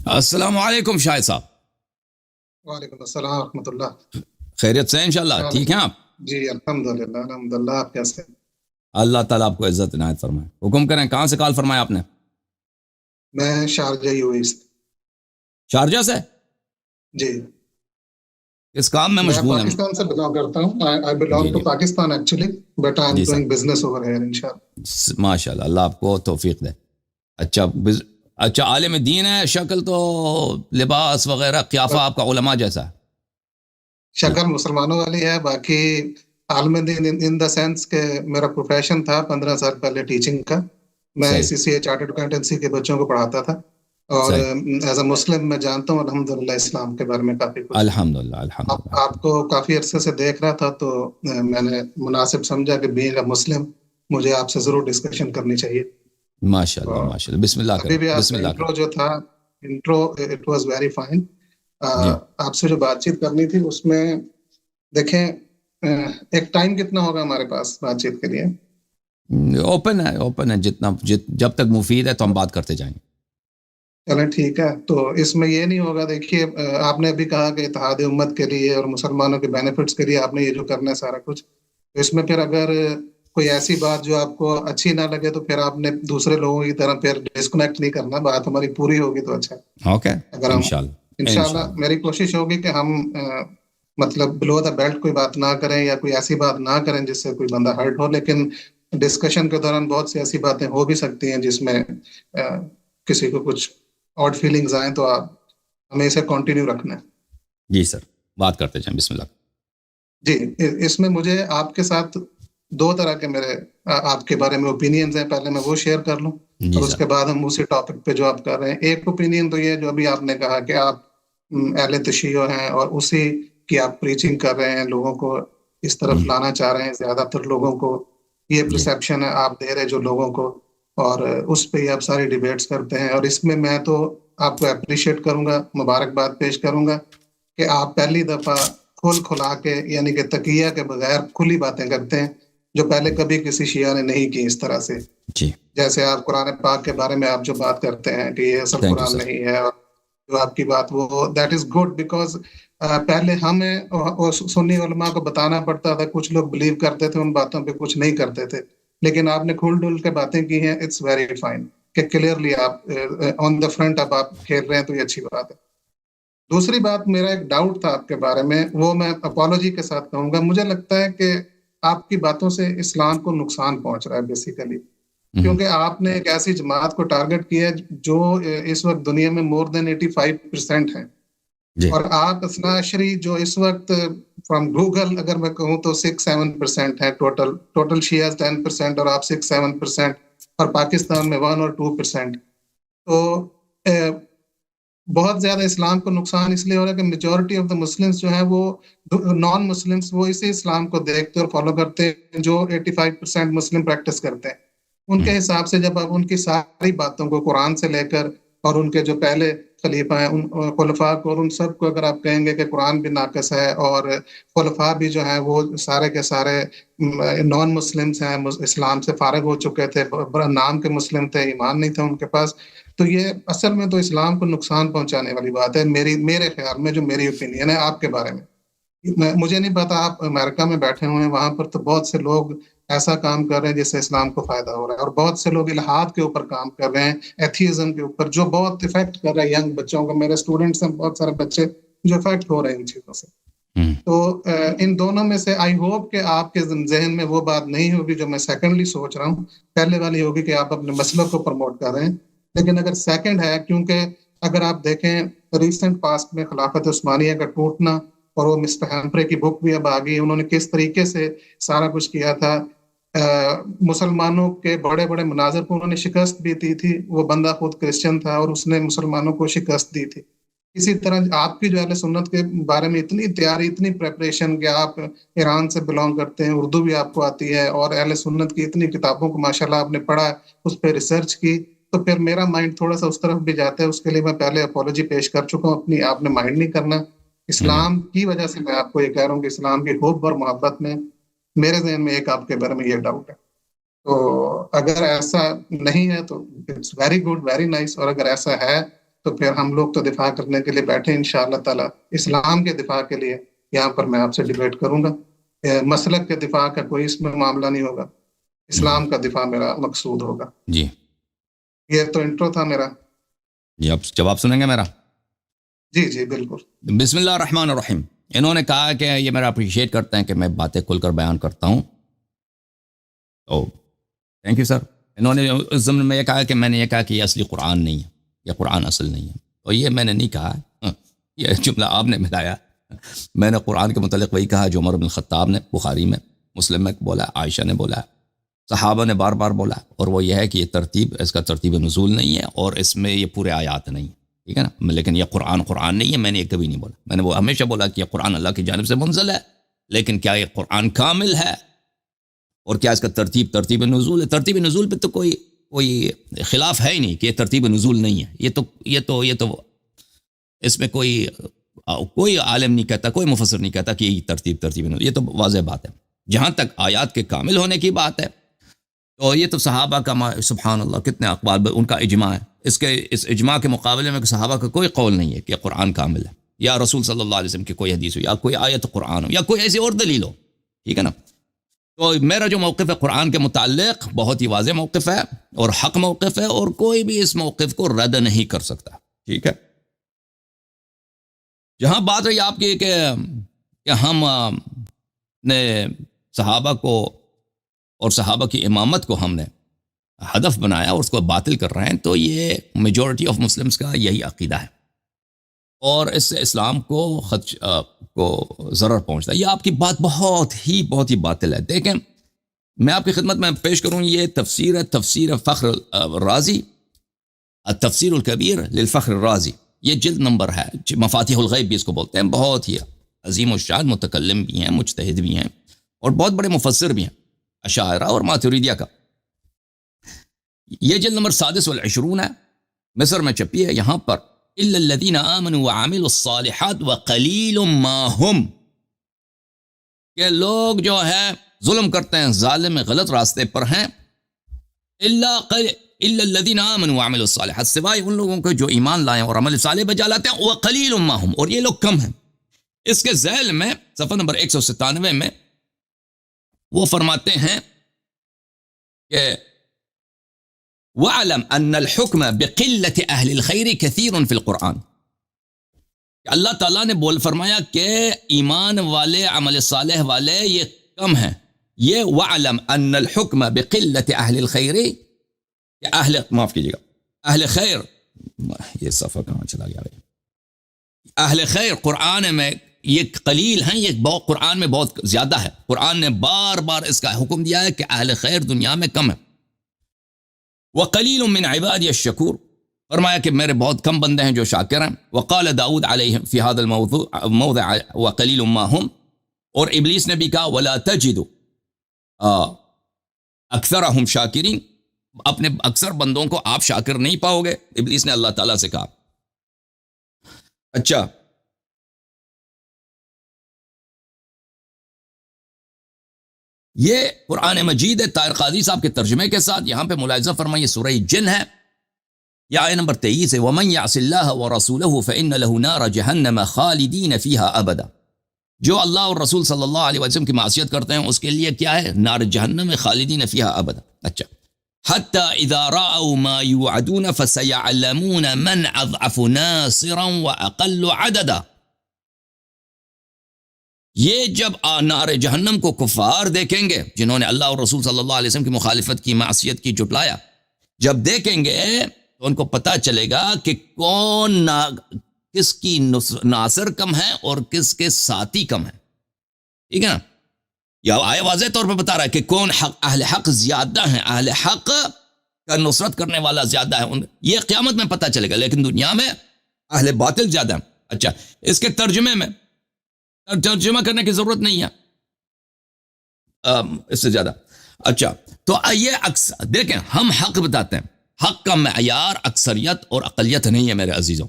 السلام علیکم شاہد صاحب. وعلیکم السلام ورحمۃ اللہ. خیریت سے ہیں انشاءاللہ؟ کیا حال ہے ٹھیک ہیں آپ؟ جی؟ الحمدللہ آپ کیسے ہیں؟ اللہ تعالیٰ آپ کو عزت عنایت فرمائے. حکم کریں، کہاں سے کال فرمایا آپ نے؟ میں شارجہ UAE سے. شارجہ سے؟ جی اس کام میں میں مشغول ہیں؟ پاکستان سے بلانگ کرتا ہوں. I ji belong to ji Pakistan actually, but I am ji sir, doing business over here انشاءاللہ. ماشاء اللہ، اللہ آپ کو توفیق دے. اچھا اچھا عالم دین ہے. شکل تو لباس وغیرہ قیافہ بس آپ کا علماء جیسا ہے. جی شکل مسلمانوں والی ہے، باقی عالم دین ان دا سینس کہ میرا پروفیشن تھا 15 سال پہلے ٹیچنگ کا. میں صحیح CCA چارٹرڈ اکاؤنٹنسی کے بچوں کو پڑھاتا تھا، اور صحیح. ایز اے مسلم میں جانتا ہوں الحمدللہ اسلام کے بارے میں کافی کچھ. الحمدللہ الحمدللہ. آپ کو کافی عرصے سے دیکھ رہا تھا، تو میں نے مناسب سمجھا کہ بینگ اے مسلم مجھے آپ سے ضرور ڈسکشن کرنی چاہیے. ماشاء اللہ اور ماشاء اللہ. بسم اللہ کریں، ابھی بھی آپ بسم کا اللہ کریں. انٹرو جو تھا، intro it was very fine. جی آپ سے جو بات چیت کرنی تھی اس میں دیکھیں ایک ٹائم کتنا ہوگا ہمارے پاس بات چیت کے لیے؟ اوپن ہے، اوپن ہے. جب تک مفید ہے تو ہم بات کرتے جائیں گے. چلیں ٹھیک ہے. تو اس میں یہ نہیں ہوگا، دیکھیے آپ نے ابھی کہا کہ اتحاد امت کے لیے اور مسلمانوں کے بینیفٹس کے لیے آپ نے یہ جو کرنا ہے سارا کچھ، اس میں پھر اگر کوئی ایسی بات جو آپ کو اچھی نہ لگے تو پھر آپ نے دوسرے لوگوں کی طرح پھر ڈسکنیکٹ نہیں کرنا. بات ہماری پوری ہوگی تو اچھا ہے. اوکے. اگر ہم انشاءاللہ انشاءاللہ انشاءاللہ. میری کوشش ہوگی کہ ہم مطلب بلو دا بیلٹ کوئی بات نہ کریں یا کوئی ایسی بات نہ کریں جس سے کوئی بندہ ہرٹ ہو، لیکن ڈسکشن کے دوران بہت سی ایسی باتیں ہو بھی سکتی ہیں جس میں کسی کو کچھ آڈ فیلنگز آئیں، تو آپ ہمیں اسے کنٹینیو رکھنا ہے. جی سر، بات کرتے جائیں. بسم اللہ. جی اس میں مجھے آپ کے ساتھ دو طرح کے میرے آپ کے بارے میں اوپینینز ہیں. پہلے میں وہ شیئر کر لوں جی اور اس سر. کے بعد ہم اسی ٹاپک پہ جو آپ کر رہے ہیں. ایک اوپینین تو یہ جو ابھی آپ نے کہا کہ آپ اہل تشیع ہیں اور اسی کی آپ پریچنگ کر رہے ہیں، لوگوں کو اس طرف لانا چاہ رہے ہیں. زیادہ تر لوگوں کو یہ جی پرسیپشن ہے آپ دے رہے جو لوگوں کو، اور اس پہ ہی آپ ساری ڈیبیٹس کرتے ہیں. اور اس میں تو آپ کو اپریشیٹ کروں گا، مبارکباد پیش کروں گا کہ آپ پہلی دفعہ کھلا کے یعنی کہ تقیہ کے بغیر کھلی باتیں کرتے ہیں جو پہلے کبھی کسی شیعہ نے نہیں کی اس طرح سے. جی. جیسے آپ قرآن پاک کے بارے میں آپ جو بات کرتے ہیں کہ یہ سب تھینک یو قرآن سر. نہیں ہے، اور جو آپ کی بات وہ دیٹ از گڈ، بیکاز پہلے ہمیں سنی علماء کو بتانا پڑتا تھا. کچھ لوگ بلیو کرتے تھے ان باتوں پہ، کچھ نہیں کرتے تھے. لیکن آپ نے کھل ڈل کے باتیں کی ہیں. اٹس ویری فائن کہ کلیئرلی آپ آن دا فرنٹ اب آپ کھیل رہے ہیں، تو یہ اچھی بات ہے. دوسری بات، میرا ایک ڈاؤٹ تھا آپ کے بارے میں، وہ میں اپالوجی کے ساتھ کہوں گا. مجھے لگتا ہے کہ آپ کی باتوں سے اسلام کو نقصان پہنچ رہا ہے بیسیکلی، کیونکہ آپ نے ایک ایسی جماعت کو ٹارگٹ کیا ہے جو اس وقت دنیا میں مور دین 85% ہے. جی اور آپ اثنا عشری جو اس وقت فرام گوگل اگر میں کہوں تو 6-7% ہے. ٹوٹل شیعہ 10% اور آپ 6-7%، اور پاکستان میں 1 اور 2%. تو بہت زیادہ اسلام کو نقصان اس لیے ہو رہا ہے کہ میجورٹی آف دا مسلمس جو ہیں وہ نان مسلمس وہ اسی اسلام کو دیکھتے اور فالو کرتے ہیں جو 85% مسلم پریکٹس کرتے ہیں. ان کے حساب سے جب آپ ان کی ساری باتوں کو قرآن سے لے کر اور ان کے جو پہلے خلیفہ ہیں ان خلفاء کو اور ان سب کو اگر آپ کہیں گے کہ قرآن بھی ناقص ہے اور خلفاء بھی جو ہیں وہ سارے کے سارے نان مسلمس ہیں، اسلام سے فارغ ہو چکے تھے، نام کے مسلم تھے، ایمان نہیں تھا ان کے پاس، تو یہ اصل میں تو اسلام کو نقصان پہنچانے والی بات ہے میرے خیال میں، جو میری اوپینین ہے آپ کے بارے میں. مجھے نہیں پتا، آپ امریکہ میں بیٹھے ہوئے ہیں، وہاں پر تو بہت سے لوگ ایسا کام کر رہے ہیں جس سے اسلام کو فائدہ ہو رہا ہے، اور بہت سے لوگ الحاد کے اوپر کام کر رہے ہیں، ایتھیزم کے اوپر، جو بہت افیکٹ کر رہا ہے ینگ بچوں کو. میرے اسٹوڈنٹس ہیں بہت سارے بچے جو افیکٹ ہو رہے ہیں ان چیزوں سے. تو ان دونوں میں سے آئی ہوپ کہ آپ کے ذہن میں وہ بات نہیں ہوگی جو میں سیکنڈلی سوچ رہا ہوں. پہلے والی ہوگی کہ آپ اپنے مسلک کو پروموٹ کر رہے ہیں، لیکن اگر سیکنڈ ہے، کیونکہ اگر آپ دیکھیں ریسنٹ پاسٹ میں خلافت عثمانیہ کا ٹوٹنا، اور وہ مسٹر ہیمپرے کی بک بھی اب آ گئی، انہوں نے کس طریقے سے سارا کچھ کیا تھا. مسلمانوں کے بڑے بڑے مناظر کو انہوں نے شکست بھی دی تھی. وہ بندہ خود کرسچن تھا اور اس نے مسلمانوں کو شکست دی تھی. اسی طرح آپ کی جو اہل سنت کے بارے میں اتنی تیاری، اتنی پریپریشن کہ آپ ایران سے بلانگ کرتے ہیں، اردو بھی آپ کو آتی ہے، اور اہل سنت کی اتنی کتابوں کو ماشاءاللہ آپ نے پڑھا، اس پہ ریسرچ کی، تو پھر میرا مائنڈ تھوڑا سا اس طرف بھی جاتا ہے. اس کے لیے میں پہلے اپالوجی پیش کر چکا ہوں اپنی، آپ نے مائنڈ نہیں کرنا. اسلام کی وجہ سے میں آپ کو یہ کہہ رہا ہوں کہ اسلام کی حب اور محبت میں میرے ذہن میں ایک آپ کے بارے میں یہ ڈاؤٹ ہے. تو اگر ایسا نہیں ہے تو it's very good, very nice, اور اگر ایسا ہے تو پھر ہم لوگ تو دفاع کرنے کے لیے بیٹھے انشاءاللہ تعالی، اسلام کے دفاع کے لیے یہاں پر میں آپ سے ڈیبیٹ کروں گا۔ مسلک کے دفاع کا کوئی اس میں معاملہ نہیں ہوگا، اسلام کا دفاع میرا مقصود ہوگا۔ جی یہ تو انٹرو تھا میرا۔ جی، اب جواب سنیں گے میرا؟ جی جی بالکل۔ بسم اللہ الرحمن الرحیم۔ انہوں نے کہا کہ یہ میرا اپریشیٹ کرتے ہیں کہ میں باتیں کھل کر بیان کرتا ہوں، تو تھینک یو سر۔ انہوں نے اس ضمن میں یہ کہا کہ میں نے یہ کہا کہ یہ اصلی قرآن نہیں ہے، یہ قرآن اصل نہیں ہے، تو یہ میں نے نہیں کہا، یہ جملہ آپ نے ملایا۔ میں نے قرآن کے متعلق وہی کہا جو عمر بن الخطاب نے بخاری میں، مسلم میں بولا، عائشہ نے بولا، صحابہ نے بار بار بولا، اور وہ یہ ہے کہ یہ ترتیب، اس کا ترتیب نزول نہیں ہے، اور اس میں یہ پورے آیات نہیں ہیں، ٹھیک ہے نا، لیکن یہ قرآن نہیں ہے، میں نے یہ کبھی نہیں بولا۔ میں نے وہ ہمیشہ بولا کہ یہ قرآن اللہ کی جانب سے منزل ہے، لیکن کیا یہ قرآن کامل ہے، اور کیا اس کا ترتیب نزول ہے؟ ترتیب نزول پہ تو کوئی خلاف ہے ہی نہیں کہ یہ ترتیب نزول نہیں ہے۔ یہ تو اس میں کوئی عالم نہیں کہتا، کوئی مفسر نہیں کہتا کہ یہ ترتیب نزول، یہ تو واضح بات ہے۔ جہاں تک آیات کے کامل ہونے کی بات ہے، تو یہ تو صحابہ کا سبحان اللہ کتنے اقوال، ان کا اجماع ہے۔ اس اجماع کے مقابلے میں صحابہ کا کوئی قول نہیں ہے کہ قرآن کامل ہے، یا رسول صلی اللہ علیہ وسلم کی کوئی حدیث ہو، یا کوئی آیت قرآن ہو، یا کوئی ایسی اور دلیل ہو، ٹھیک ہے نا۔ تو میرا جو موقف ہے قرآن کے متعلق بہت ہی واضح موقف ہے اور حق موقف ہے، اور کوئی بھی اس موقف کو رد نہیں کر سکتا، ٹھیک ہے۔ جہاں بات رہی آپ کی کہ ہم نے صحابہ کو اور صحابہ کی امامت کو ہم نے ہدف بنایا اور اس کو باطل کر رہے ہیں، تو یہ میجورٹی آف مسلمز کا یہی عقیدہ ہے، اور اس سے اسلام کو ضرر پہنچتا ہے۔ یہ آپ کی بات بہت ہی باطل ہے۔ دیکھیں، میں آپ کی خدمت میں پیش کروں، یہ تفسیر فخر رازی، التفسیر الکبیر للفخر الرازی، یہ جلد نمبر ہے، مفاتیح الغیب بھی اس کو بولتے ہیں، بہت ہی عظیم الشان متکلم بھی ہیں، مجتہد بھی ہیں، اور بہت بڑے مفسر بھی ہیں، اشاعرہ اور ماتریدیہ کا۔ یہ جلد نمبر 26 ہے، مصر میں چھپی ہے۔ یہاں پر الا الذين آمنوا وعملوا الصالحات وقلیل ما هم، کہ لوگ جو ہے ظلم کرتے ہیں، ظالم غلط راستے پر ہیں، الا الذين آمنوا وعملوا الصالحات، سوائے ان لوگوں کے جو ایمان لائیں اور عمل صالح بجا لاتے ہیں، وقلیل ما هم، اور یہ لوگ کم ہیں۔ اس کے ذیل میں صفحہ نمبر 197 میں وہ فرماتے ہیں کہ وَعْلَمْ أَنَّ الْحُكْمَ بِقِلَّةِ أَهْلِ الْخَيْرِ كَثِيرٌ فِي الْقُرْآنِ، اللہ تعالیٰ نے فرمایا کہ ایمان والے، عمل صالح والے یہ کم ہیں۔ یہ وَعْلَمْ أَنَّ الْحُكْمَ بِقِلَّةِ أَهْلِ الْخَيْرِ، معاف کیجیے گا، اہل خیر، یہ صفحہ کہاں چلا گیا ہے؟ اہل خیر قرآن میں یہ قلیل ہیں، یہ قرآن میں بہت زیادہ ہے۔ قرآن نے بار بار اس کا حکم دیا ہے کہ اہل خیر دنیا میں کم ہے۔ وَقَلِيلٌ مِّنْ عِبَادِيَ الشَّكُورِ، فرمایا کہ میرے بہت کم بندے ہیں جو شاکر ہیں۔ وقال داؤد علیہ فی هذا الموضع وقلیل ما هم، اور ابلیس نے بھی کہا ولا تجد اکثرهم شاکرین، اپنے اکثر بندوں کو آپ شاکر نہیں پاؤ گے، ابلیس نے اللہ تعالیٰ سے کہا۔ اچھا، یہ قرآن مجید ہے طاہر قاضی صاحب کے ترجمے کے ساتھ۔ یہاں پہ ملاحظہ فرمائیے، سورہ جن ہے، یہ آیت نمبر 23 ہے، وَمَنْ يَعْصِ اللَّهَ وَرَسُولَهُ فَإِنَّ لَهُ نَارَ جَهَنَّمَ خَالِدِينَ فِيهَا أَبَدًا، جو اللہ اور رسول صلی اللہ علیہ وسلم کی معصیت کرتے ہیں اس کے لیے کیا ہے؟ نار جہنم میں خالدین فیہا ابدا۔ اچھا، حتی اذا رأوا ما یوعدون فسیعلمون من اضعف ناصرا واقل عددا، یہ جب نار جہنم کو کفار دیکھیں گے جنہوں نے اللہ اور رسول صلی اللہ علیہ وسلم کی مخالفت کی، معصیت کی، جھٹلایا، جب دیکھیں گے تو ان کو پتہ چلے گا کہ کس کی ناصر کم ہے اور کس کے ساتھی کم ہے، ٹھیک ہے نا۔ یہ آئے واضح طور پر بتا رہا ہے کہ کون اہل حق زیادہ ہیں، اہل حق کا نصرت کرنے والا زیادہ ہے، یہ قیامت میں پتہ چلے گا، لیکن دنیا میں اہل باطل زیادہ ہیں۔ اچھا، اس کے ترجمے میں ترجمہ کرنے کی ضرورت نہیں ہے اس سے زیادہ۔ اچھا، تو یہ اکثر دیکھیں، ہم حق بتاتے ہیں، حق کا معیار اکثریت اور اقلیت نہیں ہے میرے عزیزوں۔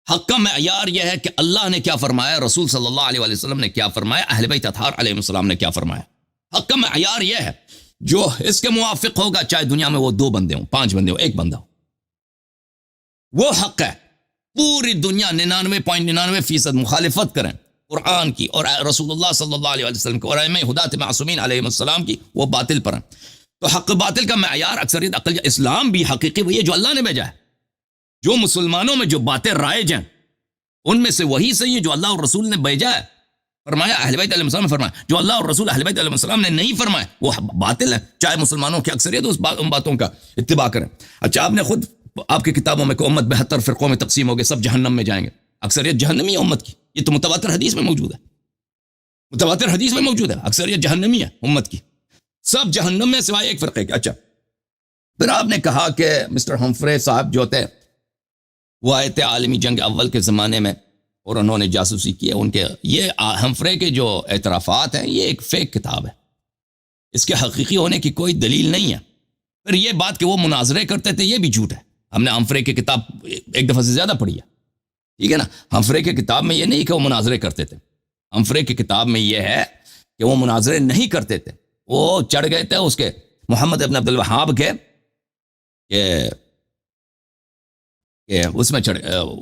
حق کا معیار یہ ہے کہ اللہ نے کیا فرمایا، رسول صلی اللہ علیہ وسلم نے کیا فرمایا، اہل بیت اطہار علیہ السلام نے کیا فرمایا۔ حق کا معیار یہ ہے، جو اس کے موافق ہوگا، چاہے دنیا میں وہ 2 بندے ہوں، 5 بندے ہوں، 1 بندہ ہو، وہ حق ہے. پوری دنیا 99.99% مخالفت کریں قرآن کی اور رسول اللہ صلی اللہ علیہ وسلم کی اور ائمہ ہدایت معصومین علیہ السلام کی, وہ باطل پر ہیں. تو حق باطل کا معیار اکثریت عقل اسلام بھی حقیقی وہی ہے جو اللہ نے بھیجا ہے. جو مسلمانوں میں جو باتیں رائج ہیں ان میں سے وہی صحیح ہے جو اللہ اور رسول نے بھیجا ہے. فرمایا اہل بیت علیہ السلام نے فرمایا, جو اللہ اور رسول اہل بیت علیہ السلام نے نہیں فرمایا وہ باطل ہے, چاہے مسلمانوں کی اکثریت ان باتوں کا اتباع کریں. اچھا, آپ نے خود آپ کی کتابوں میں کہ امت 72 فرقوں میں تقسیم ہو گئے, سب جہنم میں جائیں گے, اکثریت جہنمی ہے امت کی. یہ تو متواتر حدیث میں موجود ہے, متواتر حدیث میں موجود ہے, اکثریت جہنمی ہے امت کی, سب جہنم میں سوائے ایک فرقے کے. اچھا, پھر آپ نے کہا کہ مسٹر ہمفرے صاحب جو تھے وہ آئے تھے عالمی جنگ اول کے زمانے میں اور انہوں نے جاسوسی کی ہے. ان کے یہ ہمفرے کے جو اعترافات ہیں یہ ایک فیک کتاب ہے, اس کے حقیقی ہونے کی کوئی دلیل نہیں ہے. پھر یہ بات کہ وہ مناظرے کرتے تھے یہ بھی جھوٹ ہے. ہم نے ہمفرے کی کتاب ایک دفعہ سے زیادہ پڑھی ہے, ٹھیک ہے نا. ہمفرے کی کتاب میں یہ نہیں کہ وہ مناظرے کرتے تھے, ہمفرے کی کتاب میں یہ ہے کہ وہ مناظرے نہیں کرتے تھے. وہ چڑھ گئے تھے اس کے محمد ابن عبد الوہاب کے کہ اس میں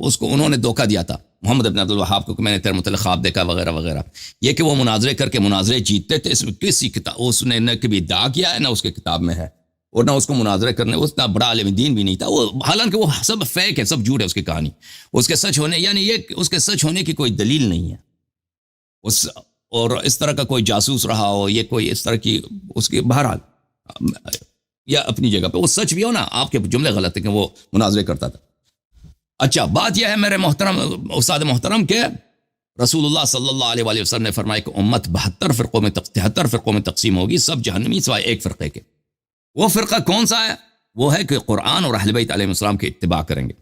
اس کو انہوں نے دھوکہ دیا تھا محمد ابن عبد الوہاب کو کہ میں نے تیرے متعلق خواب دیکھا وغیرہ وغیرہ. یہ کہ وہ مناظرے کر کے مناظرے جیتتے تھے, اس میں کسی کتاب اس نے نہ کبھی ادعا کیا ہے نہ اس کے کتاب میں ہے, اور نہ اس کو مناظرے کرنے اتنا بڑا عالم دین بھی نہیں تھا وہ. حالانکہ وہ سب فیک ہے, سب جھوٹ ہے اس کی کہانی. اس کے سچ ہونے یعنی یہ اس کے سچ ہونے کی کوئی دلیل نہیں ہے. اور اس طرح کا کوئی جاسوس رہا ہو, یہ کوئی اس طرح کی اس کی بہرحال یا اپنی جگہ پہ وہ سچ بھی ہو نا, آپ کے جملے غلط ہیں کہ وہ مناظرے کرتا تھا. اچھا, بات یہ ہے میرے محترم استاد محترم کہ رسول اللہ صلی اللہ علیہ وآلہ وسلم نے فرمایا کہ امت 73 فرقوں میں 73 فرقوں میں تقسیم ہوگی, سب جہنمی سوائے ایک فرقے کے. وہ فرقہ کون سا ہے؟ وہ ہے کہ قرآن اور اہل بیت علیہ السلام کی اتباع کریں گے.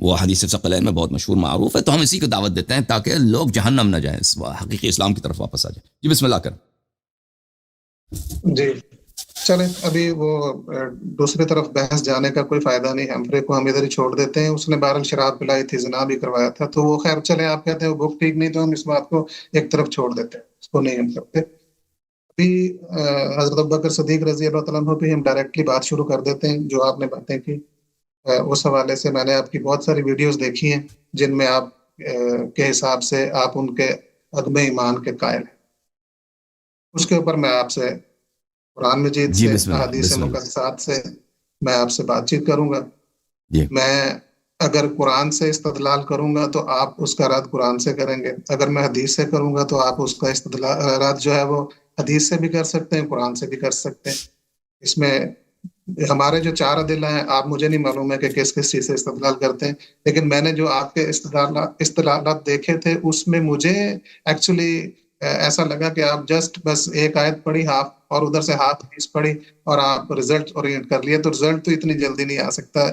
وہ حدیث ثقلین میں بہت مشہور معروف ہے, تو ہم اسی کو دعوت دیتے ہیں تاکہ لوگ جہنم نہ جائیں, حقیقی اسلام کی طرف واپس آ جائیں. جی بسم اللہ کریں. جی چلیں, ابھی وہ دوسری طرف بحث جانے کا کوئی فائدہ نہیں. ہمفرے کو ہم ادھر ہی چھوڑ دیتے ہیں. اس نے بہرحال شراب پلائی تھی, زنا بھی کروایا تھا, تو وہ خیر چلیں, آپ کہتے ہیں وہ بک ٹھیک نہیں, تو ہم اس بات کو ایک طرف چھوڑ دیتے ہیں, اس کو نہیں ہم کرتے. ابھی حضرت ابوبکر صدیق رضی اللہ تعالیٰ عنہ پہ ہم ڈائریکٹلی بات شروع کر دیتے ہیں. جو آپ نے باتیں کی اس حوالے سے میں نے آپ کی بہت ساری ویڈیوز دیکھی ہیں جن میں آپ کے حساب سے آپ ان کے عدم ایمان کے قائل ہیں. اس کے اوپر میں آپ سے قرآن مجید سے, احادیث مقدسات سے میں آپ سے بات چیت کروں گا. میں اگر قرآن سے استدلال کروں گا تو آپ اس کا رد قرآن سے کریں گے, اگر میں حدیث سے کروں گا تو آپ اس کا رد جو ہے وہ حدیث سے بھی کر سکتے ہیں, قرآن سے بھی کر سکتے ہیں. اس میں ہمارے جو 4 ادلہ ہیں, آپ مجھے نہیں معلوم ہے کہ کس کس چیز سے استدلال کرتے ہیں, لیکن میں نے جو آپ کے استدلالات دیکھے تھے اس میں مجھے ایکچولی ایسا لگا کہ آپ جسٹ بس ایک آیت پڑھی ہاف اور ادھر سے ہاف حدیث پڑھی اور آپ رزلٹ اورینٹ کر لیے. تو رزلٹ تو اتنی جلدی نہیں آ سکتا.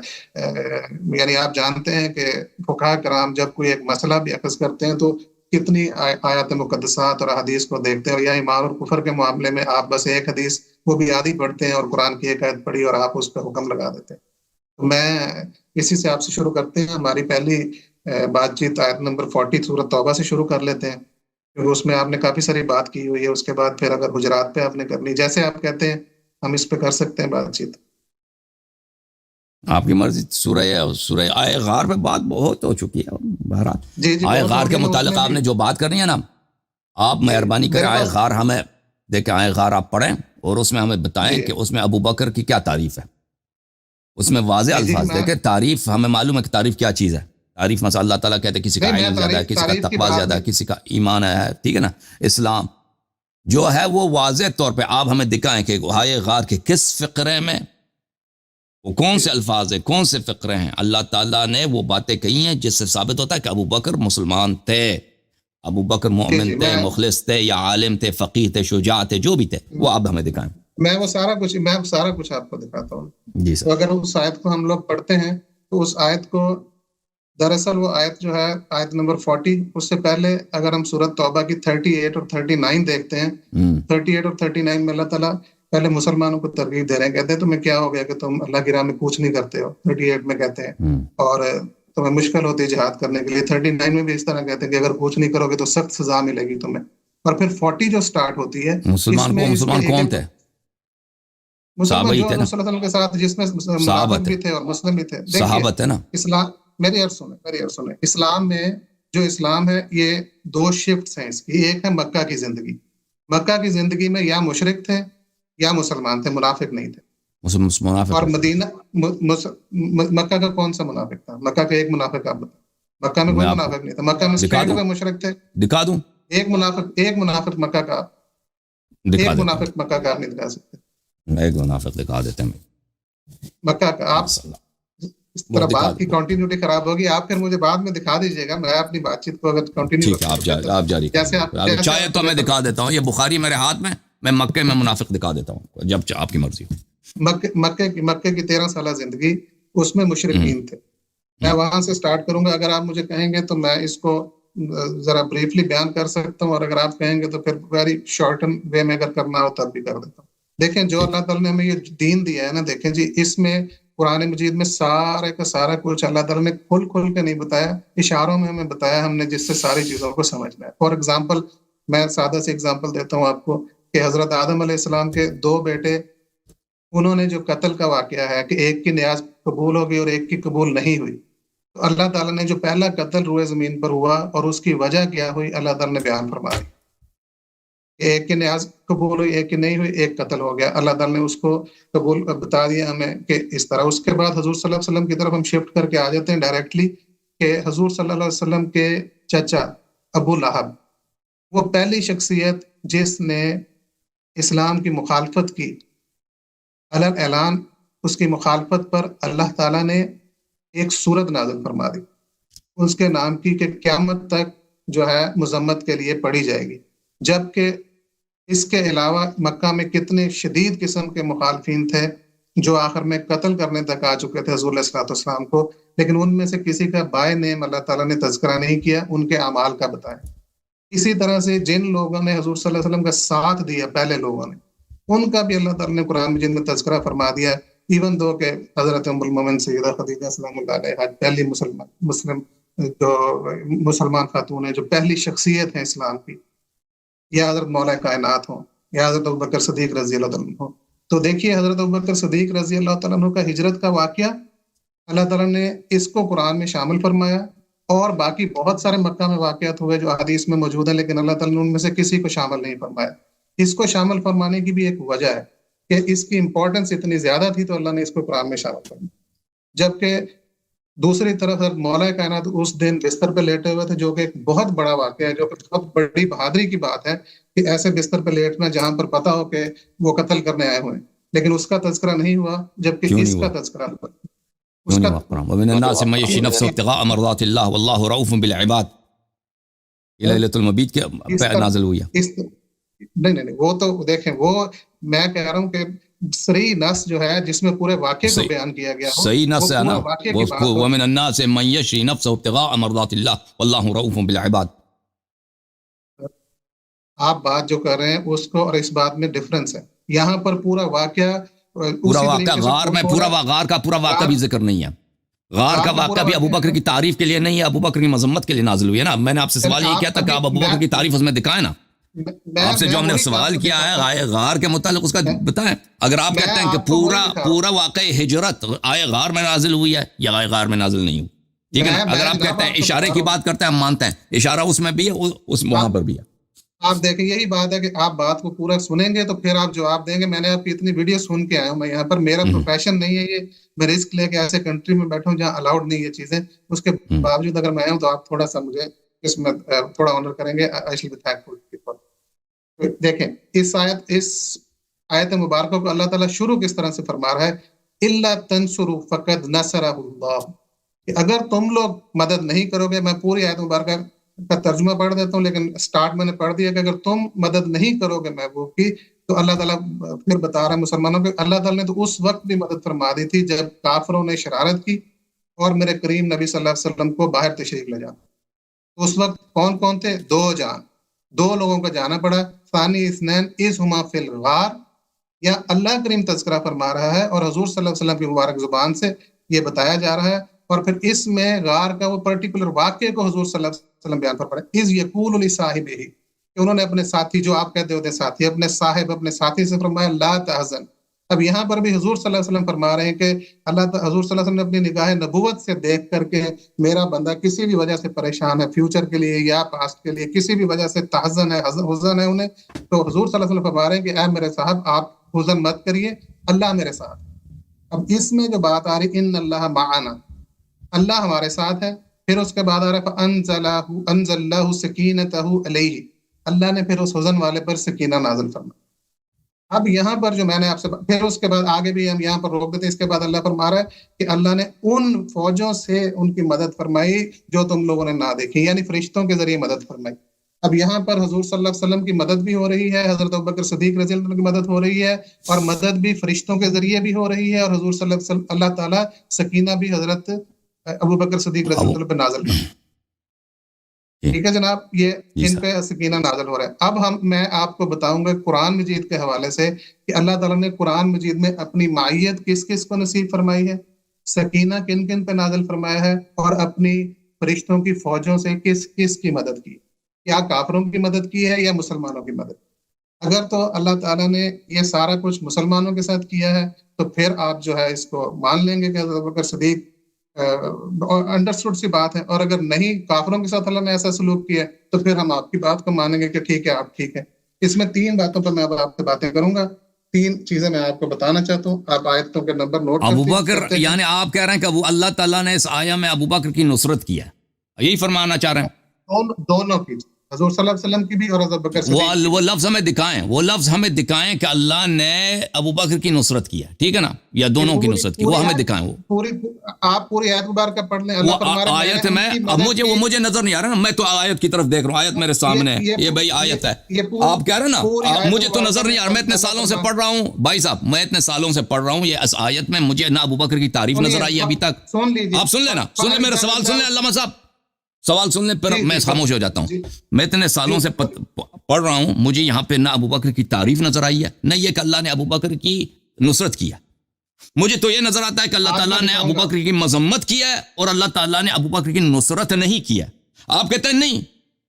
یعنی آپ جانتے ہیں کہ فقہاء کرام جب کوئی ایک مسئلہ بھی اخذ کرتے ہیں تو کتنی آیات مقدسات اور حدیث کو دیکھتے ہیں, اور یا ایمان اور کفر کے معاملے میں آپ بس ایک حدیث وہ بھی آدھی پڑھتے ہیں اور قرآن کی ایک آیت پڑھی اور آپ اس پہ حکم لگا دیتے ہیں. تو میں اسی سے آپ سے شروع کرتے ہیں. ہماری پہلی بات چیت آیت نمبر 40 سورۃ توبہ سے شروع کر لیتے ہیں, کیونکہ اس میں آپ نے کافی ساری بات کی ہوئی ہے. اس کے بعد پھر اگر حجرات پہ آپ نے کرنی, جیسے آپ کہتے ہیں ہم اس پہ کر سکتے ہیں بات چیت. آپ کی مرضی. سورہ آئے غار پہ بات بہت ہو چکی ہے. بہرحال جی آئے غار کے متعلق آپ نے جو بات کرنی ہے نا, آپ مہربانی کریں آئے غار ہمیں دیکھیں, آئے غار آپ پڑھیں اور اس میں ہمیں بتائیں کہ اس میں ابو بکر کی کیا تعریف ہے. اس میں واضح الفاظ دیکھیں, تعریف ہمیں معلوم ہے کہ تعریف کیا چیز ہے. تعریف مثلا اللہ تعالیٰ کہتے ہیں کسی کا علم زیادہ ہے, کسی کا تقویٰ زیادہ ہے, کسی کا ایمان ہے, ٹھیک ہے نا. اسلام جو ہے وہ واضح طور پہ آپ ہمیں دکھائیں کہ آئے غار کے کس فقرے میں وہ کون سے الفاظ ہیں, کون سے فقرے ہیں. اللہ تعالیٰ نے وہ باتیں کہی ہیں جس سے ثابت ہوتا ہے کہ ابو بکر مسلمان تھے, ابو بکر مومن تھے, مخلص تھے, یا عالم تھے, فقیہ تھے, شجاع تھے, جو بھی تھے وہ آپ ہمیں دکھائیں. میں سارا کچھ آپ کو دکھاتا ہوں. جی سر. تو اگر اس آیت کو ہم لوگ پڑھتے ہیں تو اس آیت کو دراصل وہ آیت جو ہے آیت نمبر 40, اس سے پہلے اگر ہم سورۃ توبہ کی 38 اور 39 دیکھتے ہیں, 38 اور 39 میں اللہ تعالیٰ پہلے مسلمانوں کو ترغیب دے رہے ہیں, کہتے ہیں تمہیں کیا ہو گیا کہ تم اللہ کی راہ میں کوچ نہیں کرتے ہو. 38 میں کہتے ہیں اور تمہیں مشکل ہوتی ہے جہاد کرنے کے لیے. 39 میں بھی اس طرح کہتے ہیں کہ اگر کوچ نہیں کرو گے تو سخت سزا ملے گی تمہیں. اور پھر 40 جو سٹارٹ ہوتی ہے, مسلمان کون تھے؟ صحابہ مسلمان ہی جو تھے حضور نا، صلی اللہ علیہ وسلم کے ساتھ جس میں صحابہ منافق تھے، بھی تھے اور مسلم بھی تھے. دیکھیے صحابہ تھے نا. اسلام، میری عرض سنیں. اسلام ہے یہ دو شفٹس ہیں اس کی. ایک ہے مکہ کی زندگی. مکہ کی زندگی میں یا مشرک تھے یا مسلمان تھے، منافق نہیں تھے. منافق اور نہیں تھے. مدینہ مکہ کا کون سا منافق تھا؟ مکہ کا ایک منافق آپ بتائیں. مکہ میں میں کوئی آپ کو منافق نہیں تھا. مکہ میں دکھا اسٹریٹ دوں، ہوئے مشرک تھے. دکھا دوں، ایک منافق مکہ کا، دکھا ایک دیتا ہوں. منافق مکہ کا آپ نہیں دکھا سکتے. میں ایک منافق دکھا دیتا ہوں. مکہ کا آپ ماشاء اللہ، اس وہ طرح دکھا بات کی دوں. کنٹینیوٹی خراب ہوگی. آپ پھر مجھے بعد میں دکھا دیجیے گا. میں اپنی بات چیت کو اگر کنٹینیو ٹھیک ہے، رکھوں گا تو آپ جاری جیسے کریں. آپ اگر چاہے تو میں بہتر دکھا لگے. دیتا ہوں. یہ بخاری میرے ہاتھ میں مکے میں منافق دکھا دیتا ہوں جب آپ کی مرضی ہو. مکے کی 13 سالہ زندگی، اس میں ہوں، مشرکین تھے. میں ہوں. وہاں سے سٹارٹ کروں گا. اگر آپ مجھے کہیں گے تو میں اس کو ذرا بریفلی بیان کر سکتا ہوں، اور اگر آپ کہیں گے تو پھر ویری شارٹن وے میں اگر کرنا ہو تب بھی کر دیتا ہوں. دیکھیں جو ٹھیک اللہ تعالیٰ نے ہمیں یہ دین دیا ہے نا، دیکھیں جی اس میں قرآن مجید میں سارے کا سارا کچھ اللہ تعالیٰ نے کھل کے نہیں بتایا، اشاروں میں ہمیں بتایا ہم نے، جس سے ساری چیزوں کو سمجھنا ہے. فار ایگزامپل میں سادہ سی ایگزامپل دیتا ہوں آپ کو کہ حضرت آدم علیہ السلام کے 2 بیٹے، انہوں نے جو قتل کا واقعہ ہے کہ ایک کی نیاز قبول ہوگی اور ایک کی قبول نہیں ہوئی. تو اللہ تعالیٰ نے جو پہلا قتل روئے زمین پر ہوا اور اس کی وجہ کیا ہوئی، اللہ تعالیٰ نے بیان فرما دی. ایک کی نیاز قبول ہوئی، ایک کی نہیں ہوئی، ایک قتل ہو گیا. اللہ تعالیٰ نے اس کو قبول بتا دیا ہمیں کہ اس طرح. اس کے بعد حضور صلی اللہ علیہ وسلم کی طرف ہم شفٹ کر کے آ جاتے ہیں ڈائریکٹلی کہ حضور صلی اللہ علیہ وسلم کے چچا ابو لہب، وہ پہلی شخصیت جس نے اسلام کی مخالفت کی. علن اعلان اس کی مخالفت پر اللہ تعالیٰ نے ایک سورت نازل فرما دی اس کے نام کی کہ قیامت تک جو ہے مذمت کے لیے پڑھی جائے گی. جبکہ اس کے علاوہ مکہ میں کتنے شدید قسم کے مخالفین تھے جو آخر میں قتل کرنے تک آ چکے تھے حضور علیہ الصلوۃ والسلام کو، لیکن ان میں سے کسی کا بائے نیم اللہ تعالیٰ نے تذکرہ نہیں کیا، ان کے اعمال کا بتایا. اسی طرح سے جن لوگوں نے حضور صلی اللہ علیہ وسلم کا ساتھ دیا، پہلے لوگوں نے، ان کا بھی اللہ تعالیٰ نے قرآن مجید میں تذکرہ فرما دیا. ایون دو کہ حضرت ام المومن سیدہ خدیجہ سلام اللہ علیہا پہلی مسلمان خاتون ہیں، جو پہلی شخصیت ہیں اسلام کی، یا حضرت مولا کائنات ہوں، یا حضرت ابوبکر صدیق رضی اللہ عنہ ہوں. تو دیکھیے حضرت ابوبکر صدیق رضی اللہ تعالیٰ عنہ کا ہجرت کا واقعہ اللہ تعالیٰ نے اس کو قرآن میں شامل فرمایا، اور باقی بہت سارے مکہ میں واقعات ہوئے جو حدیث میں موجود ہیں، لیکن اللہ تعالیٰ نے ان میں سے کسی کو شامل نہیں فرمایا. اس کو شامل فرمانے کی بھی ایک وجہ ہے کہ اس کی امپورٹنس اتنی زیادہ تھی تو اللہ نے اس کو قرآن میں شامل فرمایا. جبکہ دوسری طرف مولا کائنات اس دن بستر پہ لیٹے ہوئے تھے، جو کہ ایک بہت بڑا واقعہ ہے، جو کہ بہت بڑی بہادری کی بات ہے کہ ایسے بستر پہ لیٹنا جہاں پر پتا ہو کہ وہ قتل کرنے آئے ہوئے ہیں، لیکن اس کا تذکرہ نہیں ہوا، جبکہ کیوں نہیں اس کا ہوا؟ تذکرہ ہوا. کیوں نہیں ہوا قرآن؟ ومن الناس من یشری نفسه ابتغاء مرضات اللہ واللہ رؤوف بالعباد. یہ لیلۃ المبیت کے پہ نازل ہوئی ہے. نہیں وہ تو دیکھیں، وہ میں کہہ رہا ہوں کہ صریح نص جو ہے جس میں پورے واقعے کو بیان کیا گیا ہو، صحیح نص وہ ہے نا، پورا واقعے کی بات ہو. ومن الناس من یشری نفسه ابتغاء مرضات اللہ واللہ رؤوف بالعباد. آپ بات جو کر رہے ہیں اس کو اور اس بات میں ڈفرنس ہے. یہاں پر پورا واقعہ پورا واقعہ غار میں، غار کا پورا واقعہ بھی ذکر نہیں ہے. غار کا واقعہ بھی ابو بکر کی تعریف کے لیے نہیں ہے، ابو بکر کی مذمت کے لیے نازل ہوئی ہے نا. میں نے آپ سے سوال یہ کیا تھا کہ آپ ابو بکر کی تعریف اس میں دکھائیں نا. آپ سے جو ہم نے سوال کیا ہے غار کے متعلق اس کا بتائیں. اگر آپ کہتے ہیں کہ پورا واقع ہجرت آئے غار میں نازل ہوئی ہے یا آئے غار میں نازل نہیں ہوئی، ٹھیک ہے نا. اگر آپ کہتے ہیں اشارے کی بات کرتے ہیں، ہم مانتے ہیں اشارہ اس میں بھی ہے، اس وہاں پر بھی ہے. آپ دیکھیں یہی بات ہے کہ آپ بات کو پورا سنیں گے تو پھر آپ جواب دیں گے. میں نے آپ کی اتنی ویڈیو سن کے آیا ہوں، میں یہاں پر میرا پروفیشن نہیں ہے یہ، میں رسک لے کے ایسے کنٹری میں بیٹھا ہوں جہاں الاؤڈ نہیں ہے چیزیں. اس کے باوجود اگر میں آیا ہوں تو آپ تھوڑا سا مجھے اس میں تھوڑا آنر کریں گے. I shall be thankful. دیکھیں اس آیت مبارکہ کو اللہ تعالیٰ شروع کس طرح سے فرما رہا ہے، الا تنصروا فقد نصرہ اللہ، کہ اگر تم لوگ مدد نہیں کرو گے. میں پوری آیت مبارکہ کا ترجمہ پڑھ دیتا ہوں، لیکن سٹارٹ میں نے پڑھ دیا کہ اگر تم مدد نہیں کرو گے محبوب کی، تو اللہ تعالیٰ پھر بتا رہا ہے مسلمانوں کہ اللہ تعالیٰ نے تو اس وقت بھی مدد فرما دی تھی جب کافروں نے شرارت کی اور میرے کریم نبی صلی اللہ علیہ وسلم کو باہر تشریف لے جانا. اس وقت کون کون تھے؟ دو لوگوں کا جانا پڑا. ثانی اثنین اذ ہما فی الغار، یا اللہ کریم تذکرہ فرما رہا ہے اور حضور صلی اللہ علیہ وسلم کی مبارک زبان سے یہ بتایا جا رہا ہے. اور پھر اس میں غار کا وہ پرٹیکولر واقعے کو حضور صلی اللہ علیہ وسلم بیان فرما رہا ہے. اذ یقول لصاحبہ، کہ انہوں نے اپنے ساتھی، جو آپ کہتے ہوتے ہیں ساتھی، اپنے صاحب اپنے ساتھی سے فرمایا لا تحزن، اب یہاں پر بھی حضور صلی اللہ علیہ وسلم فرما رہے ہیں کہ حضور صلی اللہ علیہ وسلم نے اپنی نگاہ نبوت سے دیکھ کر کے میرا بندہ کسی بھی وجہ سے پریشان ہے، فیوچر کے لیے یا پاسٹ کے لیے، کسی بھی وجہ سے تحزن ہے، حزن ہے انہیں، تو حضور صلی اللہ علیہ وسلم فرما رہے ہیں کہ اے میرے صاحب آپ حزن مت کریے، اللہ میرے ساتھ۔ اب اس میں جو بات آ رہی ان اللہ معنا، اللہ ہمارے ساتھ ہے، پھر اس کے بعد آ رہا ہے فَأَنزَلَ اللَّهُ سَكِينَتَهُ عَلَيْهِ، اللہ نے پھر اس حزن والے پر سکینہ نازل فرمایا۔ اب یہاں پر جو میں نے آپ سے پھر اس کے بعد آگے بھی ہم یہاں پر روک دیتے ہیں، اس کے بعد اللہ فرما رہا ہے کہ اللہ نے ان فوجوں سے ان کی مدد فرمائی جو تم لوگوں نے نہ دیکھی، یعنی فرشتوں کے ذریعے مدد فرمائی۔ اب یہاں پر حضور صلی اللہ علیہ وسلم کی مدد بھی ہو رہی ہے، حضرت ابوبکر صدیق رضی اللہ عنہ کی مدد ہو رہی ہے، اور مدد بھی فرشتوں کے ذریعے بھی ہو رہی ہے، اور حضور صلی اللہ علیہ وسلم اللہ تعالیٰ سکینہ بھی حضرت ابوبکر صدیق رضی اللہ عنہ پہ نازل کرتا ہے۔ ٹھیک ہے جناب، یہ ان پہ سکینہ نازل ہو رہا ہے۔ اب میں آپ کو بتاؤں گا قرآن مجید کے حوالے سے کہ اللہ تعالیٰ نے قرآن مجید میں اپنی معیت کس کس کو نصیب فرمائی ہے، سکینہ کن کن پہ نازل فرمایا ہے، اور اپنی فرشتوں کی فوجوں سے کس کس کی مدد کی، کیا کافروں کی مدد کی ہے یا مسلمانوں کی مدد۔ اگر تو اللہ تعالیٰ نے یہ سارا کچھ مسلمانوں کے ساتھ کیا ہے تو پھر آپ جو ہے اس کو مان لیں گے کہ حضرت ابوبکر صدیق انڈرسٹوڈ سی بات ہے، اور اگر نہیں کافروں کے ساتھ اللہ نے ایسا سلوک کیا تو پھر ہم آپ کی بات کو مانیں گے کہ ٹھیک ہے آپ ٹھیک ہے۔ اس میں 3 باتوں پر میں اب آپ سے باتیں کروں گا، 3 چیزیں میں آپ کو بتانا چاہتا ہوں، آپ آیتوں کے نمبر نوٹ ابو بکر، یعنی آپ کہہ رہے ہیں کہ اللہ تعالیٰ نے اس آیا میں ابو بکر کی نصرت کیا ہے، یہی فرمانا چاہ رہے ہیں؟ دونوں کی، حضور صلی اللہ علیہ وسلم کی بھی اور حضرت بکر صدیق۔ وہ لفظ ہمیں دکھائیں، وہ لفظ ہمیں دکھائیں کہ اللہ نے ابو بکر کی نصرت کیا، ٹھیک ہے نا، یا دونوں کی نصرت کی، وہ ہمیں دکھائیں۔ وہ آپ پوری آیت مبارکہ پڑھ لیں، اللہ فرما رہا ہے آیت میں اب مجھے نظر نہیں آ رہا نا، میں تو آیت کی طرف دیکھ رہا ہوں، آیت میرے سامنے ہے، یہ بھائی آیت ہے، آپ کہہ رہے ہیں نا، مجھے تو نظر نہیں آ رہا، میں اتنے سالوں سے پڑھ رہا ہوں بھائی صاحب، میں اتنے سالوں سے پڑھ رہا ہوں، یہ اس آیت میں مجھے نہ ابو بکر کی تعریف نظر آئی ابھی تک۔ آپ سن لیں نا، سن لیں میرا سوال، سن لیں علامہ صاحب، سوال سن لیں پھر میں خاموش ہو جاتا ہوں۔ میں اتنے سالوں سے پڑھ رہا ہوں، مجھے یہاں پہ نہ ابو بکر کی تعریف نظر آئی ہے، نہ یہ کہ اللہ نے ابو بکر کی نصرت کیا۔ مجھے تو یہ نظر آتا ہے کہ اللہ تعالیٰ نے ابو بکر کی مذمت کی ہے اور اللہ تعالیٰ نے ابو بکر کی نصرت نہیں کیا۔ آپ کہتے ہیں نہیں،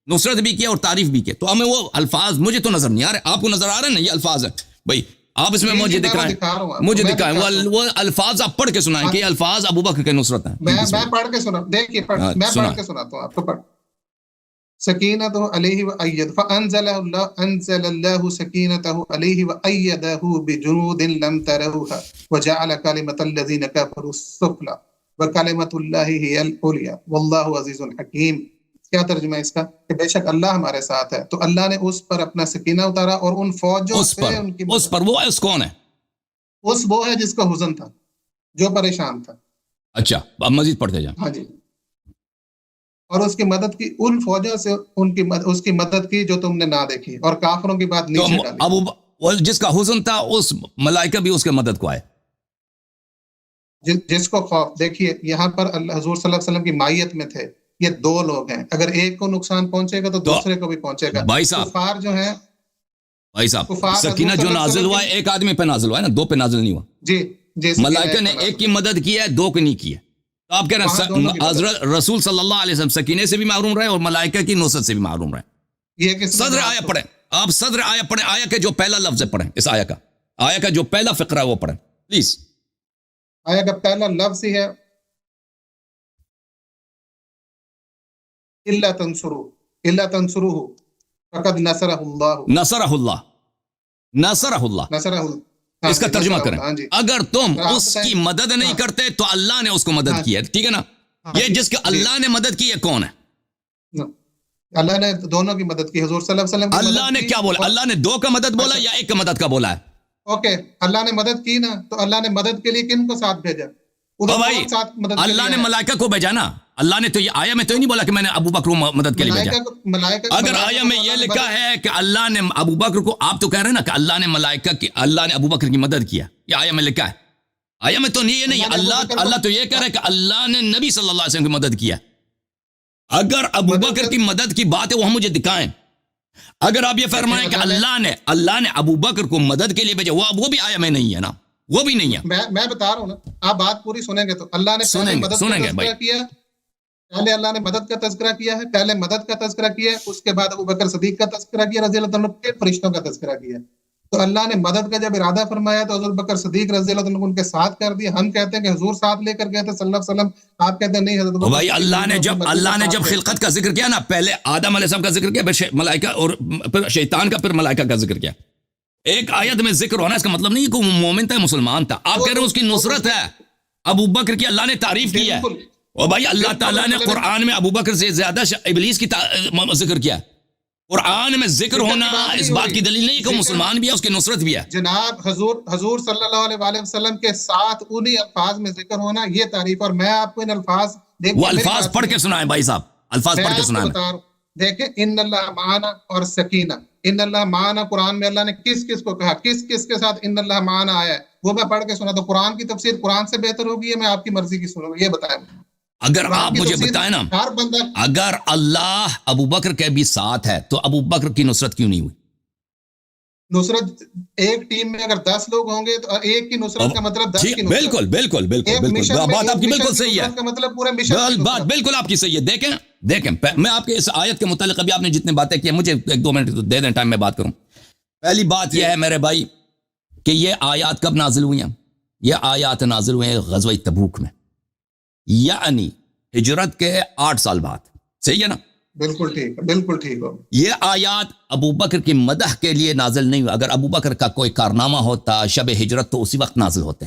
نصرت بھی کیا اور تعریف بھی کیا، تو ہمیں وہ الفاظ مجھے تو نظر نہیں آ رہے، آپ کو نظر آ رہے ہیں نا، یہ الفاظ ہیں بھائی، آپ اس میں مجھے دکھائیں، مجھے دکھائیں وہ الفاظ، آپ پڑھ کے سنائیں کہ یہ الفاظ ابو بکر کی نصرت ہیں۔ میں پڑھ کے سنا، دیکھیے میں پڑھ کے سناتا ہوں آپ کو، پڑھ سکینۃ علیہ وأید فانزل اللہ سکینۃ علیہ وأیدہ بجنود لم تروها وجعل کلمۃ الذین کفروا السفلی وکلمۃ اللہ ہی العلیٰ واللہ عزیز حکیم۔ کیا ترجمہ ہے اس کا؟ کہ بے شک اللہ ہمارے ساتھ ہے، تو اللہ نے اس پر اپنا سکینہ اتارا اور ان فوجوں سے ان کی اس پر، وہ اس کون ہے؟ اس وہ ہے جس کو حزن تھا، جو پریشان تھا۔ اچھا اب مزید پڑھتے جائیں۔ ہاں جی، اور اس کی مدد کی ان فوجوں سے، اس کی مدد کی جو تم نے نہ دیکھی، اور کافروں کی بات نیچے ڈالی۔ اب جس کا حزن تھا اس ملائکہ بھی اس کے مدد کو آئے، جس کو خوف، دیکھیے یہاں پر حضور صلی اللہ علیہ وسلم کی مائیت میں تھے، یہ 2 لوگ ہیں، اگر ایک کو نقصان پہنچے گا تو دوسرے کو بھی پہنچے گا۔ بھائی صاحب، کفار جو ہیں، بھائی صاحب، سکینہ جو نازل ہوا ہے ایک آدمی پہ نازل ہوا ہے نا، 2 پہ نازل نہیں ہوا۔ جی، ملائکہ نے ایک کی مدد کی ہے، 2 کی نہیں کی ہے۔ تو آپ کہہ رہے ہیں حضرت رسول صلی اللہ علیہ وسلم سکینے سے بھی محروم رہے اور ملائکہ کی نصرت سے بھی محروم رہے۔ صدر آیا پڑھیں، آپ صدر آیا پڑھیں، آیا کے جو پہلا لفظ ہے پڑھیں، اس آیا کا جو پہلا فقرہ ہے وہ پڑھیں پلیز۔ آیا کا پہلا لفظ ہی ہے الا تنصروه فقد نصرہ اللہ۔ اس کا ترجمہ کریں، اگر تم اس کی مدد نہیں کرتے تو اللہ نے اس کو مدد کی ہے، ٹھیک ہے نا۔ یہ جس کے اللہ نے مدد کی، یہ کون ہے؟ اللہ نے دونوں کی مدد کی، حضور صلی اللہ علیہ وسلم اللہ نے کیا بولا؟ اللہ نے 2 کا مدد بولا یا 1 کا مدد کا بولا ہے؟ اوکے، اللہ نے مدد کی نا، تو اللہ نے مدد کے لیے کن کو ساتھ بھیجا؟ بھائی اللہ نے ملائکہ کو بھیجا نا، اللہ نے تو یہ آیا میں تو نہیں بولا کہ میں نے ابو بکر کو مدد کے لیے بھیجا۔ اگر آیا میں یہ لکھا ہے کہ اللہ نے ابو بکر کو، آپ تو کہہ رہے ہیں نا کہ اللہ نے ملائکہ کی، اللہ نے ابو بکر کی مدد کیا، یہ آیا میں لکھا ہے؟ آیا میں تو یہ نہیں، اللہ تو یہ کہہ رہا ہے کہ اللہ نے نبی صلی اللہ علیہ وسلم کی مدد کیا۔ اگر ابو بکر کی مدد کی بات ہے وہ ہم مجھے دکھائیں۔ اگر آپ یہ فرمائیں کہ اللہ نے ابو بکر کو مدد کے لیے بھیجا، وہ بھی آیا میں نہیں ہے نا، وہ بھی نہیں ہے۔ میں بتا رہا ہوں نا، آپ بات پوری سنیں گے تو اللہ نے پہلے مدد کا تذکرہ کیا، پہلے اللہ نے مدد کا تذکرہ کیا ہے، پہلے مدد کا تذکرہ کیا ہے، اس کے بعد ابو بکر صدیق کا تذکرہ کیا رضی اللہ عنہ، پھر فرشتوں کا تذکرہ کیا۔ تو اللہ نے مدد کا جب ارادہ فرمایا تو حضرت بکر صدیق رضی اللہ عنہ کو ان کے ساتھ کر دیا. ہم کہتے ہیں کہ حضور ساتھ لے کر گئے تھے صلی اللہ علیہ وسلم, آپ کہتے ہیں نہیں حضرت اور بکر بھائی صدیق اللہ رضی نے اللہ عنہ جب کے ساتھ خلقت تھے. کا ذکر کیا نا, پہلے آدم علیہ السلام کا ذکر کیا, پھر ملائکہ اور پھر شیطان کا, پھر ملائکہ کا ذکر کیا. ایک آیت میں ذکر ہونا اس کا مطلب نہیں کہ وہ مومن تھا, مسلمان تھا. آپ کہہ رہے ہیں اس کی نصرت ہے. ابو بکر کی اللہ نے تعریف کی ہے. بالکل. اور بھائی اللہ تعالیٰ نے قرآن میں ابو بکر سے زیادہ ابلیس کی ذکر کیا. قرآن میں ذکر ہونا اس بات کی دلیل نہیں کہ وہ مسلمان بھی ہے, اس کی نصرت بھی ہے. جناب حضور صلی اللہ علیہ وآلہ وسلم کے ساتھ انہی الفاظ میں ذکر ہونا, یہ تعریف. اور میں آپ کو ان الفاظ وہ الفاظ پڑھ کے سنائیں بھائی صاحب, الفاظ پڑھ کے سنائیں. دیکھیں ان اللہ معنا اور سکینہ, ان اللہ معنا قرآن میں اللہ نے کس کس کو کہا, کس کس کے ساتھ ان اللہ معنا آیا ہے, وہ میں پڑھ کے سنا. تو قرآن کی تفسیر قرآن سے بہتر ہوگی یا میں آپ کی مرضی کی سنوں گا, یہ بتائیں. اگر آپ مجھے بتائیں نا, اگر اللہ ابو بکر کے بھی ساتھ ہے تو ابو بکر کی نصرت کیوں نہیں ہوئی؟ نصرت ایک ٹیم میں اگر 10 لوگ ہوں گے تو ایک کی نصرت کا مطلب 10 کی نصرت. بالکل بالکل بالکل بالکل بات آپ کی بالکل صحیح ہے, کا مطلب پورے مشن. بات بالکل آپ کی صحیح ہے. دیکھیں میں آپ کے اس آیت کے متعلق ابھی آپ نے جتنی باتیں کی, مجھے 1-2 منٹ دے دیں ٹائم میں بات کروں. پہلی بات یہ ہے میرے بھائی کہ یہ آیات کب نازل ہوئی ہیں؟ یہ آیات نازل ہوئے ہیں غزوہ تبوک میں, یعنی ہجرت کے 8 سال بعد. صحیح ہے نا؟ بالکل ٹھیک, بالکل ٹھیک ہو. یہ آیات ابو بکر کی مدح کے لیے نازل نہیں ہوئی. اگر ابو بکر کا کوئی کارنامہ ہوتا شب ہجرت تو اسی وقت نازل ہوتے.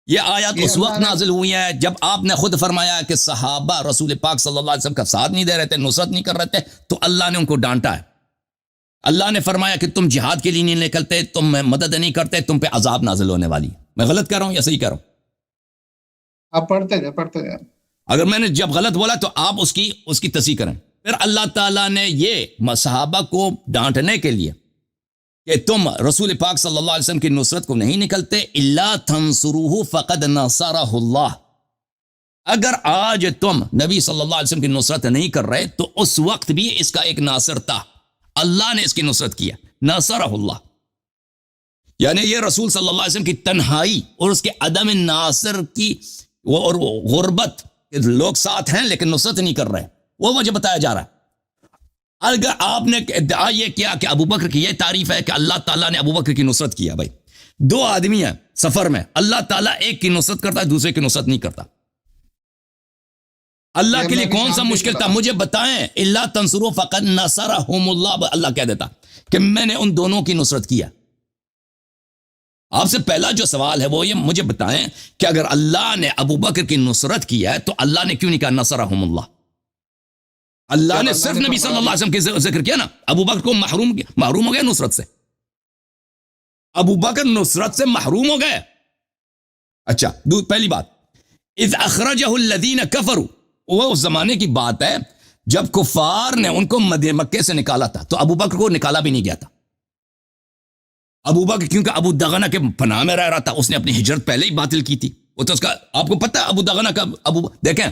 یہ آیات اس وقت نازل ہوئی ہیں جب آپ نے خود فرمایا کہ صحابہ رسول پاک صلی اللہ علیہ وسلم کا ساتھ نہیں دے رہے تھے, نصرت نہیں کر رہے تھے, تو اللہ نے ان کو ڈانٹا ہے. اللہ نے فرمایا کہ تم جہاد کے لیے نہیں نکلتے, تم مدد نہیں کرتے, تم پہ عذاب نازل ہونے والی. میں غلط کر رہا ہوں یا صحیح کر رہا ہوں؟ آپ پڑھتے جائیں. اگر میں نے جب غلط بولا تو آپ اس کی تصحیح کریں. پھر اللہ تعالیٰ نے یہ صحابہ کو ڈانٹنے کے لیے کہ تم رسول پاک صلی اللہ علیہ وسلم کی نصرت کو نہیں نکلتے, الا تنصروہ فقد نصرہ اللہ. اگر آج تم نبی صلی اللہ علیہ وسلم کی نصرت نہیں کر رہے تو اس وقت بھی اس کا ایک ناصر تھا, اللہ نے اس کی نصرت کیا, نصرہ اللہ. یعنی یہ رسول صلی اللہ علیہ وسلم کی تنہائی اور اس کے عدم ناصر کی اور غربت, لوگ ساتھ ہیں لیکن نصرت نہیں کر رہے, وہ وجہ بتایا جا رہا ہے. اگر آپ نے ادعا یہ کیا کہ ابو بکر کی یہ تعریف ہے کہ اللہ تعالیٰ نے ابو بکر کی نصرت کیا, بھائی 2 آدمی ہیں سفر میں, اللہ تعالیٰ ایک کی نصرت کرتا ہے, دوسرے کی نصرت نہیں کرتا. اللہ کے لیے کون سا مشکل تھا؟ مجھے بتائیں. الا تنصروا فقد نصرہم اللہ, اللہ کہہ دیتا کہ میں نے ان دونوں کی نصرت کیا. آپ سے پہلا جو سوال ہے وہ یہ, مجھے بتائیں کہ اگر اللہ نے ابو بکر کی نصرت کیا ہے تو اللہ نے کیوں نہیں کہا نصرہم اللہ؟ اللہ نے صرف نبی صلی اللہ علیہ وسلم کی ذکر کیا نا. ابو بکر کو محروم ہو گئے نصرت سے, ابو بکر نصرت سے محروم ہو گئے. اچھا, پہلی بات, اذ اخرجہ الذین کفروا, وہ اس زمانے کی بات ہے جب کفار نے ان کو مکے سے نکالا تھا, تو ابو بکر کو نکالا بھی نہیں گیا تھا. ابو بکر کیونکہ ابو دغنہ کے پناہ میں رہ رہا تھا, اس نے اپنی ہجرت پہلے ہی باطل کی تھی. وہ تو اس کا آپ کو پتہ ہے ابو دغنہ کا, دیکھیں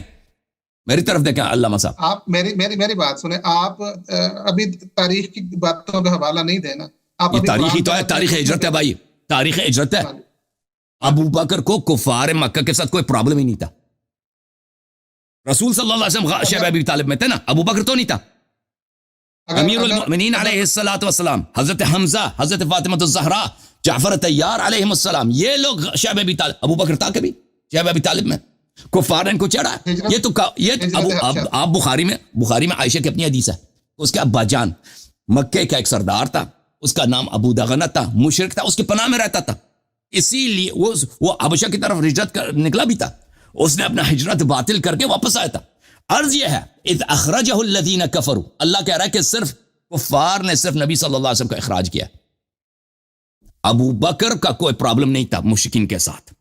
میری طرف دیکھیں علامہ صاحب, آپ میری بات سنیں. آپ ابھی تاریخ کی باتوں کا حوالہ نہیں دینا. آپ تاریخ ہی تو ہے, تاریخ ہجرت ہے بھائی, تاریخ ہجرت ہے. ابو بکر کو کفار مکہ کے ساتھ کوئی پرابلم ہی نہیں تھا. رسول صلی اللہ علیہ وسلم شیب ابی طالب میں تھے نا, ابو بکر تو نہیں تھا. امیر المؤمنین علیہ الصلوۃ والسلام, حضرت حمزہ, حضرت فاطمہ الزہرا, جعفر طیار علیہ السلام, یہ لوگ شیب ابی طالب, ابو بکر تھا کبھی شیب ابی طالب میں؟ کفار ان کو چڑھا. یہ تو آپ بخاری میں عائشہ کی اپنی حدیث ہے, اس کے ابا جان مکے کا ایک سردار تھا, اس کا نام ابو دغنہ تھا, مشرک تھا, اس کے پناہ میں رہتا تھا, اسی لیے وہ حبشہ کی طرف ہجرت نکلا بھی تھا. اس نے اپنا ہجرت باطل کر کے واپس آیا تھا. عرض یہ ہے اذ اخرجہ الذین کفروا, اللہ کہہ رہا ہے کہ صرف کفار نے صرف نبی صلی اللہ علیہ وسلم کا اخراج کیا. ابو بکر کا کوئی پرابلم نہیں تھا مشرکین کے ساتھ.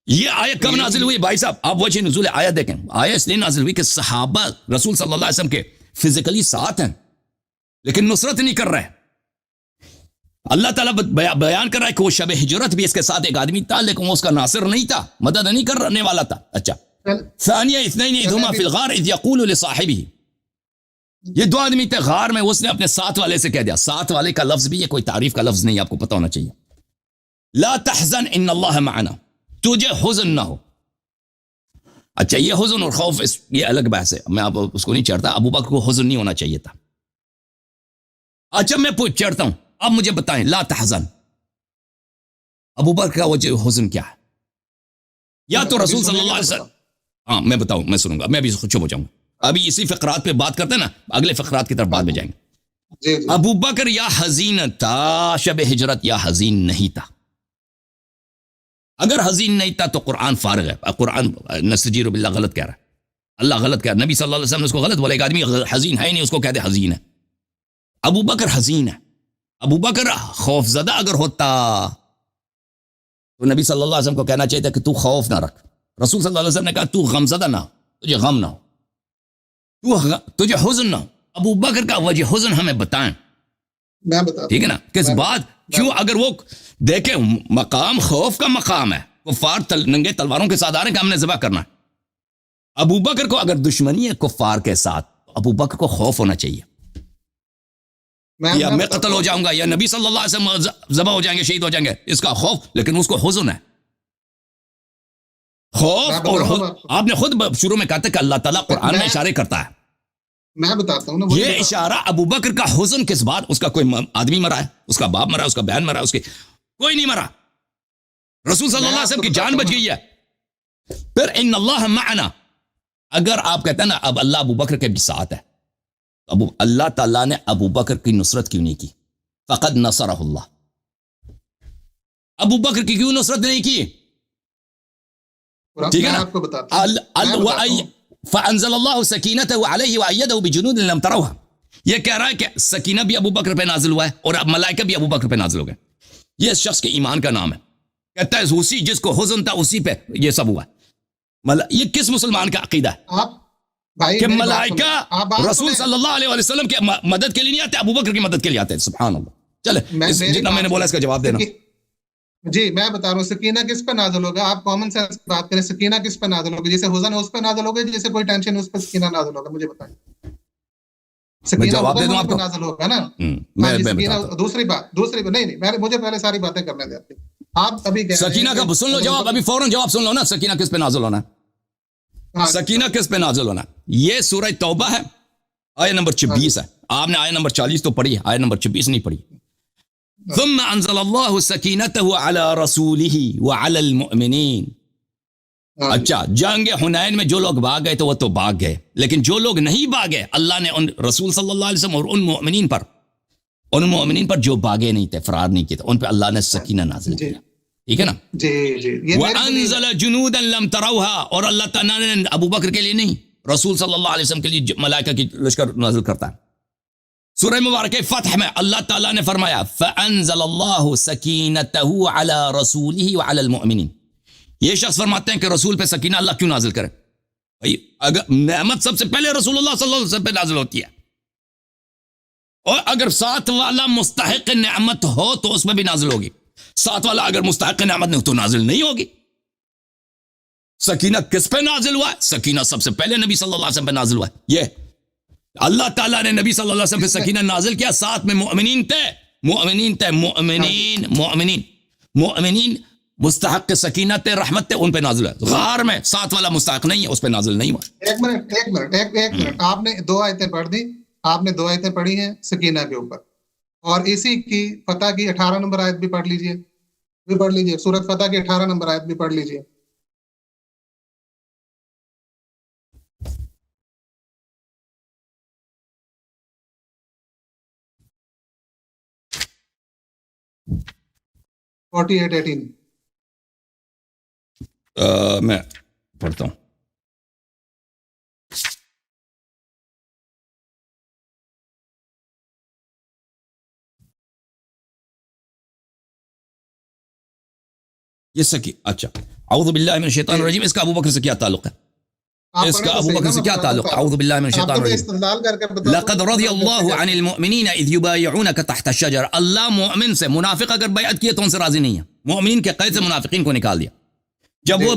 یہ آیت کب نازل ہوئی بھائی صاحب؟ آپ وجہ نزول آیت دیکھیں. آیت اس لیے نازل ہوئی کہ صحابہ رسول صلی اللہ علیہ وسلم کے فزیکلی ساتھ ہیں لیکن نصرت نہیں کر رہے. اللہ تعالیٰ بیان کر رہا ہے کہ وہ شب ہجرت بھی اس کے ساتھ ایک آدمی تھا لیکن وہ اس کا ناصر نہیں تھا, مدد نہیں کرنے والا تھا. اچھا, ثانیہ اثنین اذ ہما فی الغار اذ یقول لصاحبہ, یہ 2 آدمی تھے غار میں, اس نے اپنے ساتھ والے سے کہہ دیا. ساتھ والے کا لفظ بھی یہ کوئی تعریف کا لفظ نہیں, آپ کو پتہ ہونا چاہیے. لا تحزن ان اللہ معنا, تجھے حزن نہ ہو. اچھا, یہ حزن اور خوف یہ الگ بحث ہے, میں آپ اس کو نہیں چڑھتا. ابو بکر کو حزن نہیں ہونا چاہیے تھا. اچھا میں چڑھتا ہوں, اب مجھے بتائیں لا تحزن ابو بکر کا وجہ حزن کیا ہے؟ یا تو رسول صلی اللہ علیہ وسلم، ہاں میں بتاؤں، میں سنوں گا، میں بھی چپ ہو جاؤں گا، ابھی اسی فقرات پہ بات کرتے ہیں نا، اگلے فقرات کی طرف بعد میں جائیں گے۔ جی جی ابو بکر یا حزین تھا شب ہجرت یا حزین نہیں تھا؟ اگر حزین نہیں تھا تو قرآن فارغ ہے، قرآن نستجیر باللہ غلط کہہ رہا ہے، اللہ غلط کہہ رہا ہے، نبی صلی اللہ علیہ وسلم نے اس کو غلط بولا، ایک آدمی حزین ہے ہی نہیں اس کو کہتے حزین ہے۔ ابو بکر حزین ہے، ابو بکر خوف زدہ اگر ہوتا تو نبی صلی اللہ علیہ وسلم کو کہنا چاہیے تھا کہ تو خوف نہ رکھ، رسول صلی اللہ علیہ وسلم نے کہا تو غم زدہ نہ ہو، تجھے غم نہ ہو، تجھے حزن نہ ہو۔ ابو بکر کا وجہ حزن ہمیں بتائیں، میں بتا ٹھیک ہے نا، کس بات کیوں؟ اگر وہ دیکھیں مقام خوف کا مقام ہے، کفار ننگے تلواروں کے ساتھ آ رہے ہیں کہ ہم نے ذبح کرنا ہے، ابو بکر کو اگر دشمنی ہے کفار کے ساتھ تو ابو بکر کو خوف ہونا چاہیے، یا میں قتل ہو جاؤں گا یا نبی صلی اللہ علیہ وسلم ذبح ہو جائیں گے، شہید ہو جائیں گے، اس کا خوف، لیکن اس کو حزن ہے، خوف اور آپ نے خود شروع میں کہا تھا کہ اللہ تعالیٰ قرآن میں اشارے کرتا ہے، میں بتاتا ہوں نا، یہ اشارہ ابو بکر کا حزن کس بات؟ اس کا کوئی آدمی مرا ہے، اس کا باپ مرا ہے، اس کا بہن مرا ہے، اس کے کوئی نہیں مرا، رسول صلی اللہ علیہ وسلم کی جان بچ گئی ہے۔ پھر ان اللہ معنا، اگر آپ کہتے ہیں نا اب اللہ ابو بکر کے بھی ساتھ ہے، ابو اللہ تعالیٰ نے ابو بکر کی نصرت کیوں نہیں کی؟ فقد نصرہ اللہ، ابو بکر کی کیوں نصرت نہیں کی؟ ٹھیک ہے نا، آپ کو بتاتا ہوں، فانزل اللہ سکینتہ علیہ وایدہ بجنود لم تروها، یہ کہہ رہا ہے کہ سکینہ بھی ابو بکر پہ نازل ہوا ہے اور اب ملائکہ بھی ابو بکر پہ نازل ہو گئے، یہ اس شخص کے ایمان کا نام ہے، کہتا ہے اسی جس کو حزن تھا اسی پہ یہ سب ہوا ہے۔ یہ کس مسلمان کا عقیدہ ہے آپ بھائی کہ ملائکہ رسول صلی اللہ علیہ وسلم کے مدد کے لیے نہیں آتے، ابو بکر کی مدد کے لیے آتے ہیں؟ سبحان اللہ۔ چلے جتنا میں نے بولا اس کا جواب دینا۔ جی میں بتا رہا ہوں، سکینہ کس پہ نازل ہوگا؟ آپ کامن سینس کی بات کریں، سکینہ کس پہ نازل ہوگی؟ جیسے حزن ہے اس پہ نازل ہوگا، جیسے کوئی ٹینشن ہے اس پہ سکینہ نازل ہوگا؟ مجھے بتائیں، سکینہ جواب دے دوں آپ پہ کو؟ نازل ہوگا نا؟ میں سکینہ دوسری بات نہیں، مجھے پہلے ساری باتیں کرنے دیں آپ ابھی سکینہ کا سن لو جواب، ابھی فوراً جواب سن لو نا، سکینہ کس پہ نازل ہونا ہے؟ سکینہ کس پہ نازل ہونا ہے؟ یہ سورہ توبہ ہے، آیت نمبر 26 ہے، آپ نے آیت نمبر 40 تو پڑھی ہے، آیت نمبر 26 نہیں پڑھی۔ ثم انزل اللہ سکینتہ علی رسولہ وعلی المؤمنین۔ اچھا، جنگ حنین میں جو لوگ بھاگ گئے تو وہ تو بھاگ گئے، لیکن جو لوگ نہیں بھاگے اللہ نے ان رسول صلی اللہ علیہ وسلم اور ان مؤمنین پر جو بھاگے نہیں تھے، فرار نہیں کیے تھے، ان پہ اللہ نے سکینہ نازل کیا، ٹھیک ہے نا؟ جی جی، وَأَنزَلَ جُنُودًا لَمْ تَرَوْهَا، اور اللہ تعالیٰ نے ابو بکر کے لیے نہیں، رسول صلی اللہ علیہ وسلم کے لیے ملائکہ کی لشکر نازل کرتا ہے۔ سورہ مبارکہ فتح میں اللہ تعالیٰ نے فرمایا فَأَنزَلَ اللَّهُ سَكِينَتَهُ عَلَى رَسُولِهِ وَعَلَى الْمُؤْمِنِينَ۔ یہ شخص فرماتے ہیں کہ رسول پہ سکینہ اللہ کیوں نازل کرے؟ بھئی اگر نعمت سب سے پہلے رسول اللہ صلی اللہ علیہ وسلم پہ نازل ہوتی ہے، اور اگر ساتھ والا مستحق نعمت ہو تو اس میں بھی نازل ہوگی، ساتھ والا اگر مستحق نعمت نہیں ہو تو نازل نہیں ہوگی۔ سکینہ کس پہ نازل ہوا ہے؟ سکینہ سب سے پہلے نبی صلی اللہ علیہ وسلم پہ نازل ہوا ہے۔ یہ اللہ تعالیٰ نے نبی صلی اللہ علیہ وسلم پہ سکینہ نازل کیا، ساتھ میں مؤمنین تھے، مؤمنین مستحق سکینہ تھے، رحمت تھے، ان پہ نازل ہے۔ غار میں ساتھ والا مستحق نہیں ہے، اس پہ نازل نہیں ہوا۔ ایک منٹ، آپ نے 2 آیتیں پڑھ دی، آپ نے 2 آیتیں پڑھی ہیں سکینہ کے اوپر، اور اسی کی فتح کی 18 نمبر آیت بھی پڑھ لیجئے، سورۃ فتح کی 18 نمبر آیت بھی پڑھ لیجئے۔ میں پڑھتا ہوں۔ یہ اچھا، اعوذ باللہ من الشیطان الرجیم، اس کا ابو بکر سے کیا تعلق ہے؟ اس کا ابو بکر سے کیا تعلق ہے؟ اعوذ باللہ من الشیطان الرجیم، لقد رضی اللہ عن المؤمنین اذ یبایعونک تحت الشجر۔ اللہ مومن سے، منافق اگر بیعت کیے تو ان سے راضی نہیں ہے، مومنین کے قید سے منافقین کو نکال دیا۔ جب وہ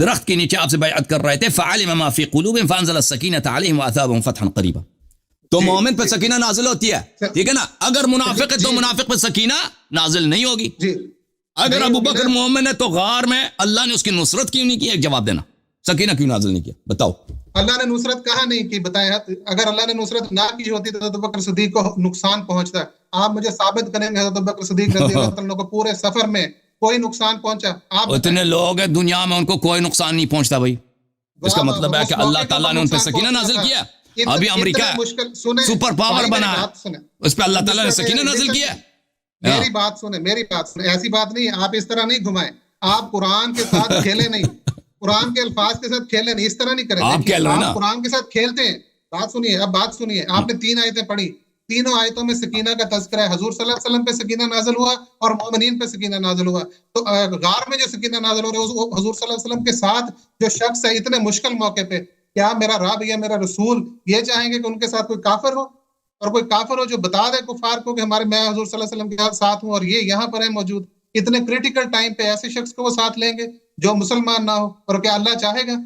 درخت کے نیچے آپ سے بیعت کر رہے تھے، فعلم ما فی قلوبہم فانزل السکینۃ علیہم واثابہم فتحا قریبا، تو مومن پہ سکینہ نازل ہوتی ہے، ٹھیک ہے نا؟ اگر منافق ہے تو منافق پہ سکینہ نازل نہیں ہوگی۔ اگر ابو بکر مومن ہے تو غار میں اللہ نے اس کی نصرت کیوں نہیں کی؟ ایک جواب دینا، سکینہ کیوں نازل نہیں کیا؟ بتاؤ۔ اللہ نے نصرت کہاں نہیں کی بتائیں. اگر اللہ نے نصرت نہ کی ہوتی تو حضرت بکر صدیق کو نقصان پہنچتا. آپ مجھے ثابت کریں گے حضرت بکر صدیق رضی اللہ عنہ کو پورے سفر میں کوئی نقصان پہنچا؟ آپ اتنے لوگ ہیں دنیا میں ان کو کوئی نقصان نہیں پہنچتا بھائی. اس کا مطلب ہے کہ اللہ تعالیٰ نے ان پہ سکینہ نازل کیا. ابھی امریکہ سپر پاور بنا ہے, اس پہ اللہ تعالیٰ نے سکینہ نازل کیا. میری بات سنیں, ایسی بات نہیں, آپ اس طرح نہیں گھمائیں. آپ قرآن کے ساتھ کھیلے نہیں, قرآن کے الفاظ کے ساتھ کھیلے نہیں, اس طرح نہیں کریں. آپ قرآن کے ساتھ کھیلتے ہیں. بات سنیے, اب بات سنیے. آپ نے 3 آیتیں پڑھی, تینوں آیتوں میں سکینہ کا تذکرہ ہے. حضور صلی اللہ علیہ وسلم پہ سکینہ نازل ہوا اور مومنین پہ سکینہ نازل ہوا. تو غار میں جو سکینہ نازل ہو رہا ہے حضور صلی اللہ علیہ وسلم کے ساتھ جو شخص ہے اتنے مشکل موقع پہ, کیا میرا رب یا میرا رسول یہ چاہیں گے کہ ان کے ساتھ کوئی کافر ہو؟ اور کوئی کافر ہو جو بتا دے کفار کو کہ میں حضور صلی اللہ علیہ وسلم کے ساتھ ہوں اور یہ یہاں پر ہے موجود. اتنے کریٹیکل ٹائم پہ ایسے شخص کو وہ ساتھ لیں گے جو مسلمان نہ ہو؟ اور کیا اللہ چاہے گا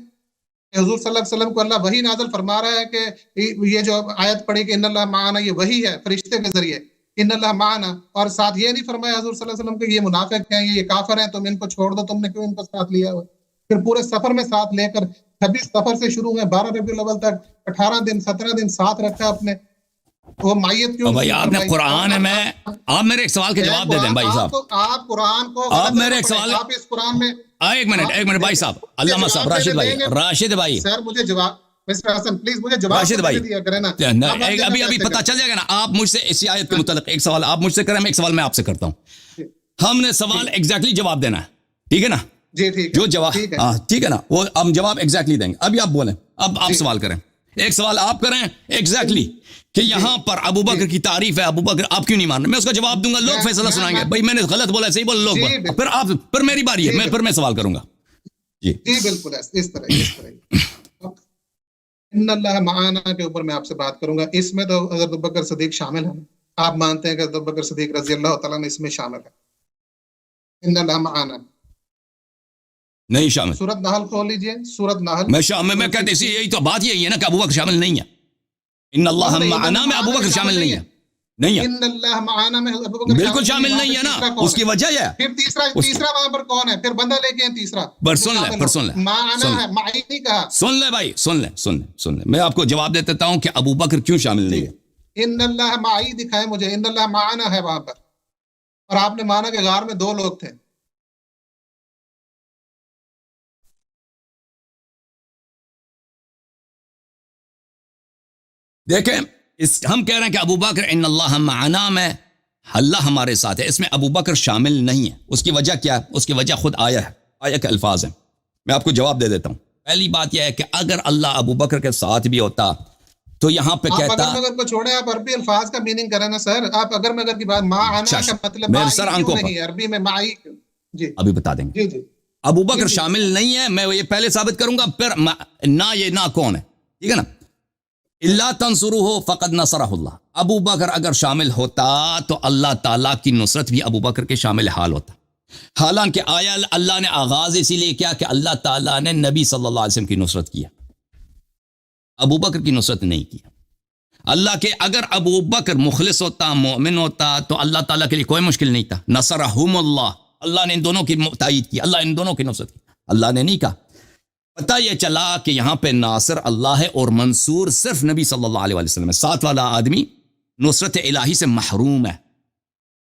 کہ حضور صلی اللہ علیہ وسلم کو اللہ وحی نازل فرما رہا ہے کہ یہ جو آیت پڑھی کہ ان اللہ معنا, یہ وحی ہے فرشتے کے ذریعے, ان اللہ معنا, اور ساتھ یہ نہیں فرمایا حضور صلی اللہ علیہ وسلم کہ یہ منافق ہیں, یہ کافر ہیں, تم ان کو چھوڑ دو, تم نے کیوں ان کو ساتھ لیا ہوا؟ پھر پورے سفر میں ساتھ لے کر 26 سفر سے شروع ہوئے 12 ربیع الاول تک 18 دن 17 دن ساتھ رکھا اپنے. وہ مائیت کیوں بھائی آپ نے قرآن میں, آپ میرے ایک سوال کے جواب دے دیں بھائی صاحب. آپ قرآن کو, آپ میرے ایک سوال, آپ اس قرآن میں ایک منٹ بھائی صاحب, علامہ صاحب, راشد بھائی سر مجھے جواب, مسٹر حسن پلیز مجھے جواب راشد بھائی دیا کریں نا. ابھی پتہ چل جائے گا نا. آپ مجھ سے اسی آیت کے متعلق ایک سوال آپ مجھ سے کریں, میں ایک سوال میں آپ سے کرتا ہوں. ہم نے سوال ایگزیکٹلی جواب دینا ہے, ٹھیک ہے نا؟ جی ٹھیک جو جواب, ٹھیک ہے نا, وہ ہم جواب ایگزیکٹلی دیں گے. ابھی آپ بولیں, اب آپ سوال کریں, ایک سوال آپ کریں ایگزیکٹلی کہ یہاں پر ابو بکر کی تعریف ہے, ابو بکر آپ کیوں نہیں مان رہے؟ میں اس کا جواب دوں گا, لوگ فیصلہ سنائیں گے. بھائی میں نے غلط بولا, صحیح بولا, لوگ پھر آپ, پھر میری باری ہے, پھر میں سوال کروں گا. جی بالکل اس طرح ان اللہ معانا کے اوپر میں آپ سے بات کروں گا. اس میں تو حضرت ابو بکر صدیق شامل ہے. آپ مانتے ہیں کہ حضرت ابو بکر صدیق رضی اللہ تعالیٰ نے اس میں شامل ہے؟ ان اللہ معانا نہیں شامل. سورۃ نحل کھول لیجئے, سورۃ نحل. میں کہتے اسی, یہی تو بات یہی ہے نا کہ ابو بکر شامل نہیں ہے. ان اللہ معنا میں ابو بکر شامل نہیں ہے, نہیں ہے. ان اللہ معانا میں ابو بکر بالکل شامل نہیں ہے نا. اس کی وجہ ہے, پھر تیسرا وہاں پر کون ہے؟ پھر بندہ لے کے ہیں تیسرا. سن لیں معنا ہے, معی نہیں کہا. سن لیں بھائی, سن لیں. میں آپ کو جواب دے دیتا ہوں کہ ابو بکر کیوں شامل نہیں ہے. ان اللہ معی دکھائے مجھے, ان اللہ معنا ہے وہاں پر. اور آپ نے مانا کہ غار میں 2 لوگ تھے. دیکھیں, ہم کہہ رہے ہیں کہ ابو بکر ان اللہ معنا میں اللہ ہمارے ساتھ ہے, اس میں ابو بکر شامل نہیں ہے. اس کی وجہ کیا ہے؟ اس کی وجہ خود آیا ہے, آیا کے الفاظ ہیں. میں آپ کو جواب دے دیتا ہوں. پہلی بات یہ ہے کہ اگر اللہ ابو بکر کے ساتھ بھی ہوتا تو یہاں پہ کہتا, آپ اگر کو چھوڑے, آپ عربی الفاظ کا میننگ کریں نا سر. آپ اگر مگر کی بات معنا کا مطلب نہیں, عربی میں معی. جی ابھی بتا دیں گے. جی ابو بکر شامل نہیں ہے, میں یہ پہلے ثابت کروں گا, پھر نہ یہ نہ کون ہے, ٹھیک ہے نا. اللہ تنصروہ فقد نصرہ اللہ. ابو بکر اگر شامل ہوتا تو اللہ تعالیٰ کی نصرت بھی ابو بکر کے شامل حال ہوتا. حالانکہ آیا اللہ نے آغاز اسی لیے کیا کہ اللہ تعالیٰ نے نبی صلی اللہ علیہ وسلم کی نصرت کیا, ابو بکر کی نصرت نہیں کیا. اللہ کے اگر ابو بکر مخلص ہوتا, مومن ہوتا, تو اللہ تعالیٰ کے لیے کوئی مشکل نہیں تھا. نصرہم اللہ, اللہ نے ان دونوں کی تائید کی, اللہ ان دونوں کی نصرت کی. اللہ نے نہیں کہا. پتہ یہ چلا کہ یہاں پہ ناصر اللہ ہے اور منصور صرف نبی صلی اللہ علیہ وسلم ہے. ساتھ والا آدمی نصرت الہی سے محروم ہے.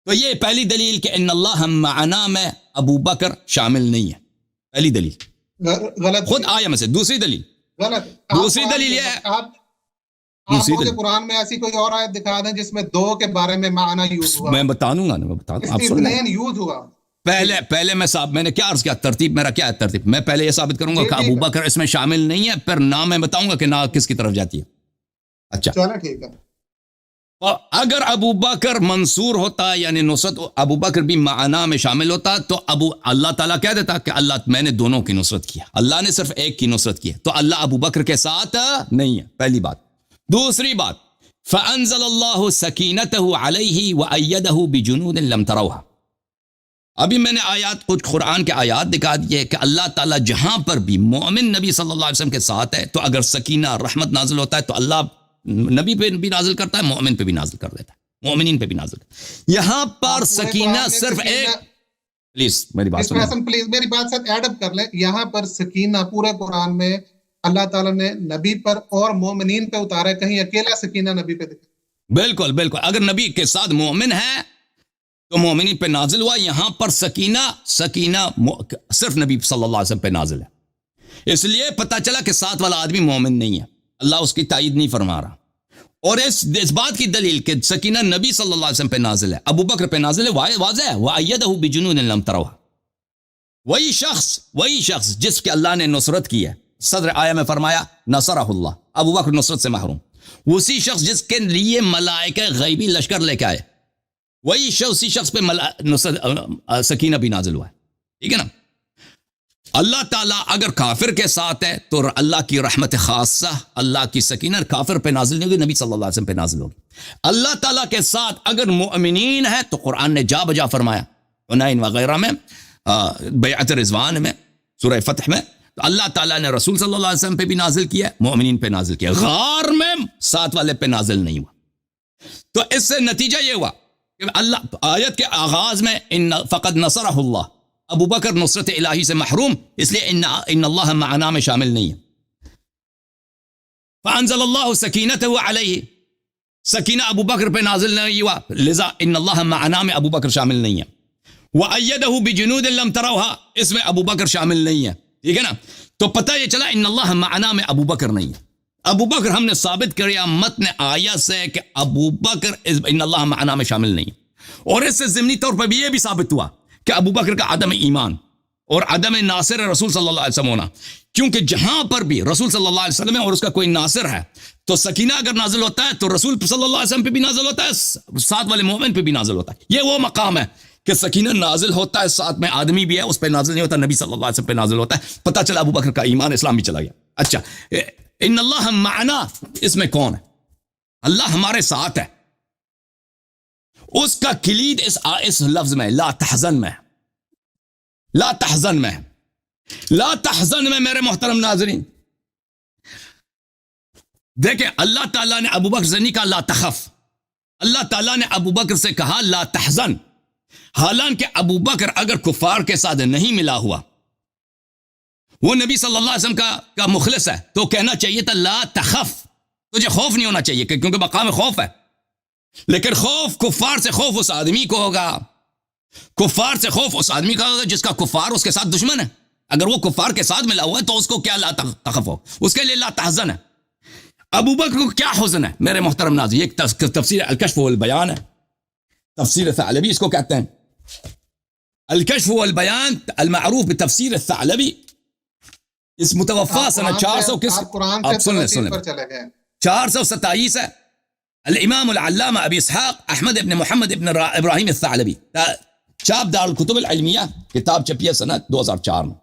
تو یہ پہلی دلیل کہ ان اللہ معنا میں ابو بکر شامل نہیں ہے, پہلی دلیل غلط خود آیا میں سے. دوسری دلیل یہ ہے, آپ مجھے قرآن میں ایسی کوئی اور آیت دکھا دیں جس میں 2 کے بارے میں معنی یوز ہوا. میں بتا دوں گا نا, میں بتا دوں, آپ سن لیں. یوز ہوا پہلے میں نے کیا عرض کیا, ترتیب میرا کیا ہے ترتیب. میں پہلے یہ ثابت کروں گا کہ ابو بکر اس میں شامل نہیں ہے, پھر نہ میں بتاؤں گا کہ نہ کس کی طرف جاتی ہے. اچھا چلو ٹھیک ہے. اگر ابو بکر منصور ہوتا, یعنی نصرت ابو بکر بھی معنا میں شامل ہوتا, تو اللہ تعالیٰ کہہ دیتا کہ اللہ میں نے دونوں کی نصرت کیا, اللہ نے صرف ایک کی نصرت کی. تو اللہ ابو بکر کے ساتھ نہیں ہے, پہلی بات. دوسری بات, فَأَنزَلَ اللَّهُ سَكِينَتَهُ عَلَيْهِ وَأَيَّدَهُ بِجُنُودٍ لَمْ تَرَوْهَا. ابھی میں نے آیات, کچھ قرآن کے آیات دکھا دیے کہ اللہ تعالیٰ جہاں پر بھی مومن نبی صلی اللہ علیہ وسلم کے ساتھ ہے, تو اگر سکینہ رحمت نازل ہوتا ہے تو اللہ نبی پہ بھی نازل کرتا ہے, مومن پہ بھی نازل کر دیتا ہے, مومنین پہ بھی نازل کرتا ہے. یہاں پر سکینہ صرف ایک, پلیز میری بات سنیں, پلیز میری بات ساتھ ایڈ اپ کر لیں. یہاں پر سکینہ پورے قرآن میں اللہ تعالیٰ نے نبی پر اور مومنین پہ اتارا ہے، کہیں اکیلا سکینہ نبی پہ دکھا. بالکل بالکل، اگر نبی کے ساتھ مومن ہے تو مومنین پہ نازل ہوا. یہاں پر سکینہ صرف نبی صلی اللہ علیہ وسلم پہ نازل ہے. اس لیے پتہ چلا کہ ساتھ والا آدمی مومن نہیں ہے، اللہ اس کی تائید نہیں فرما رہا. اور اس بات کی دلیل کہ سکینہ نبی صلی اللہ علیہ وسلم پہ نازل ہے، ابو بکر پہ نازل ہے، واضح ہے. وَأَيَّدَهُ بِجُنُودٍ لَمْ تَرَوْهَا. وہی شخص جس کے اللہ نے نصرت کی ہے. صدر آیہ میں فرمایا نصرہ اللہ، ابو بکر نصرت سے محروم. اسی شخص جس کے لیے ملائکہ غیبی لشکر لے کے آئے، اسی شخص پہ سکینہ بھی نازل ہوا ہے. ٹھیک ہے نا. اللہ تعالیٰ اگر کافر کے ساتھ ہے تو اللہ کی رحمت خاصہ، اللہ کی سکینہ کافر پہ نازل نہیں ہوگی، نبی صلی اللہ علیہ وسلم پہ نازل ہوگی. اللہ تعالیٰ کے ساتھ اگر مؤمنین ہے تو قرآن نے جا بجا فرمایا، حنین وغیرہ میں، بیعت رضوان میں، سورہ فتح میں، تو اللہ تعالیٰ نے رسول صلی اللہ علیہ وسلم پہ بھی نازل کیا، مؤمنین پہ نازل کیا. غار میں ساتھ والے پہ نازل نہیں ہوا. تو اس سے نتیجہ یہ ہوا کہ اللہ آیت کے آغاز میں فقد نصرہ اللہ، ابو بکر نصرت الہی سے محروم، اس لیے ان اللہ معنا میں شامل نہیں ہے. فانزل اللہ سکینتہ علیہ، سکینہ ابو بکر پہ نازل نہیں ہوا، لذا ان اللہ معنا میں ابو بکر شامل نہیں ہے. وَأَيَّدَهُ بِجُنُودٍ لَمْ تَرَوْهَا، اس میں ابو بکر شامل نہیں ہے. ٹھیک ہے نا. تو پتہ یہ چلا ان اللہ معنا میں ابو بکر نہیں ہے. ابو بکر ہم نے ثابت کیا متن آیت سے کہ ابو بکر ان اللہ معنا میں شامل نہیں ہے. اور اس سے ضمنی طور پر بھی یہ بھی ثابت ہوا کہ ابو بکر کا عدم ایمان اور عدم ناصر رسول صلی اللہ علیہ وسلم ہونا، کیونکہ جہاں پر بھی رسول صلی اللہ علیہ وسلم ہے اور اس کا کوئی ناصر ہے تو سکینہ اگر نازل ہوتا ہے تو رسول صلی اللہ علیہ وسلم پہ بھی نازل ہوتا ہے، ساتھ والے مومن پہ بھی نازل ہوتا ہے. یہ وہ مقام ہے کہ سکینہ نازل ہوتا ہے، ساتھ میں آدمی بھی ہے، اس پہ نازل نہیں ہوتا، نبی صلی اللہ علیہ وسلم پہ نازل ہوتا ہے. پتہ چلا ابو بکر کا ایمان اسلام بھی چلا گیا. اچھا، ان اللہ معنا، اس میں کون ہے؟ اللہ ہمارے ساتھ ہے. اس کا کلید اس لفظ میں لا تحزن میں، لا تحزن میں، لا تحزن میں. میرے محترم ناظرین دیکھیں، اللہ تعالیٰ نے ابو بکر سے نہیں کہا لا تخف، اللہ تعالیٰ نے ابو بکر سے کہا لا تحزن. حالانکہ ابو بکر اگر کفار کے ساتھ نہیں ملا ہوا، وہ نبی صلی اللہ علیہ وسلم کا مخلص ہے، تو کہنا چاہیے تھا لا تخف، تجھے خوف نہیں ہونا چاہیے، کیونکہ مقام خوف ہے. لیکن خوف کفار سے خوف اس آدمی کو ہوگا، کفار سے خوف اس آدمی کا ہوگا جس کا کفار اس کے ساتھ دشمن ہے. اگر وہ کفار کے ساتھ ملا ہوا ہے تو اس کو کیا لا تخف ہو، اس کے لیے لا تحزن ہے. ابو بکر کو کیا حزن ہے میرے محترم ناظرین؟ ایک تفسیر الکشف والبیان ہے، تفسیر ثعلبی اس کو کہتے ہیں، الکشف والبیان المعروف بتفسیر الثعلبی. اس متوفا سنہ 400 کس آپ سن لیں 427 ہے. الامام العلامہ ابی اسحاق احمد ابن محمد ابن ابراہیم الثعلبی، چاپ دار الکتب العلمیہ، کتاب چھپی ہے سنہ 2004 میں.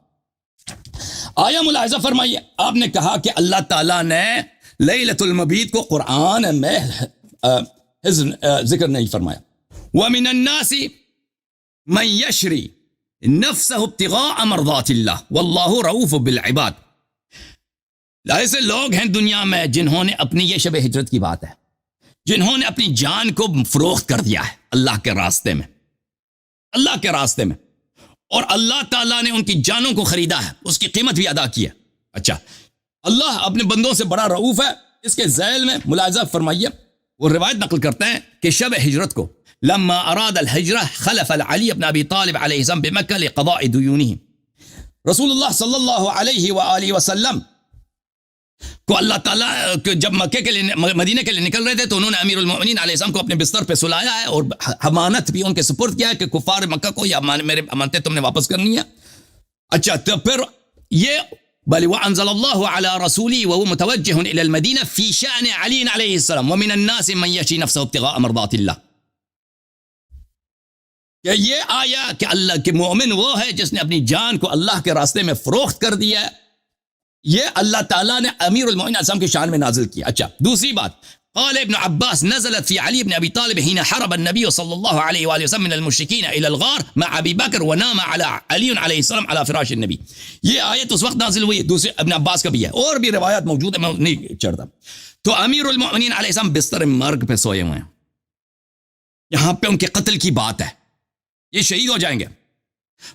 آیا ملاحظہ فرمائیے، آپ نے کہا کہ اللہ تعالیٰ نے لیلۃ المبیت کو قرآن میں ذکر نہیں فرمایا. وَمِنَ النَّاسِ مَن يَشْرِي نَفْسَهُ ابْتِغَاءَ مَرْضَاتِ اللَّهِ وَاللَّهُ رَؤُوفٌ بِالْعِبَادِ. ایسے لوگ ہیں دنیا میں جنہوں نے اپنی، یہ شب ہجرت کی بات ہے، جنہوں نے اپنی جان کو فروخت کر دیا ہے اللہ کے راستے میں، اللہ کے راستے میں، اور اللہ تعالیٰ نے ان کی جانوں کو خریدا ہے، اس کی قیمت بھی ادا کی ہے. اچھا، اللہ اپنے بندوں سے بڑا رؤوف ہے. اس کے ذیل میں ملاحظہ فرمائیے، وہ روایت نقل کرتے ہیں کہ شب ہجرت کو لما اراد الحجرہ خلف علی بن ابی طالب علیہ السلام بمکہ لقضاء دیونہ. رسول اللہ صلی اللہ علیہ وآلہ وسلم کو اللہ تعالیٰ جب مکے کے لیے، مدینہ کے لیے نکل رہے تھے تو انہوں نے امیر المؤمنین علیہ السلام کو اپنے بستر پہ سلایا ہے اور امانت بھی ان کے سپرد کیا ہے کہ کفار مکہ کو یا میرے امانتیں تم نے واپس کرنی ہے. اچھا، تو پھر یہ بل وانزل اللہ علی رسولی وهو متوجہ الى المدینہ فی شأن علی علیہ السلام ومن الناس من یشری نفسه ابتغاء مرضات اللہ. کہ یہ آیا کہ اللہ کے مومن وہ ہے جس نے اپنی جان کو اللہ کے راستے میں فروخت کر دیا ہے. یہ اللہ تعالیٰ نے امیر المؤمنین علیہ السلام کی شان میں نازل کیا. اچھا، دوسری بات، قال ابن عباس نزلت في علي بن ابي طالب حين حرب النبي صلى الله عليه واله وسلم من المشركين الى الغار مع ابي بكر ونام على علي عليه السلام على فراش النبي. یہ آیت اس وقت نازل ہوئی، دوسرے ابن عباس کا بھی ہے، اور بھی روایات موجود ہیں، میں نہیں چڑھتا. تو امیر المؤمنین علیہ السلام بستر مرگ پہ سوئے ہوئے ہیں، یہاں پہ ان کے قتل کی بات ہے، یہ شہید ہو جائیں گے.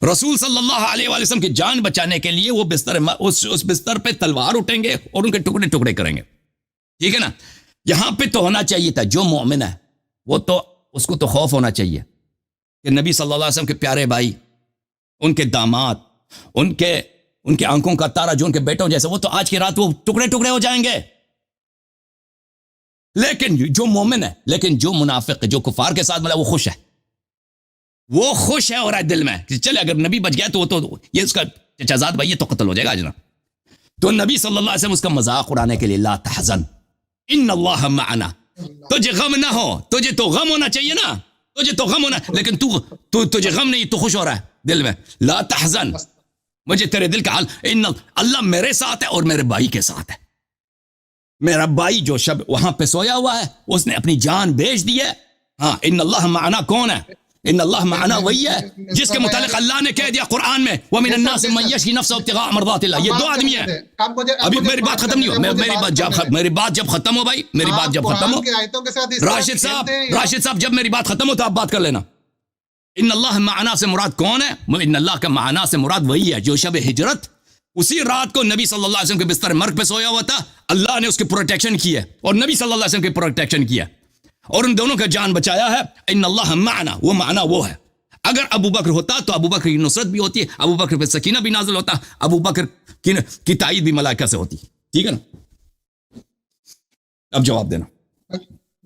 رسول صلی اللہ علیہ وآلہ وسلم کی جان بچانے کے لیے وہ بستر اس بستر پہ تلوار اٹھیں گے اور ان کے ٹکڑے ٹکڑے کریں گے. ٹھیک ہے نا. یہاں پہ تو ہونا چاہیے تھا جو مومن ہے وہ تو اس کو تو خوف ہونا چاہیے کہ نبی صلی اللہ علیہ وسلم کے پیارے بھائی, ان کے داماد, ان کے آنکھوں کا تارا جو ان کے بیٹوں جیسے, وہ تو آج کی رات وہ ٹکڑے ٹکڑے ہو جائیں گے. لیکن جو مومن ہے, لیکن جو منافق ہے, جو کفار کے ساتھ ملا, وہ خوش ہے. وہ خوش ہے ہو رہا ہے دل میں کہ چلے اگر نبی بچ گیا تو وہ تو یہ اس کا چچازاد بھائی یہ تو قتل ہو جائے گا آج نا. تو نبی صلی اللہ علیہ وسلم اس کا مذاق اڑانے کے لیے لا تحزن ان اللہ معنا, تجھے غم نہ ہو, تجھے تو غم ہونا چاہیے نا, تجھے تو غم ہونا, لیکن تجھے غم نہیں, تو خوش ہو رہا ہے دل میں. لا تحزن, مجھے تیرے دل کا حال, ان اللہ میرے ساتھ ہے اور میرے بھائی کے ساتھ ہے. میرا بھائی جو شب وہاں پہ سویا ہوا ہے اس نے اپنی جان بیچ دی ہے. ہاں ان اللہ معنا کون ہے؟ ان اللہ معنا وہی ہے جس کے متعلق اللہ نے کہہ دیا قرآن میں وَمِنَ النَّاسِ مَن يَشْرِي نَفْسَهُ ابْتِغَاءَ مَرْضَاتِ اللَّهِ. یہ دو آدمی ہیں. ابھی میری بات ختم نہیں ہو, میری بات جب ختم ہو بھائی, میری بات جب ختم ہو, راشد صاحب جب میری بات ختم ہو تو آپ بات کر لینا. ان اللہ معنا سے مراد کون ہے؟ ان اللہ کا معنا سے مراد وہی ہے جو شب ہجرت اسی رات کو نبی صلی اللہ علیہ وسلم کے بستر مرگ پہ سویا ہوا تھا. اللہ نے اس کی پروٹیکشن کی ہے اور نبی صلی اللہ علیہ وسلم کی پروٹیکشن کی ہے اور ان دونوں کا جان بچایا ہے. ان اللہ معنا, وہ معنا وہ ہے. اگر ابو بکر ہوتا تو ابو بکر کی نصرت بھی ہوتی ہے, ابو بکر پہ سکینہ بھی نازل ہوتا, ابو بکر کی تائید بھی ملائکہ سے ہوتی. ٹھیک ہے نا. اب جواب دینا.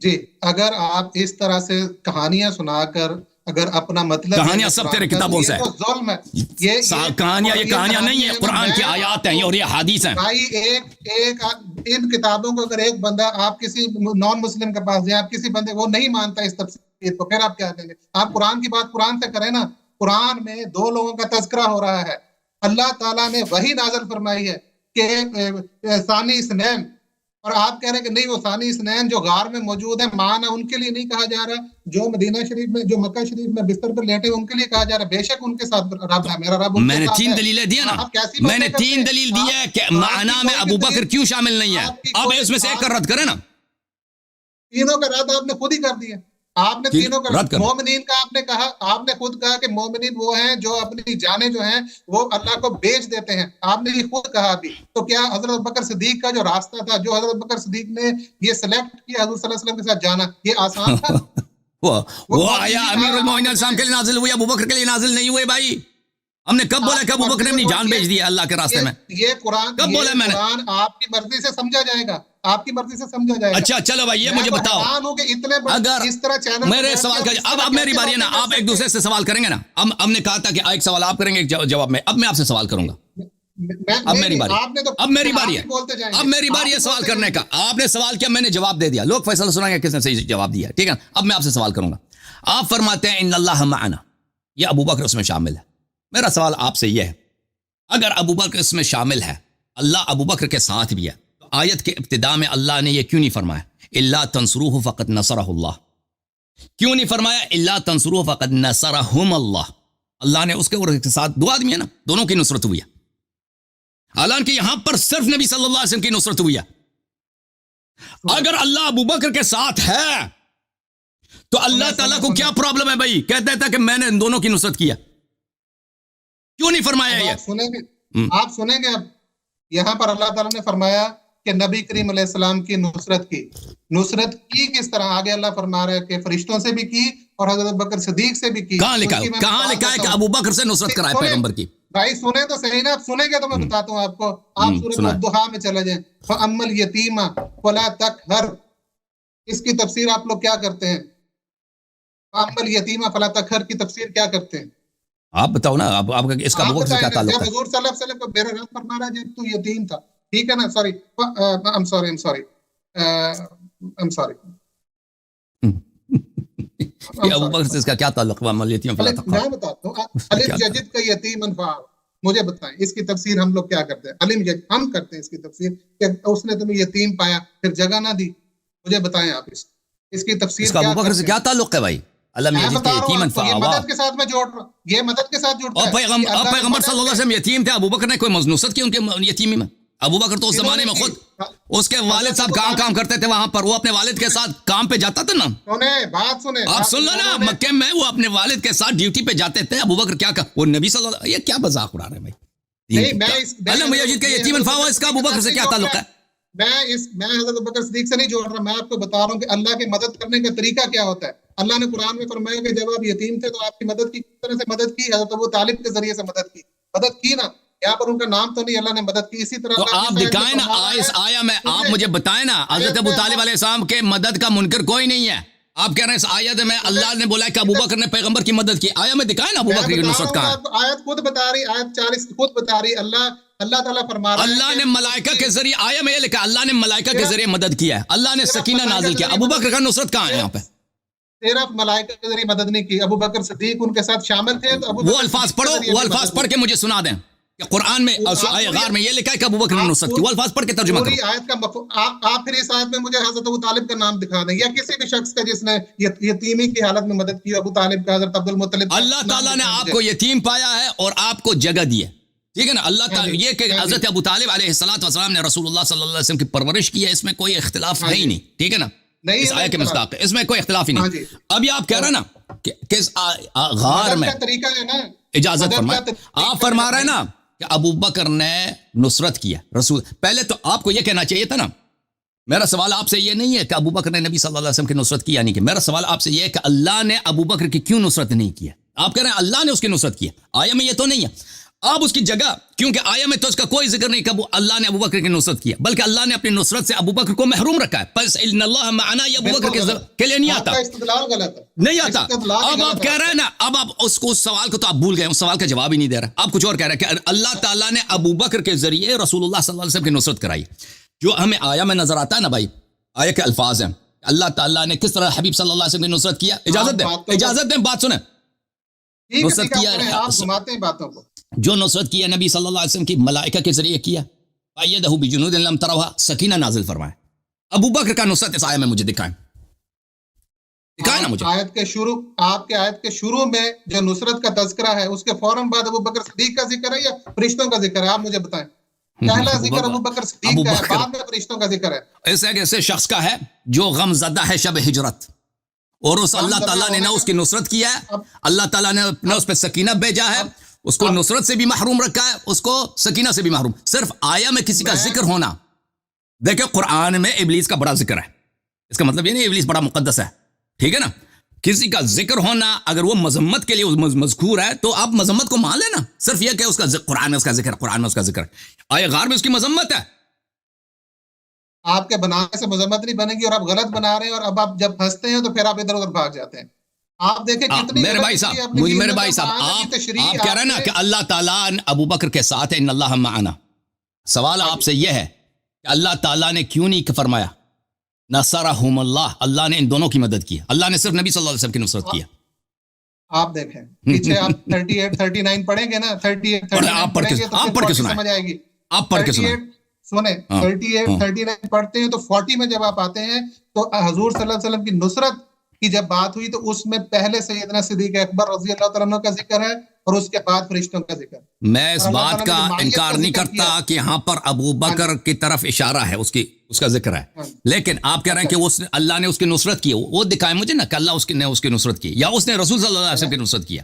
جی, اگر آپ اس طرح سے کہانیاں سنا کر اگر اپنا مطلب, کہانیاں سب تیرے کتابوں سے تو ظلم ہے. یہ کہانیاں نہیں ہیں, قرآن کی آیات ہیں اور یہ حدیث ہیں. بھائی ایک ان کتابوں کو اگر ایک بندہ آپ کسی نان مسلم کے پاس جائیں, آپ کسی بندے وہ نہیں مانتا اس تفسیر کو, پھر آپ کیا دیں گے؟ آپ قرآن کی بات قرآن سے کریں نا. قرآن میں دو لوگوں کا تذکرہ ہو رہا ہے. اللہ تعالیٰ نے وہی نازل فرمائی ہے کہ ثانی اثنین, اور آپ کہہ رہے ہیں کہ نہیں وہ ثانی اثنین جو غار میں موجود ہیں مان ہے, ان کے لیے نہیں کہا جا رہا. جو مدینہ شریف میں, جو مکہ شریف میں بستر پر لیٹے ان کے لیے کہا جا رہا ہے. بے شک ان کے ساتھ رب ہے, میرا رب. میں نے 3 دلیلیں دی نا, میں نے 3 دلیل دی ہے کہ معنا میں ابو بکر کیوں شامل نہیں ہے. اب اس میں سے ایک کا رد کریں نا. تینوں کا رد آپ نے خود ہی کر دیا. آپ نے تینوں کا, مومنین کا آپ نے کہا, آپ نے خود کہا کہ مومنین وہ ہیں جو اپنی جانیں جو ہیں وہ اللہ کو بیچ دیتے ہیں. آپ نے یہ خود کہا ابھی. تو کیا حضرت بکر صدیق کا جو راستہ تھا, جو حضرت بکر صدیق نے یہ سلیکٹ کیا حضور صلی اللہ علیہ وسلم کے ساتھ جانا, یہ آسان تھا؟ وہ آیا امیر المومنین السلام کے لیے نازل ہوئی, ابو بکر کے لیے نازل نہیں ہوئے بھائی. ہم نے کب بولا کہ ابو بکر نے اپنی جان بیچ دی اللہ کے راستے میں؟ یہ قرآن کب بولا میں نے؟ قرآن آپ کی مرضی سے سمجھا جائے گا, آپ کی مرضی سے سمجھا جائے گا. اچھا چلو بھائی, یہ مجھے بتاؤ, اگر اس طرح چینل میرے سوال کا اب میری باری ہے نا, آپ ایک دوسرے سے سوال کریں گے نا. ہم نے کہا تھا کہ ایک سوال آپ کریں گے جواب میں, اب میں آپ سے سوال کروں گا. اب میری باری ہے, اب میری باری ہے سوال کرنے کا. آپ نے سوال کیا, میں نے جواب دے دیا, لوگ فیصلہ سنائیں گے کس نے صحیح جواب دیا. ٹھیک ہے, اب میں آپ سے سوال کروں گا. آپ فرماتے ہیں ان اللہ معنا, یہ ابو بکر اس میں شامل ہے. میرا سوال آپ سے یہ ہے, اگر ابو بکر اس میں شامل ہے, اللہ ابو بکر کے ساتھ بھی ہے, تو آیت کے ابتداء میں اللہ نے یہ کیوں نہیں فرمایا الا تنصروہ فقد نصرہ اللہ؟ کیوں نہیں فرمایا الا تنصروہ فقد نصرہم اللہ؟ اللہ نے اس کے ساتھ دو آدمی ہیں نا, دونوں کی نصرت ہوئی ہے. حالانکہ یہاں پر صرف نبی صلی اللہ علیہ وسلم کی نصرت ہوئی ہے. اگر اللہ ابو بکر کے ساتھ ہے تو اللہ تعالیٰ کو کیا پرابلم ہے بھائی؟ کہتا تھا کہ میں نے ان دونوں کی نصرت کیا, کیوں نہیں فرمایا یہ؟ آپ سنیں گے اب یہاں پر اللہ تعالیٰ نے فرمایا کہ نبی کریم علیہ السلام کی نصرت کی کس طرح؟ آگے اللہ فرما رہا ہے کہ فرشتوں سے بھی کی اور حضرت بکر صدیق سے بھی کی. کہاں لکھا ہے کہ ابو بکر سے نصرت کرائے پیغمبر کی؟ بھائی سنیں تو صحیح نا, آپ سنیں گے تو میں بتاتا ہوں آپ کو. آپ سورۃ الضحیٰ میں چلے جائیں, فَأَمَّا الْيَتِيمَ فَلَا تَقْهَرْ, اس کی تفسیر آپ لوگ کیا کرتے ہیں؟ فَأَمَّا الْيَتِيمَ فَلَا تَقْهَرْ کی تفسیر کیا کرتے ہیں؟ آپ بتاؤ نا, آپ کا اس کا ابو بکر سے کیا تعلق ہے؟ حضور صلی اللہ علیہ وسلم کو میرا رب فرما رہا ہے جب تو یتیم تھا. ٹھیک ہے نا, سوری یہ ابو بکر سے اس کا کیا تعلق ہے؟ میں بتاتا ہوں. علم یجد کا یتیمن فآو, مجھے بتائیں اس کی تفسیر ہم لوگ کیا کرتے ہیں؟ علم یجد ہم کرتے ہیں اس کی تفسیر کہ اس نے تمہیں یتیم پایا پھر جگہ نہ دی. مجھے بتائیں آپ اس کی تفسیر اس کا ابو بکر سے کیا تعلق ہے بھائی؟ یہ مدد کے ساتھ میں جوڑ رہا ہوں, یہ مدد کے ساتھ جوڑتا ہے. پیغمبر صلی اللہ علیہ وسلم یتیم تھے, ابو بکر نے کوئی نصرت کی ان کے یتیمی میں؟ ابو بکر تو اس زمانے میں خود اس کے والد صاحب کہاں کام کرتے تھے وہاں پر, وہ اپنے والد کے ساتھ کام پہ جاتا تھا نا. بات سنیں, آپ سن لو نا, مکے میں وہ اپنے والد کے ساتھ ڈیوٹی پہ جاتے تھے. ابو بکر کیا وہ نبی صلی اللہ علیہ وسلم, یہ کیا مذاق اڑا رہے ہیں بھائی. اللہ مجید کا یتیم الفاوا, اس کا ابو بکر سے کیا تعلق ہے؟ میں حضرت ابو بکر صدیق سے نہیں جوڑ رہا, میں آپ کو بتا رہا ہوں کہ اللہ کی مدد کرنے کا طریقہ کیا ہوتا ہے. اللہ نے قرآن میں فرمایا کہ جب آپ یتیم تھے تو آپ کی مدد کی, کس طرح سے مدد کی؟ حضرت ابو طالب کے ذریعے سے مدد کی نا. یہاں پر ان کا نام تو نہیں, اللہ نے مدد کی. اسی طرح تو آپ دکھائیں نا اس آیا میں, آپ مجھے بتائیں نا, حضرت ابو طالب علیہ السلام کے مدد کا منکر کوئی نہیں ہے. آپ کہہ رہے ہیں اس آیت میں اللہ نے بولا کہ ابو بکر نے پیغمبر کی مدد کی. آیا میں دکھائیں نا ابو بکر کی نصرت کہاں ہے؟ آیت خود بتا رہی, آیت 40 خود بتا رہی. اللہ تعالیٰ فرما رہا ہے اللہ نے ملائکہ کے ذریعے, آیا میں یہ لکھا اللہ نے ملائکہ کے ذریعے مدد کیا ہے, اللہ نے سکینہ نازل کیا. ابو بکر کا نصرت کہاں ہے یہاں پہ؟ صرف ملائکہ کے ذریعے مدد نہیں کی, ابو بکر صدیق ان کے ساتھ شامل تھے. تو وہ الفاظ پڑھو, وہ الفاظ پڑھ کے مجھے سنا دیں کہ قرآن میں غار میں یہ لکھا ہے کہ ابو بکر نے نصرت کی. وہ الفاظ پڑھ کے ترجمہ کرو. آیت کا آپ پھر اس آیت میں مجھے حضرت ابو طالب کا نام دکھا دیں, یا کسی بھی شخص کا جس نے یتیمی کی حالت میں مدد کی. ابو طالب کا, حضرت عبد المطلب. اللہ تعالیٰ نے آپ کو یتیم پایا ہے اور آپ کو جگہ دی ہے, ٹھیک ہے نا. اللہ تعالیٰ یہ کہ حضرت ابو طالب علیہ السلام نے رسول اللہ صلی اللہ علیہ وسلم کی پرورش کی ہے, اس میں کوئی اختلاف ہے ہی نہیں, ٹھیک ہے نا. اس آیت کے مصداق اس میں کوئی اختلاف ہی نہیں. اب یہ آپ کہہ رہے ہیں نا کہ کس غار میں طریقہ ہے نا, اجازت فرمائے, آپ فرما رہے ہیں نا کہ ابو بکر نے نصرت کیا رسول. پہلے تو آپ کو یہ کہنا چاہیے تھا نا, میرا سوال آپ سے یہ نہیں ہے کہ ابو بکر نے نبی صلی اللہ علیہ وسلم کی نصرت کی یا نہیں کی. میرا سوال آپ سے یہ ہے کہ اللہ نے ابو بکر کی کیوں نصرت نہیں کیا. آپ کہہ رہے ہیں اللہ نے اس کی نصرت کی. آیا میں یہ تو نہیں ہے. آپ اس کی جگہ, کیونکہ آیا میں تو اس کا کوئی ذکر نہیں کہ اللہ نے ابو بکر کی نصرت کیا, بلکہ اللہ نے اپنی نصرت سے ابو بکر کو محروم رکھا ہے. بس ان اللہ معنا یہ ابو بکر کے لیے نہیں آتا, نہیں آتا. اب آپ کہہ رہے ہیں نا, اب آپ اس سوال کو تو آپ بھول گئے, اس سوال کا جواب ہی نہیں دے رہے. آپ کچھ اور کہہ رہے ہیں کہ اللہ تعالیٰ نے ابو بکر کے ذریعے رسول اللہ صلی اللہ علیہ وسلم کی نصرت کرائی. جو ہمیں آیا میں نظر آتا ہے نا بھائی, آیا کے الفاظ ہیں, اللہ تعالیٰ نے کس طرح حبیب صلی اللہ علیہ وسلم کی نصرت کیا. اجازت دیں بات سنیں. نصرت کیا, جو نصرت کیا نبی صلی اللہ علیہ وسلم کی ملائکہ کے ذریعے کیا. فَأَيَّدَهُ بِجُنُودٍ لَمْ تَرَوْهَا, سکینہ نازل فرمائے. ابو بکر کا نصرت اس آیت میں مجھے دکھائیں نا مجھے. آیت کے شروع, آپ کے آیت کے شروع میں جو نصرت کا تذکرہ ہے اس کے فوراً بعد ابو بکر صدیق کا ذکر ہے یا فرشتوں کا ذکر ہے؟ آپ مجھے بتائیں. پہلا ذکر ابو بکر صدیق کا ہے, بعد میں فرشتوں کا ذکر ہے. ایسے شخص کا ہے جو غم زدہ ہے شب ہجرت, اور اس اللہ تعالیٰ نے نہ اس کی نصرت کیا ہے, اللہ تعالیٰ نے نہ اس پہ سکینہ بھیجا ہے, اس کو نصرت سے بھی محروم رکھا ہے, اس کو سکینہ سے بھی محروم. صرف آیا میں کسی کا ذکر ہونا, دیکھیں قرآن میں ابلیس کا بڑا ذکر ہے, اس کا مطلب یہ نہیں ابلیس بڑا مقدس ہے, ٹھیک ہے نا. کسی کا ذکر ہونا اگر وہ مذمت کے لیے مذکور ہے تو آپ مذمت کو مان لینا. صرف یہ کہ اس کا قرآن میں اس کا ذکر, قرآن میں اس کا ذکر. آیا غار میں اس کی مذمت ہے. آپ کے بنانے سے مذمت نہیں بنے گی, اور آپ غلط بنا رہے ہیں, اور اب آپ جب پھنستے ہیں تو پھر آپ ادھر ادھر بھاگ جاتے ہیں. آپ دیکھیں کتنی میرے بھائی صاحب, آپ کہہ رہے ہیں نا کہ اللہ تعالیٰ ابو بکر کے ساتھ ہے, ان اللہ معنا. سوال آپ سے یہ ہے کہ اللہ تعالیٰ نے کیوں نہیں فرمایا نصرہم اللہ, اللہ نے ان دونوں کی مدد کی, اللہ نے صرف نبی صلی اللہ علیہ وسلم کی نصرت کیا. آپ دیکھیں پیچھے آپ 38 39 پڑھیں گے نا, 38 آپ پڑھ کے سمجھ آئے گی. آپ پڑھ کے سنائیں. سنیں 38 39 پڑھتے ہیں تو 40 میں جب آپ آتے ہیں تو حضور صلی اللہ علیہ وسلم کی نصرت کی جب بات ہوئی تو اس میں پہلے سیدنا صدیق اکبر رضی اللہ تعالیٰ عنہ کا ذکر ہے, اور اس کے بعد فرشتوں کا ذکر. میں اس بات کا انکار نہیں کرتا کہ یہاں پر ابو بکر کی طرف اشارہ ہے, اس کا ذکر ہے, لیکن آپ کہہ رہے ہیں کہ اللہ نے اس کی نصرت کی. وہ دکھائیں مجھے نا کہ اللہ نے اس کی نصرت کی, یا اس نے رسول صلی اللہ علیہ وسلم کی نصرت کیا.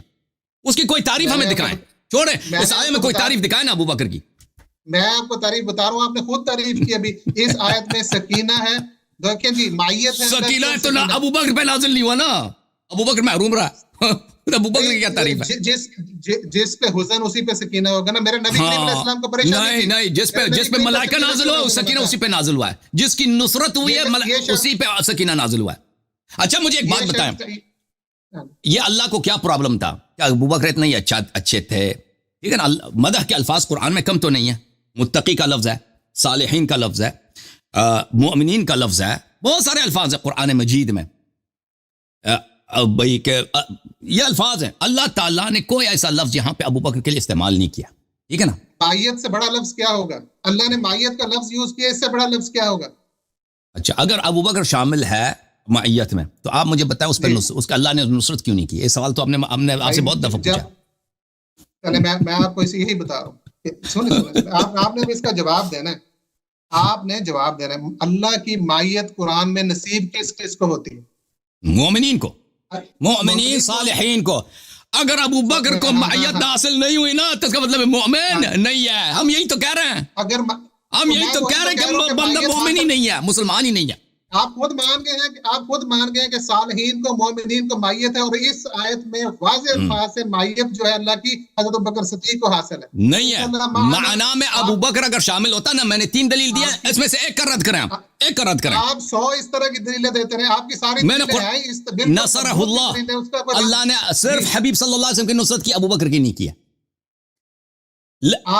اس کی کوئی تعریف ہمیں دکھائیں, چھوڑیں اس آیت میں کوئی تعریف دکھائیں نا ابو بکر کی. میں آپ کو تعریف بتا رہا ہوں, آپ نے خود تعریف کی ابھی. اس آیت میں سکینہ ہے, دیکھیں جی معیت ہے. سکینہ تو ابو بکر پہ نازل نہیں ہوا نا, ابو بکر محروم رہا. ابو بکر کی کیا تعریف ہے؟ جس پہ حسن اسی پہ سکینہ ہوگا نا. میرے نبی علیہ السلام کو پریشانی نہیں, جس پہ ملائکہ نازل ہوا سکینہ اسی پہ نازل ہوا ہے, جس کی نصرت ہوئی ہے اسی پہ سکینہ نازل ہوا ہے. اچھا مجھے ایک بات بتائیں, یہ اللہ کو کیا پرابلم تھا کہ ابو بکر اتنے ہی اچھے تھے, ٹھیک ہے نا. مدح کے الفاظ قرآن میں کم تو نہیں ہے, متقی کا لفظ ہے, صالحین کا لفظ ہے, مؤمنین کا لفظ ہے, بہت سارے الفاظ ہیں قرآن مجید میں. بھائی کہ یہ الفاظ ہیں, اللہ تعالیٰ نے کوئی ایسا لفظ یہاں پہ ابو بکر کے لیے استعمال نہیں کیا, ٹھیک ہے نا. معیت سے بڑا لفظ کیا ہوگا؟ اللہ نے معیت کا لفظ یوز کیا, اس سے بڑا لفظ کیا ہوگا؟ اچھا اگر ابو بکر شامل ہے معیت میں تو آپ مجھے بتائیں اس پہ اس کا اللہ نے نصرت کیوں نہیں کی؟ یہ سوال تو ہم نے آپ سے بہت دفعہ پوچھا. چلے میں آپ کو یہی بتا رہا ہوں آپ نے بھی اس کا جواب دینا ہے. آپ نے جواب دینا ہے. اللہ کی مائیت قرآن میں نصیب کس کس کو ہوتی ہے؟ مومنین کو، مومنین صالحین کو. اگر ابو بکر کو معیت حاصل نہیں ہوئی نا تو اس کا مطلب مومن نہیں ہے. ہم یہی تو کہہ رہے ہیں، ہم یہی تو کہہ رہے ہیں کہ بندہ مومن ہی نہیں ہے، مسلمان ہی نہیں ہے. آپ خود مان گئے کہ صالحین کو مومنین کو مائیت ہے، اور اس آیت میں واضح الفاظ سے مائیت جو ہے اللہ کی حضرت ابوبکر صدیق کو حاصل ہے. نہیں ہے. معنا میں ابو بکر اگر شامل ہوتا نا، میں نے 3 دلیل دیا، اس میں سے ایک کا رد کریں، آپ ایک کا رد کریں. آپ 100 اس طرح کی دلیلیں دیتے رہے، آپ کی ساری دلیلیں نصرہ اللہ نے صرف حبیب صلی اللہ علیہ وسلم کی نصرت کی، ابو بکر کی نہیں کیا.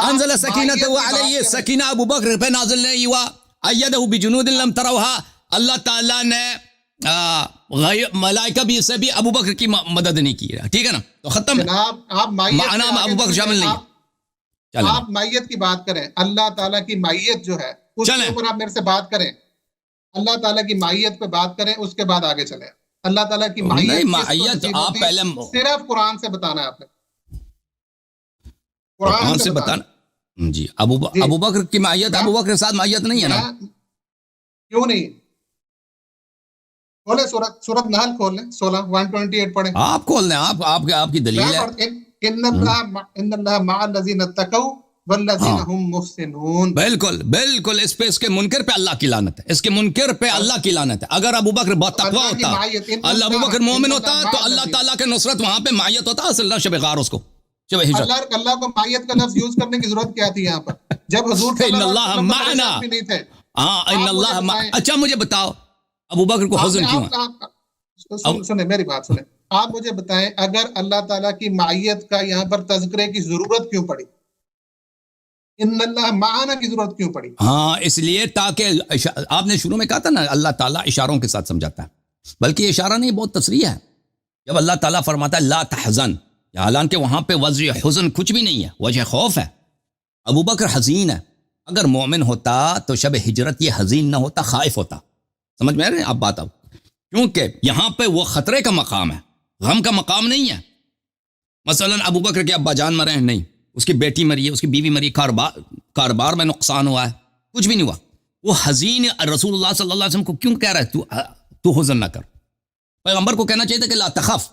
انزل سکینت علیہ، سکینہ ابو بکر پہ نازل نہیں ہوا. ایدہ بجنود لم تروها، اللہ تعالیٰ نے ملائکہ بھی سے بھی ابو بکر کی مدد نہیں کی. ٹھیک ہے نا، تو ختم. آپ معنا میں ابو بکر شامل نہیں ہے. آپ مائیت کی بات کریں، اللہ تعالیٰ کی مائیت جو ہے اس کے اوپر آپ میرے سے بات کریں. اللہ تعالیٰ کی مائیت پہ بات کریں، اس کے بعد آگے چلیں. اللہ تعالیٰ کی مائیت آپ پہلے صرف قرآن سے بتانا ہے. آپ نے قرآن سے بتانا جی. ابو بکر کی مائیت، ابو بکر کے ساتھ مائیت نہیں ہے نا. کیوں نہیں؟ کھولیں سورۃ نحل، کھول لیں 128 پڑھیں. آپ کھول لیں، آپ کی دلیل ہے. ان اللہ مع الذین اتقوا والذین هم محسنون. بالکل بالکل. اس کے منکر پہ اللہ کی لعنت ہے، اس کے منکر پہ اللہ کی لعنت ہے. اگر ابو بکر بہت تقوی ہوتا، اللہ ابو بکر مومن ہوتا تو اللہ تعالیٰ کے نصرت وہاں پہ مائیت ہوتا. اصل شب غار اس کو شب ہجرت. اللہ کو مائیت کا لفظ یوز کرنے کی ضرورت کیا تھی یہاں پر جب حضور ان اللہ معنا؟ ہاں ان اللہ. اچھا مجھے بتاؤ ابو بکر کو حزن کیوں ہے؟ سنیں میری بات سنیں. آپ مجھے بتائیں اگر اللہ تعالیٰ کی معیت کا یہاں پر تذکرے کی ضرورت کیوں پڑی؟ ان اللہ معنا کی ضرورت کیوں پڑی؟ ہاں اس لیے تاکہ آپ نے شروع میں کہا تھا نا اللہ تعالیٰ اشاروں کے ساتھ سمجھاتا ہے، بلکہ یہ اشارہ نہیں، بہت تصریح ہے. جب اللہ تعالیٰ فرماتا ہے لا تحزن، حالانکہ وہاں پہ وجہ حزن کچھ بھی نہیں ہے، وجہ خوف ہے. ابو بکر حزین ہے. اگر مومن ہوتا تو شب ہجرت یہ حزین نہ ہوتا، خائف ہوتا. سمجھ میں آ رہے ہیں آپ بات؟ اب کیونکہ یہاں پہ وہ خطرے کا مقام ہے، غم کا مقام نہیں ہے. مثلا ابو بکر کے ابا جان مرے ہیں، نہیں، اس کی بیٹی مری ہے، اس کی بیوی مری، کاروبار میں نقصان ہوا ہے، کچھ بھی نہیں ہوا. وہ حزین رسول اللہ صلی اللہ علیہ وسلم کو کیوں کہہ رہا ہے تو حزن نہ کر؟ پیغمبر کو کہنا چاہیے تھا کہ لا تخف.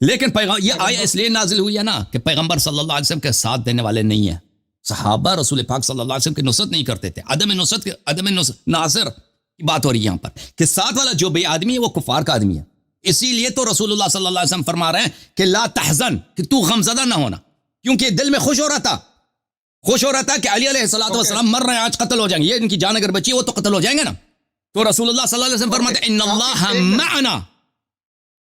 لیکن یہ آیا اس لیے نازل ہوئی ہے نا کہ پیغمبر صلی اللہ علیہ وسلم کے ساتھ دینے والے نہیں ہیں. صحابہ رسول پاک صلی اللہ علیہ وسلم کی نصرت نہیں کرتے تھے. عدم ناصر کی بات ہو رہی ہے یہاں پر کہ ساتھ والا جو بے آدمی ہے وہ کفار کا آدمی ہے. اسی لیے تو رسول اللہ صلی اللہ علیہ وسلم فرما رہے ہیں کہ لا تحزن، کہ تو غمزدہ نہ ہونا، کیونکہ دل میں خوش ہو رہا تھا کہ علی علیہ الصلوۃ والسلام مر رہے ہیں، آج قتل ہو جائیں گے. یہ ان کی جان اگر بچی ہے وہ تو قتل ہو جائیں گے نا. تو رسول اللہ صلی اللہ علیہ وسلم فرماتے ہیں ان اللہ معنا،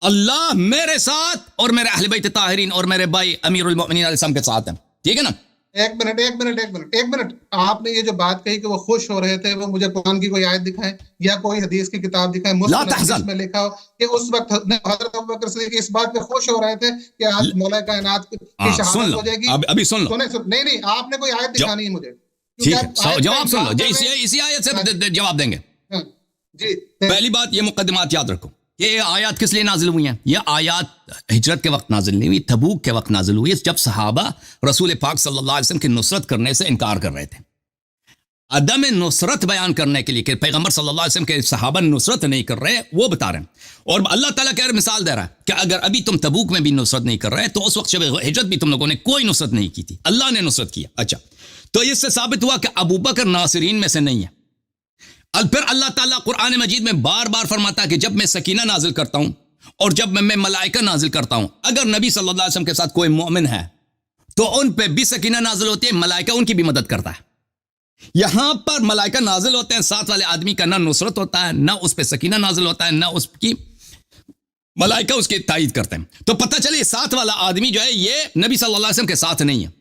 اللہ میرے ساتھ اور میرے اہل بیت طاہرین اور میرے بھائی امیر المؤمنین علیہ السلام کے ساتھ ہیں. ٹھیک ہے نا. ایک منٹ آپ نے یہ جو بات کہی کہ وہ خوش ہو رہے تھے، وہ مجھے قرآن کی کوئی آیت دکھائیں یا کوئی حدیث کی کتاب دکھائیں مسلم میں لکھا ہو کہ اس وقت حضرت ابوبکر صدیق اس بات پہ خوش ہو رہے تھے کہ آج مولا کائنات کی شہادت ہو جائے گی. ابھی سن لو. نہیں آپ نے کوئی آیت دکھانی ہے مجھے. ٹھیک ہے، جواب سن لو. اسی آیت سے جواب دیں گے. جی پہلی بات یہ مقدمات یاد رکھو کہ یہ آیات کس لیے نازل ہوئی ہیں. یہ آیات ہجرت کے وقت نازل نہیں ہوئی، تبوک کے وقت نازل ہوئی، جب صحابہ رسول پاک صلی اللہ علیہ وسلم کی نصرت کرنے سے انکار کر رہے تھے. عدم نصرت بیان کرنے کے لیے کہ پیغمبر صلی اللہ علیہ وسلم کے صحابہ نصرت نہیں کر رہے، وہ بتا رہے ہیں. اور اللہ تعالیٰ کہہ رہے مثال دے رہا ہے کہ اگر ابھی تم تبوک میں بھی نصرت نہیں کر رہے تو اس وقت جب ہجرت بھی تم لوگوں نے کوئی نصرت نہیں کی تھی، اللہ نے نصرت کیا. اچھا، تو اس سے ثابت ہوا کہ ابو بکر ناصرین میں سے نہیں ہے. پھر اللہ تعالیٰ قرآن مجید میں بار بار فرماتا ہے کہ جب میں سکینہ نازل کرتا ہوں اور جب میں ملائکہ نازل کرتا ہوں، اگر نبی صلی اللہ علیہ وسلم کے ساتھ کوئی مومن ہے تو ان پہ بھی سکینہ نازل ہوتی ہے، ملائکہ ان کی بھی مدد کرتا ہے. یہاں پر ملائکہ نازل ہوتے ہیں، ساتھ والے آدمی کا نہ نصرت ہوتا ہے، نہ اس پہ سکینہ نازل ہوتا ہے، نہ اس کی ملائکہ اس کی تائید کرتے ہیں. تو پتہ چلے ساتھ والا آدمی جو ہے یہ نبی صلی اللہ علیہ وسلم کے ساتھ نہیں ہے.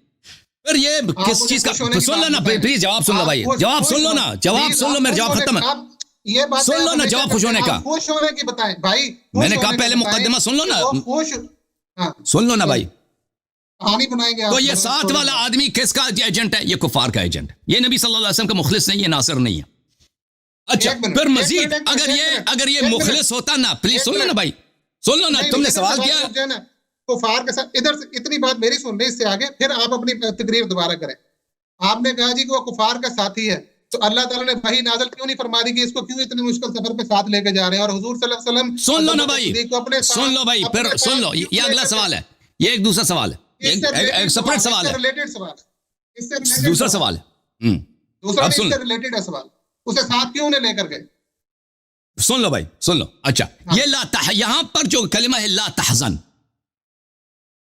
پھر یہ کس چیز کا سن لو نا پلیز، جواب سن لو بھائی، جواب سن لو نا، جواب سن لو، میرا جواب ختم ہے. سن لو نا جواب خوش ہونے کا. خوش ہونے کی بتائیں بھائی، میں نے کہا پہلے مقدمہ سن لو نا، سن لو نا بھائی. تو یہ ساتھ والا آدمی کس کا ایجنٹ ہے؟ یہ کفار کا ایجنٹ ہے، یہ نبی صلی اللہ علیہ وسلم کا مخلص نہیں، یہ ناصر نہیں ہے. اچھا پھر مزید اگر یہ مخلص ہوتا نا، پلیز سن لو نا بھائی، سن لو نا، تم نے سوال کیا کفار کے ساتھ. ادھر سے اتنی بات میری سن لیں، اس سے آگے پھر آپ اپنی تقریر دوبارہ کریں. آپ نے کہا جی کہ وہ کفار کا ساتھی ہے، تو اللہ تعالیٰ نے وحی نازل کیوں نہیں فرما دی کہ اس کو کیوں اتنے مشکل سفر پہ ساتھ لے کے جا رہے ہیں؟ اور حضور صلی اللہ علیہ وسلم سن لو نا ابو بکر بھائی، صدیق کو اپنے ساتھ سن لو بھائی، پھر اپنے سن ساتھ لو، کیوں یہ لے اگلا کر سوال ہے، یہ ایک دوسرا سوال ہے، اس سے ایک سپریٹ سوال ہے، ریلیٹڈ سوال ہے، اس سے ریلیٹڈ دوسرا سوال سوال ہے۔ دوسرا اب نہیں، سن اس لو، سے ریلیٹڈ ہے سوال، اسے ساتھ کیوں نہیں لے کر گئے؟ سن لو بھائی، سن لو۔ اچھا، ہاں یہ یہاں پر جو کلمہ ہے لا تحزن،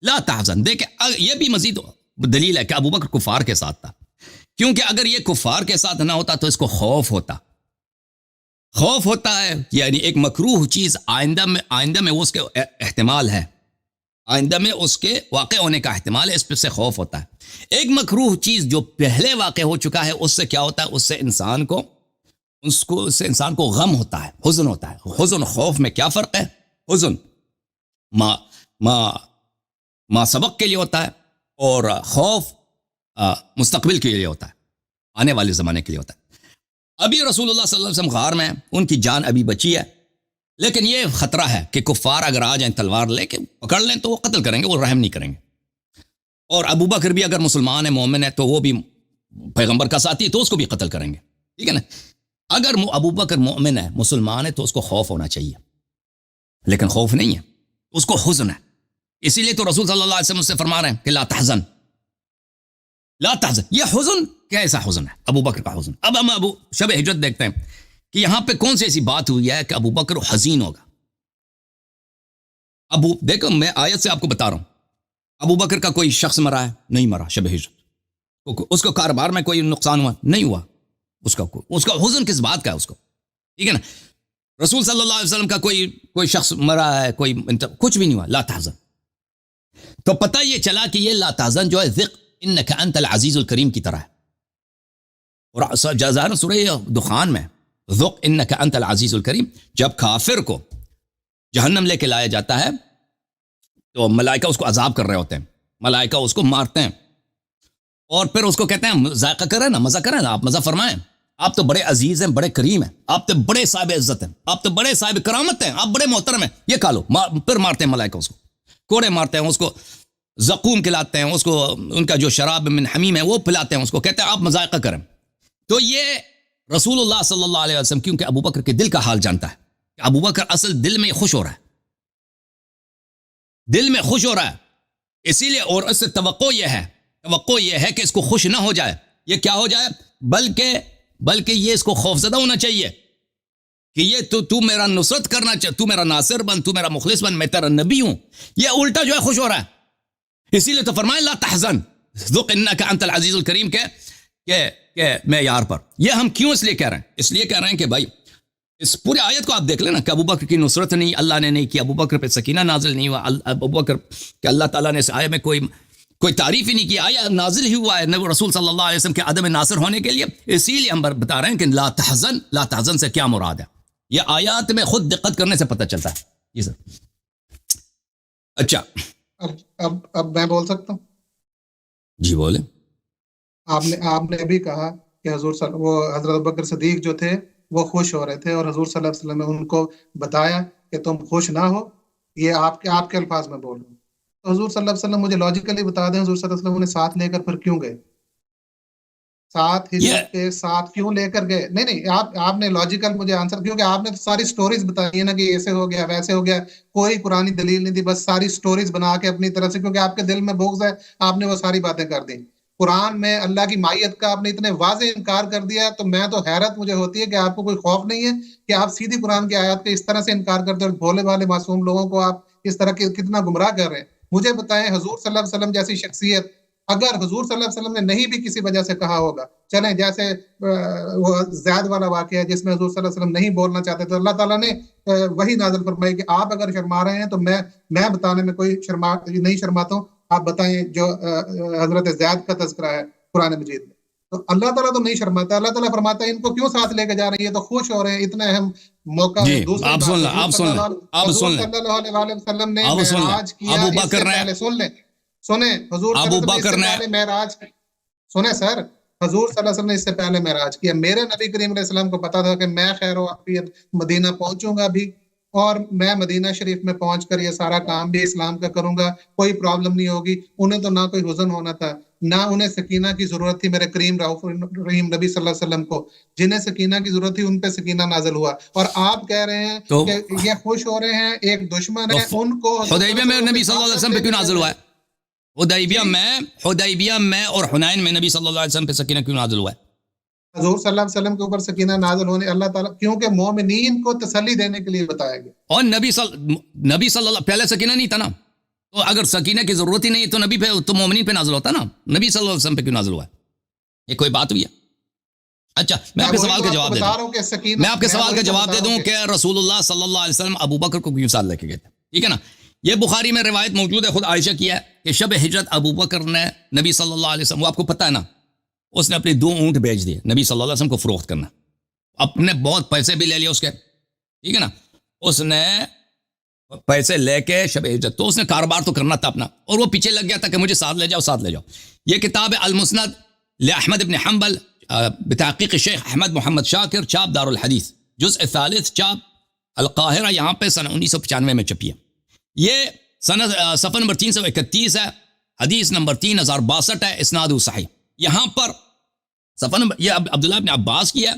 لا تحزن، دیکھیں یہ بھی مزید دلیل ہے کہ ابو بکر کفار کے ساتھ تھا، کیونکہ اگر یہ کفار کے ساتھ نہ ہوتا تو اس کو خوف ہوتا ہے، یعنی ایک مکروہ چیز آئندہ میں اس کے احتمال ہے، آئندہ میں اس کے واقع ہونے کا احتمال ہے، اس پہ سے خوف ہوتا ہے۔ ایک مکروہ چیز جو پہلے واقع ہو چکا ہے، اس سے کیا ہوتا ہے؟ اس سے انسان کو غم ہوتا ہے، حزن ہوتا ہے۔ حزن و خوف میں کیا فرق ہے؟ حزن ما سبق کے لیے ہوتا ہے، اور خوف مستقبل کے لیے ہوتا ہے، آنے والے زمانے کے لیے ہوتا ہے۔ ابھی رسول اللہ صلی اللہ علیہ وسلم غار میں ہیں، ان کی جان ابھی بچی ہے، لیکن یہ خطرہ ہے کہ کفار اگر آ جائیں تلوار لے کے پکڑ لیں تو وہ قتل کریں گے، وہ رحم نہیں کریں گے۔ اور ابو بکر بھی اگر مسلمان ہے، مومن ہے، تو وہ بھی پیغمبر کا ساتھی ہے، تو اس کو بھی قتل کریں گے، ٹھیک ہے نا؟ اگر ابو بکر مومن ہے، مسلمان ہے، تو اس کو خوف ہونا چاہیے، لیکن خوف نہیں ہے، اس کو حزن ہے۔ اسی لیے تو رسول صلی اللہ علیہ وسلم سے فرما رہے ہیں کہ لا تحزن، لا تحزن۔ یہ حزن کیسا حزن ہے؟ ابو بکر کا حزن۔ اب ہم ابو شب ہجرت دیکھتے ہیں کہ یہاں پہ کون سی ایسی بات ہوئی ہے کہ ابو بکر حزین ہوگا۔ دیکھو میں آیت سے آپ کو بتا رہا ہوں، ابو بکر کا کوئی شخص مرا ہے؟ نہیں مرا شب ہجرت۔ اس کو کاروبار میں کوئی نقصان ہوا؟ نہیں ہوا۔ اس کا حزن کس بات کا ہے؟ اس کو، ٹھیک ہے نا؟ رسول صلی اللہ علیہ وسلم کا کوئی شخص مرا ہے، کچھ بھی نہیں ہوا، لا تحزن۔ تو پتہ یہ چلا کہ یہ لا تحزن جو ہے ذق انک انت العزیز الکریم کی طرح ہے، اور جزائر سورہ دخان میں ذق انک انت العزیز الکریم، جب کافر کو جہنم لے کے لایا جاتا ہے تو ملائکہ اس کو عذاب کر رہے ہوتے ہیں، ملائکہ اس کو مارتے ہیں، اور پھر اس کو کہتے ہیں ذائقہ کریں نا، مزہ کریں نا، آپ مزہ فرمائیں، آپ تو بڑے عزیز ہیں، بڑے کریم ہیں، آپ تو بڑے صاحب عزت ہیں، آپ تو بڑے صاحب کرامت ہیں، آپ بڑے محترم ہیں، یہ کھا لو۔ پھر مارتے ہیں ملائکہ اس کو، کوڑے مارتے ہیں، اس کو زقوم کھلاتے ہیں، اس کو ان کا جو شراب من حمیم ہے وہ پلاتے ہیں، اس کو کہتے ہیں آپ مذائقہ کریں۔ تو یہ رسول اللہ صلی اللہ علیہ وسلم کیونکہ ابو بکر کے دل کا حال جانتا ہے کہ ابو بکر اصل دل میں خوش ہو رہا ہے، دل میں خوش ہو رہا ہے، اسی لیے، اور اس سے توقع یہ ہے کہ اس کو خوش نہ ہو جائے، یہ کیا ہو جائے، بلکہ یہ اس کو خوفزدہ ہونا چاہیے کہ یہ تو میرا نصرت کرنا چاہے، تو میرا ناصر بن، تو میرا مخلص بن، میں تیرا نبی ہوں۔ یہ الٹا جو ہے خوش ہو رہا ہے، اسی لیے تو فرمائے لا تحزن ذق انک انت العزیز الکریم کہ میں یار پر۔ یہ ہم کیوں اس لیے کہہ رہے ہیں؟ اس لیے کہہ رہے ہیں کہ بھائی اس پورے آیت کو آپ دیکھ لیں نا کہ ابو بکر کی نصرت نہیں، اللہ نے نہیں کی، ابو بکر پہ سکینہ نازل نہیں ہوا، ابو بکر کہ اللہ تعالیٰ نے اس آیت میں کوئی تعریف ہی نہیں کی، آیا نازل ہی ہوا ہے نبی رسول صلی اللہ علیہ وسلم کے عدم ناصر ہونے کے لیے۔ اسی لیے ہم بتا رہے ہیں کہ لا تحزن سے کیا مراد ہے، یہ آیات میں خود دقت کرنے سے پتہ چلتا ہے۔ جی سر۔ اچھا اب میں بول سکتا ہوں؟ جی بولیں۔ آپ نے بھی کہا کہ وہ حضرت ابوبکر صدیق جو تھے وہ خوش ہو رہے تھے، اور حضور صلی اللہ علیہ وسلم نے ان کو بتایا کہ تم خوش نہ ہو، یہ آپ کے الفاظ میں بول رہا ہوں۔ تو حضور صلی اللہ علیہ وسلم مجھے لاجیکلی بتا دیں، حضور صلی اللہ علیہ وسلم انہیں ساتھ لے کر پھر کیوں گئے؟ ساتھ ہجرت کے ساتھ کیوں لے کر گئے؟ نہیں آپ نے لاجیکل مجھے آنسر، کیونکہ آپ نے ساری سٹوریز بتائی ہے نا کہ ایسے ہو گیا ویسے ہو گیا، کوئی قرآنی دلیل نہیں تھی، بس ساری سٹوریز بنا کے اپنی طرف سے، کیونکہ آپ کے دل میں بغض ہے، آپ نے وہ ساری باتیں کر دی۔ قرآن میں اللہ کی مائیت کا آپ نے اتنے واضح انکار کر دیا، تو میں تو حیرت مجھے ہوتی ہے کہ آپ کو کوئی خوف نہیں ہے کہ آپ سیدھی قرآن کی آیات کے اس طرح سے انکار کرتے ہیں، اور بھولے والے معصوم لوگوں کو آپ اس طرح کتنا گمراہ کر رہے ہیں۔ مجھے بتائیں، حضور صلی اللہ علیہ وسلم جیسی شخصیت اگر حضور صلی اللہ علیہ وسلم نے نہیں بھی کسی وجہ سے کہا ہوگا، چلیں جیسے وہ زید والا واقعہ ہے جس میں حضور صلی اللہ علیہ وسلم نہیں بولنا چاہتے، تو اللہ تعالیٰ نے وہی نازل فرمائی کہ آپ اگر شرما رہے ہیں تو میں بتانے میں کوئی نہیں شرماتا ہوں، آپ بتائیں جو حضرت زید کا تذکرہ ہے قرآن مجید میں، تو اللہ تعالیٰ تو نہیں شرماتا، اللہ تعالیٰ فرماتا ہے ان کو کیوں ساتھ لے کے جا رہی ہے، تو خوش ہو رہے ہیں، اتنا اہم موقع ہے۔ دوسری بات، حضور صلی اللہ علیہ وسلم نے معراج کیا، اس سے پہلے سنیں حضور صلی اللہ علیہ وسلم نے اس سے پہلے معراج، سنیں سر، حضور صلی اللہ علیہ وسلم نے اس سے پہلے معراج کیا۔ میرے نبی کریم علیہ السلام کو پتا تھا کہ میں خیر و عافیت مدینہ پہنچوں گا بھی، اور میں مدینہ شریف میں پہنچ کر یہ سارا کام بھی اسلام کا کروں گا، کوئی پرابلم نہیں ہوگی۔ انہیں تو نہ کوئی حزن ہونا تھا، نہ انہیں سکینہ کی ضرورت تھی میرے کریم رؤوف رحیم نبی صلی اللہ علیہ وسلم کو، جنہیں سکینہ کی ضرورت تھی ان پہ سکینہ نازل ہوا، اور آپ کہہ رہے ہیں تو کہ یہ خوش ہو رہے ہیں، ایک دشمن ہے ان کو حدیبیہ میں نبی صلی اللہ علیہ وسلم پہ کیوں نازل ہوا ہے؟ حدیبیہ میں اور حنین میں نبی صلی اللہ علیہ وسلم پہ سکینہ کیوں نازل ہوا ہے؟ حضور صلی اللہ علیہ وسلم کے اوپر سکینہ نازل ہونے اللہ تعالیٰ کیونکہ مومنین کو تسلی دینے کے لیے بتایا گیا. اور نبی صلی اللہ پہلے سکینہ نہیں تھا نا، تو اگر سکینہ کی ضرورت ہی نہیں تو نبی پہ تو مومنین پہ نازل ہوتا نا، نبی صلی اللہ علیہ وسلم پہ کیوں نازل ہوا ہے؟ یہ کوئی بات ہوئی ہے؟ اچھا میں آپ کے سوال کا جواب دے دوں، میں آپ کے سوال کا جواب دے دوں کہ رسول اللہ صلی اللہ علیہ وسلم ابو بکر کو کیوں ساتھ لے کے گئے تھے، ٹھیک ہے نا؟ یہ بخاری میں روایت موجود ہے، خود عائشہ کی ہے کہ شب ہجرت ابو بکر نے نبی صلی اللہ علیہ وسلم، وہ آپ کو پتہ ہے نا، اس نے اپنے 2 اونٹ بیچ دیے نبی صلی اللہ علیہ وسلم کو فروخت کرنا، اپنے بہت پیسے بھی لے لیے اس کے، ٹھیک ہے نا؟ اس نے پیسے لے کے شب ہجرت، تو اس نے کاروبار تو کرنا تھا اپنا، اور وہ پیچھے لگ گیا تھا کہ مجھے ساتھ لے جاؤ. یہ کتاب ہے المسند لأحمد بن حنبل بتحقیق شیخ احمد محمد شاکر، چاپ دار الحدیث، جزء ثالث، چاپ القاہرہ، یہاں پہ سنہ 1995 میں چھپی ہے. یہ صفحہ نمبر 331 ہے، حدیث نمبر 3062 ہے، اسناد صحیح. یہاں پر صفحہ نمبر، یہ عبداللہ بن عباس کی ہے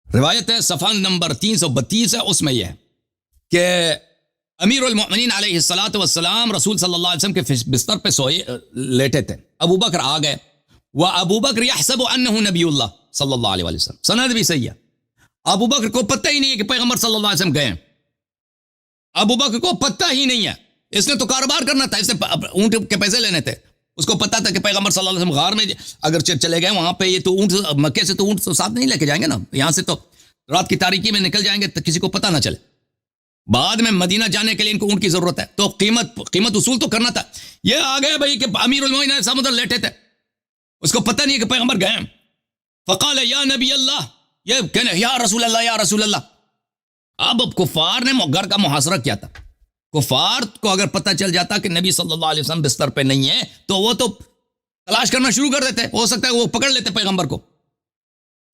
روایت ہے، صفحہ نمبر 332 ہے، اس میں یہ ہے کہ امیر المؤمنین علیہ الصلوۃ والسلام رسول صلی اللہ علیہ وسلم کے بستر پہ سوئے لیٹے تھے، ابو بکر آ گئے، وابو بکر یحسب انہ نبی اللہ صلی اللہ علیہ وسلم، سند بھی صحیح ہے. ابو بکر کو پتہ ہی نہیں ہے کہ پیغمبر صلی اللہ علیہ وسلم گئے ہیں، ابو بکر کو پتہ ہی نہیں ہے، اس نے تو کاروبار کرنا تھا، اس نے اونٹ کے پیسے لینے تھے، اس کو پتا تھا کہ پیغمبر صلی اللہ علیہ وسلم غار میں اگر چلے گئے وہاں پہ، یہ تو اونٹ مکے سے تو اونٹ تو ساتھ نہیں لے کے جائیں گے نا، یہاں سے تو رات کی تاریکی میں نکل جائیں گے تو کسی کو پتہ نہ چلے، بعد میں مدینہ جانے کے لیے ان کو اونٹ کی ضرورت ہے، تو قیمت اصول تو کرنا تھا. یہ آ گئے بھائی کہ امیر المومنین سمندر لیٹے تھے، اس کو پتہ نہیں ہے کہ پیغمبر گئے ہیں. فقال یا نبی اللہ، یہ کہنے یا رسول اللہ، یا رسول اللہ. اب کفار نے گھر کا محاصرہ کیا تھا، کفار کو اگر پتہ چل جاتا کہ نبی صلی اللہ علیہ وسلم بستر پہ نہیں ہے تو وہ تو تلاش کرنا شروع کر دیتے، ہو سکتا ہے وہ پکڑ لیتے پیغمبر کو.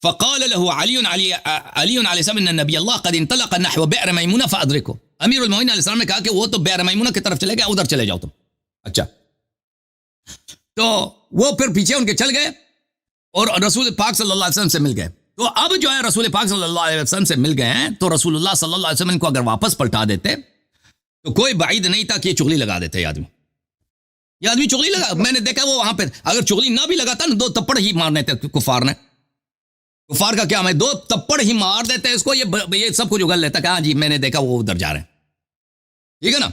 فقال له علی علیہ السلام ان نبی اللہ قد انطلق نحو بئر میمونہ فادرکو، امیر المؤمنین علیہ السلام نے کہا کہ وہ تو بئر میمونہ کی طرف چلے گئے، ادھر چلے جاؤ تم. اچھا، تو وہ پھر پیچھے ان کے چل گئے اور رسول پاک صلی اللہ علیہ وسلم سے مل گئے. تو اب جو ہے رسول پاک صلی اللہ علیہ وسلم سے مل گئے ہیں، تو رسول اللہ صلی اللہ علیہ وسلم کو اگر واپس پلٹا دیتے تو کوئی بعید نہیں تھا کہ یہ چغلی لگا دیتے. یہ آدمی چغلی لگا، میں نے دیکھا وہ وہاں پہ اگر چغلی نہ بھی لگاتا نا، 2 تپڑ ہی مارنے تھے کفار نے. کفار کا کیا، میں 2 تپڑ ہی مار دیتے اس کو، یہ سب کچھ اگل لیتا کہ ہاں جی میں نے دیکھا وہ ادھر جا رہے ہیں، ٹھیک ہے نا؟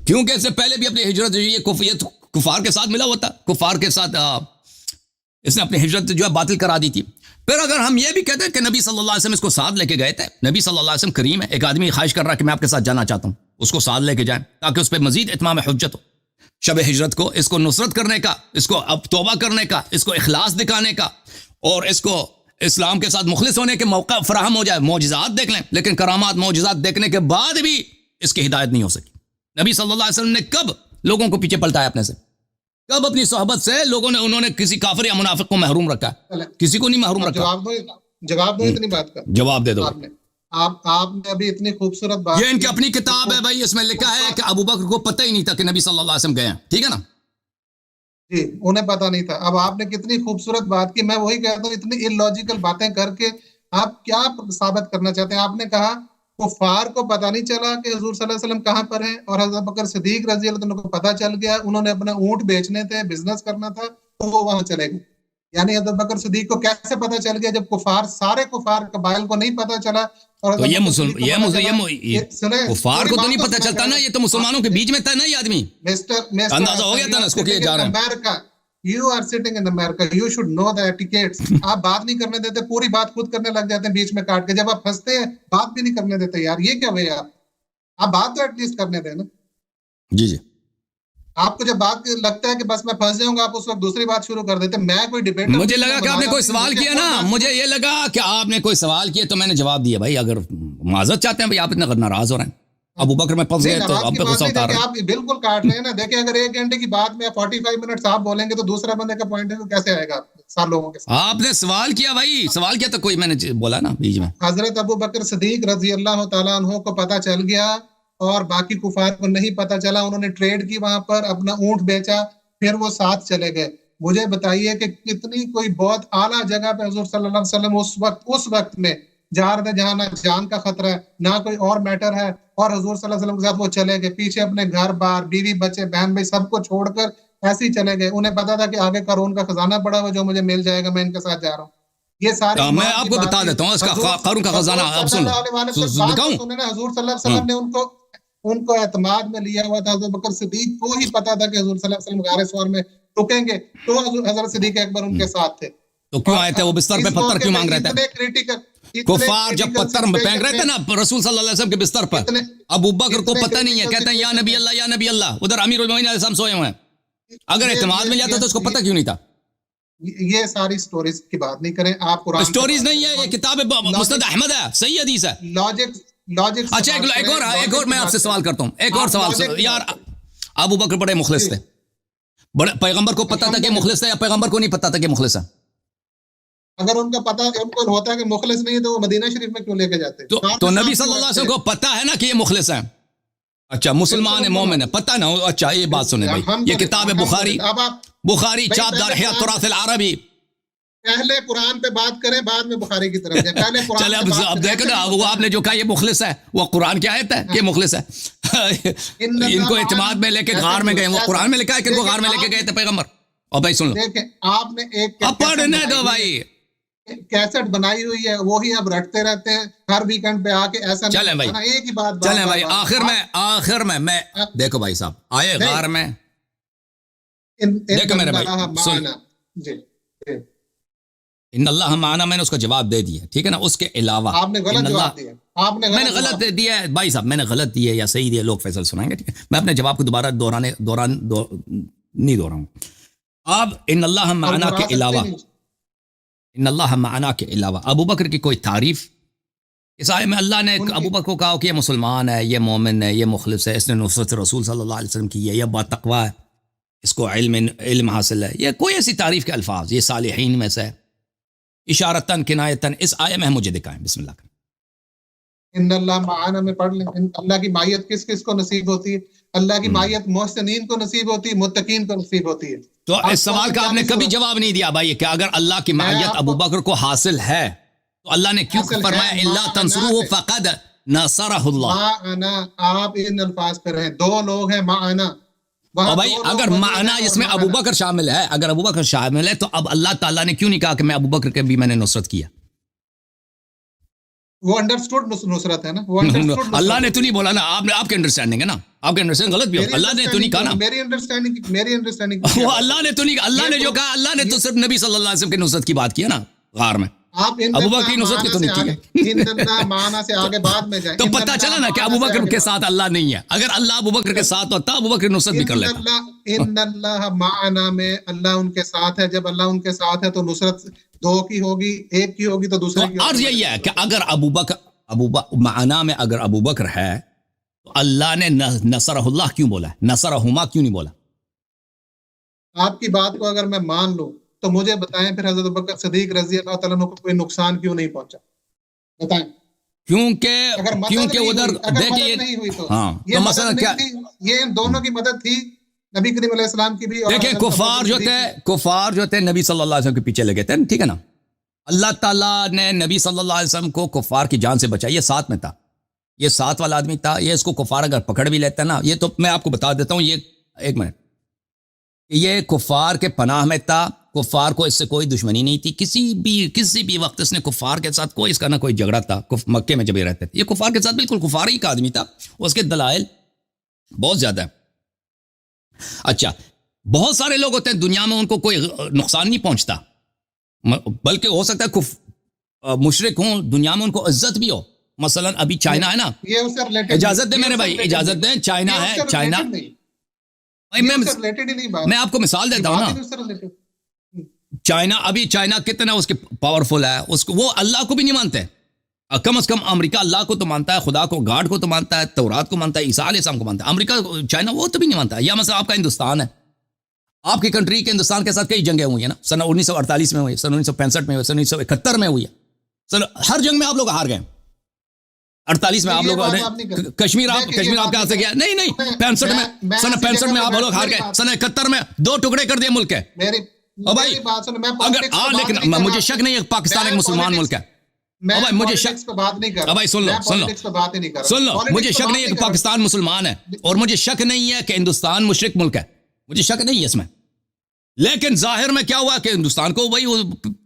کیونکہ اس سے پہلے بھی اپنی ہجرت یہ کفار کے ساتھ ملا ہوا تھا، کفار کے ساتھ اس نے اپنی ہجرت جو ہے باطل کرا دی تھی. پھر اگر ہم یہ بھی کہتے ہیں کہ نبی صلی اللہ علیہ وسلم اس کو ساتھ لے کے گئے تھے، نبی صلی اللہ علیہ وسلم کریم ہے، ایک آدمی خواہش کر رہا کہ میں آپ کے ساتھ جانا چاہتا ہوں، اس کو ساتھ لے کے جائیں تاکہ اس پہ مزید اتمام حجت ہو. شب ہجرت کو اس کو نصرت کرنے کا، اس کو اب توبہ کرنے کا، اس کو اخلاص دکھانے کا، اور اس کو اسلام کے ساتھ مخلص ہونے کے موقع فراہم ہو جائے. معجزات دیکھ لیں، لیکن کرامات معجزات دیکھنے کے بعد بھی اس کی ہدایت نہیں ہو سکی. نبی صلی اللہ علیہ وسلم نے کب لوگوں کو پیچھے پلٹایا اپنے سے؟ کب اپنی صحبت سے لوگوں نے انہوں نے کسی کافر یا منافق کو محروم رکھا؟ کسی کو نہیں محروم رکھا. جواب دو اتنی بات کا، جواب دے دو. آپ نے ابھی اتنی خوبصورت بات، یہ ان کی اپنی کتاب ہے بھائی، اس میں لکھا ہے کہ ابو بکر کو پتہ ہی نہیں تھا کہ نبی صلی اللہ علیہ وسلم گئے ہیں، ٹھیک ہے نا؟ جی انہیں پتہ نہیں تھا. اب آپ نے کتنی خوبصورت بات کی. میں وہی کہتا ہوں اتنی illogical باتیں کر کے آپ کیا ثابت کرنا چاہتے ہیں؟ آپ نے کہا کفار کو پتہ نہیں چلا کہ حضور صلی اللہ علیہ وسلم کہاں پر ہیں، اور حضرت بکر صدیق رضی اللہ عنہ کو پتہ چل گیا، انہوں نے اپنے اونٹ بیچنے تھے، بزنس کرنا تھا، تو وہ وہاں چلے گئے. یعنی حضرت بکر صدیق کو کیسے پتہ چل گیا جب سارے کفار قبائل کو نہیں پتہ چلا؟ اور تو کفار کو تو نہیں پتہ چلتا نا، یہ تو مسلمانوں کے بیچ میں تھا نا، یہ آدمی اندازہ ہو گیا تھا نا اس کو کہ جا رہے ہیں. You are sitting in America. You should know the etiquettes. آپ بات نہیں کرنے دیتے، پوری بات خود کرنے لگ جاتے ہیں بیچ میں کاٹ کے. جب آپ پھنستے ہیں بات بھی نہیں کرنے دیتے. یار یہ کیا ہوئے؟ آپ بات تو ایٹ لیسٹ کرنے دیں نا. جی جی، آپ کو جب بات لگتا ہے کہ بس میں پھنس جاؤں گا، آپ اس وقت دوسری بات شروع کر دیتے. میں کوئی ڈیبیٹ، مجھے لگا کہ آپ نے کوئی سوال کیا نا، مجھے یہ لگا کہ آپ نے کوئی سوال کیا تو میں نے جواب دیا. بھائی اگر معذرت چاہتے ہیں بھائی، آپ اتنا ناراض ہو رہے ہیں، ابو بکر میں پھنس گئے تو اب پہ غصہ اتار رہے ہیں. آپ بالکل کاٹ رہے ہیں نا. دیکھیں اگر 1 گھنٹے کی بات میں 45 منٹ آپ بولیں گے تو دوسرا بندے کا پوائنٹ کیسے آئے گا سارے لوگوں کے ساتھ؟ آپ نے سوال کیا بھائی، سوال کیا تو کوئی میں نے بولا نا بیچ میں. حضرت ابو بکر صدیق رضی اللہ تعالیٰ عنہ کو پتہ چل گیا اور باقی کفار کو نہیں پتہ چلا. انہوں نے ٹریڈ کی وہاں پر، اپنا اونٹ بیچا، پھر وہ ساتھ چلے گئے. مجھے بتائیے کہ کتنی کوئی بہت اعلیٰ جگہ پہ حضور صلی اللہ علیہ وسلم اس وقت میں جا رہے تھے جہاں نہ جان کا خطرہ ہے نہ کوئی اور میٹر ہے، اور حضور صلی اللہ علیہ وسلم کے ساتھ وہ چلے گئے، پیچھے اپنے گھر بار بیوی بچے بہن بھائی سب کو چھوڑ کر ایسے ہی چلے گئے، انہیں پتا تھا کہ آگے قارون کا خزانہ پڑا ہوا جو مجھے مل جائے گا، میں ان کے ساتھ جا رہا ہوں۔ یہ ساری میں آپ کو بتا دیتا ہوں اس کا قارون کا خزانہ، اب سن دکھاؤں۔ حضور صلی اللہ علیہ وسلم نے ان کو اعتماد میں لیا ہوا تھا، حضرت بکر صدیق کو ہی پتا تھا کہ حضور صلی اللہ علیہ وسلم غار ثور میں رکیں گے، تو حضرت صدیق اکبر ان کے ساتھ تھے۔ تو کیوں آئے تھے وہ بستر پہ پتھر کیوں مانگ رہے تھے؟ کفار جب پتھر پھینک رہے تھے نا رسول صلی اللہ علیہ وسلم کے بستر پر، ابو بکر کو پتہ نہیں ہے، کہتے ہیں یا نبی اللہ یا نبی اللہ، ادھر امیر المومنین علیہ السلام سوئے ہوئے ہیں، اگر اعتماد میں جاتا تو اس کو پتہ کیوں نہیں تھا؟ یہ ساری سٹوریز کی بات نہیں کریں آپ، قرآن سٹوریز نہیں ہے، یہ کتاب مسند احمد ہے، صحیح حدیث ہے۔ لاجک اچھا ایک اور میں آپ سے سوال کرتا ہوں، ایک اور سوال یار، ابو بکر بڑے مخلص تھے، بڑے پیغمبر کو پتا تھا کہ مخلص تھا یا پیغمبر کو نہیں پتا تھا کہ مخلص ہے؟ اگر ان کا پتا ان کو ہوتا ہے کہ مخلص نہیں ہے تو وہ مدینہ شریف میں کیوں لے کے جاتے؟ تو نبی صلی اللہ علیہ وسلم کو پتا ہے نا کہ یہ مخلص ہے، اچھا مسلمان ہے مومن ہے، پتہ نا، اچھا یہ بات سنیں بھائی، یہ کتاب ہے بخاری چاپ دار احیاء التراث العربی، پہلے قرآن پہ بات کریں بعد میں بخاری کی طرف جائیں، پہلے قرآن چلے اب دیکھو نا، وہ آپ نے جو کہا یہ مخلص ہے، وہ قرآن کی آیت ہے کہ مخلص ہے، ان کو اعتماد میں لے کے غار میں گئے، وہ قرآن میں لکھا ہے کہ ان کو غار میں لے کے گئے تھے پیغمبر۔ اور بھائی سن لو، دیکھیں آپ نے ایک اب پڑھنے دو بھائی، کیسٹ بنائی ہوئی ہے وہی اب رٹتے رہتے ہیں ہر ویکنڈ پہ آ کے، ایسا چلیں بھائی ایک ہی بات چلیں بھائی، آخر میں دیکھو بھائی صاحب آئے غار میں، دیکھو میرے بھائی ان اللہ معنا، میں نے اس کا جواب دے دیا، ٹھیک ہے نا، اس کے علاوہ آپ نے غلط جواب دیا، میں نے غلط دیا ہے بھائی صاحب، میں نے غلط دیا یا صحیح دیا، لوگ فیصل سنائیں گے، ٹھیک ہے، میں اپنے جواب کو دوبارہ نہیں دہراؤں۔ اب ان اللہ معنا کے علاوہ، ان اللہ معنا کے علاوہ ابو بکر کی کوئی تعریف اس آیے میں اللہ نے ابو بکر کو کہا کہ یہ مسلمان ہے، یہ مومن ہے، یہ مخلص ہے، اس نے نصرت رسول صلی اللہ علیہ وسلم کی ہے، یہ با تقوی ہے، اس کو علم حاصل ہے، یہ کوئی ایسی تعریف کے الفاظ، یہ صالحین میں سے اشارتاً کنایتاً اس آیے میں مجھے دکھائیں، بسم اللہ کریں۔ ان اللہ معانا میں پڑھ لیں، اللہ کی معیت کس کس کو نصیب ہوتی ہے؟ اللہ کی معیت محسنین کو نصیب ہوتی ہے، متقین کو نصیب ہوتی ہے۔ تو اس سوال کا آپ نے کبھی جواب نہیں دیا بھائی کہ اگر اللہ کی معیت ابو بکر کو حاصل ہے تو اللہ نے کیوں فرمایا الا تنصروه فقد نصرہ اللہ؟ معنا آپ ان الفاظ پہ رہیں، دو لوگ ہیں معنا، اور بھائی اگر معنا اس میں ابو بکر شامل ہے، اگر ابو بکر شامل ہے تو اب اللہ تعالیٰ نے کیوں نہیں کہا کہ میں ابو بکر کے بھی میں نے نصرت کیا؟ وہ انڈرسٹوڈ نصرت ہے نا، وہ اللہ نے تو نہیں بولا نا، آپ کے انڈرسٹینڈنگ ہے نا، آپ کے انڈرسٹینڈنگ غلط بھی ہو، اللہ نے تو نہیں کہا نا، میری انڈرسٹینڈنگ وہ اللہ نے تو نہیں، اللہ نے جو کہا، اللہ نے تو صرف نبی صلی اللہ علیہ وسلم کی نصرت کی بات کی ہے نا غار میں، ابو بکر کی نصرت کی تو نہیں کی ہے۔ معنی سے آگے بعد میں جائیں تو پتہ چلا نا کہ ابو بکر کے ساتھ اللہ نہیں ہے، اگر اللہ ابو بکر کے ساتھ ہوتا ابو بکر نصرت بھی کر لیتا۔ ان اللہ معنا میں اللہ ان کے ساتھ ہے، جب اللہ ان کے ساتھ ہے تو نصرت دو کی ہوگی، ایک کی ہوگی تو دوسرے کی ہوگی۔ عرض یہی ہے کہ اگر معنا میں اگر ابو بکر ہے تو اللہ نے نصرہ اللہ کیوں بولا ہے، نصرہما کیوں نہیں بولا؟ آپ کی بات کو اگر میں مان لوں تو مجھے بتائیں پھر حضرت بکر صدیق رضی اللہ تعالیٰ عنہ کو کوئی نقصان کیوں نہیں پہنچا؟ بتائیں۔ کیونکہ ادھر دیکھیے نہیں ہوئی تو ہاں تو مسئلہ کیا، یہ ان دونوں کی مدد تھی نبی کریم علیہ السلام کی بھی۔ دیکھیں کفار جو تھے نبی صلی اللہ علیہ وسلم کے پیچھے لگے تھے، ٹھیک ہے نا، اللہ تعالیٰ نے نبی صلی اللہ علیہ وسلم کو کفار کی جان سے بچائی، یہ ساتھ میں تھا، یہ ساتھ والا آدمی تھا، یہ اس کو کفار اگر پکڑ بھی لیتا ہے نا، یہ تو میں آپ کو بتا دیتا ہوں، یہ ایک منٹ، یہ کفار کے پناہ میں تھا، کفار کو اس سے کوئی دشمنی نہیں تھی، کسی بھی وقت اس نے کفار کے ساتھ کوئی اس کا نہ کوئی جھگڑا تھا، مکے میں جب یہ رہتے تھے، یہ کفار کے ساتھ بالکل کفار ہی کا آدمی تھا، اس کے دلائل بہت زیادہ ہیں۔ اچھا بہت سارے لوگ ہوتے ہیں دنیا میں ان کو کوئی نقصان نہیں پہنچتا، بلکہ ہو سکتا ہے مشرک ہوں دنیا میں ان کو عزت بھی ہو، مثلا ابھی چائنا ہے نا، اجازت دیں میرے بھائی، اجازت دیں، چائنا ہے، چائنا میں آپ کو مثال دیتا ہوں نا، چائنا ابھی چائنا کتنا اس کے پاورفل ہے، اس کو وہ اللہ کو بھی نہیں مانتے، کم از کم امریکہ اللہ کو تو مانتا ہے، خدا کو، گاڈ کو تو مانتا ہے، تورات کو مانتا ہے، عیسیٰ علیہ السلام کو مانتا ہے، امریکہ چائنا وہ تو بھی نہیں مانتا ہے۔ یا مثلا آپ کا ہندوستان ہے، آپ کی کنٹری کے ہندوستان کے ساتھ کئی جنگیں ہوئی ہیں نا، سن 1948 میں ہوئی، سن 1965 میں ہوئی، سن 1971 میں ہوئی ہے، ہر جنگ میں آپ لوگ ہار گئے، 48 میں آپ لوگ کشمیر آپ کے ہاتھ سے گیا، نہیں 65 میں، سن 65 میں آپ لوگ ہار گئے، سن 71 میں 2 ٹکڑے کر دیے ملک کے، اور بھائی میری بات سنیں، میں اگر politics پہ بات لیکن نہیں کر مجھے رہا۔ شک نہیں ہے پاکستان ایک میں مسلمان politics- ملک ہے، میں اور بھائی مجھے politics پہ بات نہیں کر اور رہا، بھائی سن لو میں سن لو politics پہ بات ہی نہیں کر رہا، سن لو politics مجھے پہ شک بات نہیں ہے کہ کر رہا۔ پاکستان مسلمان ہے، اور مجھے شک نہیں ہے کہ ہندوستان مشرک ملک ہے، مجھے شک نہیں ہے اس میں، لیکن ظاہر میں کیا ہوا کہ ہندوستان کو وہی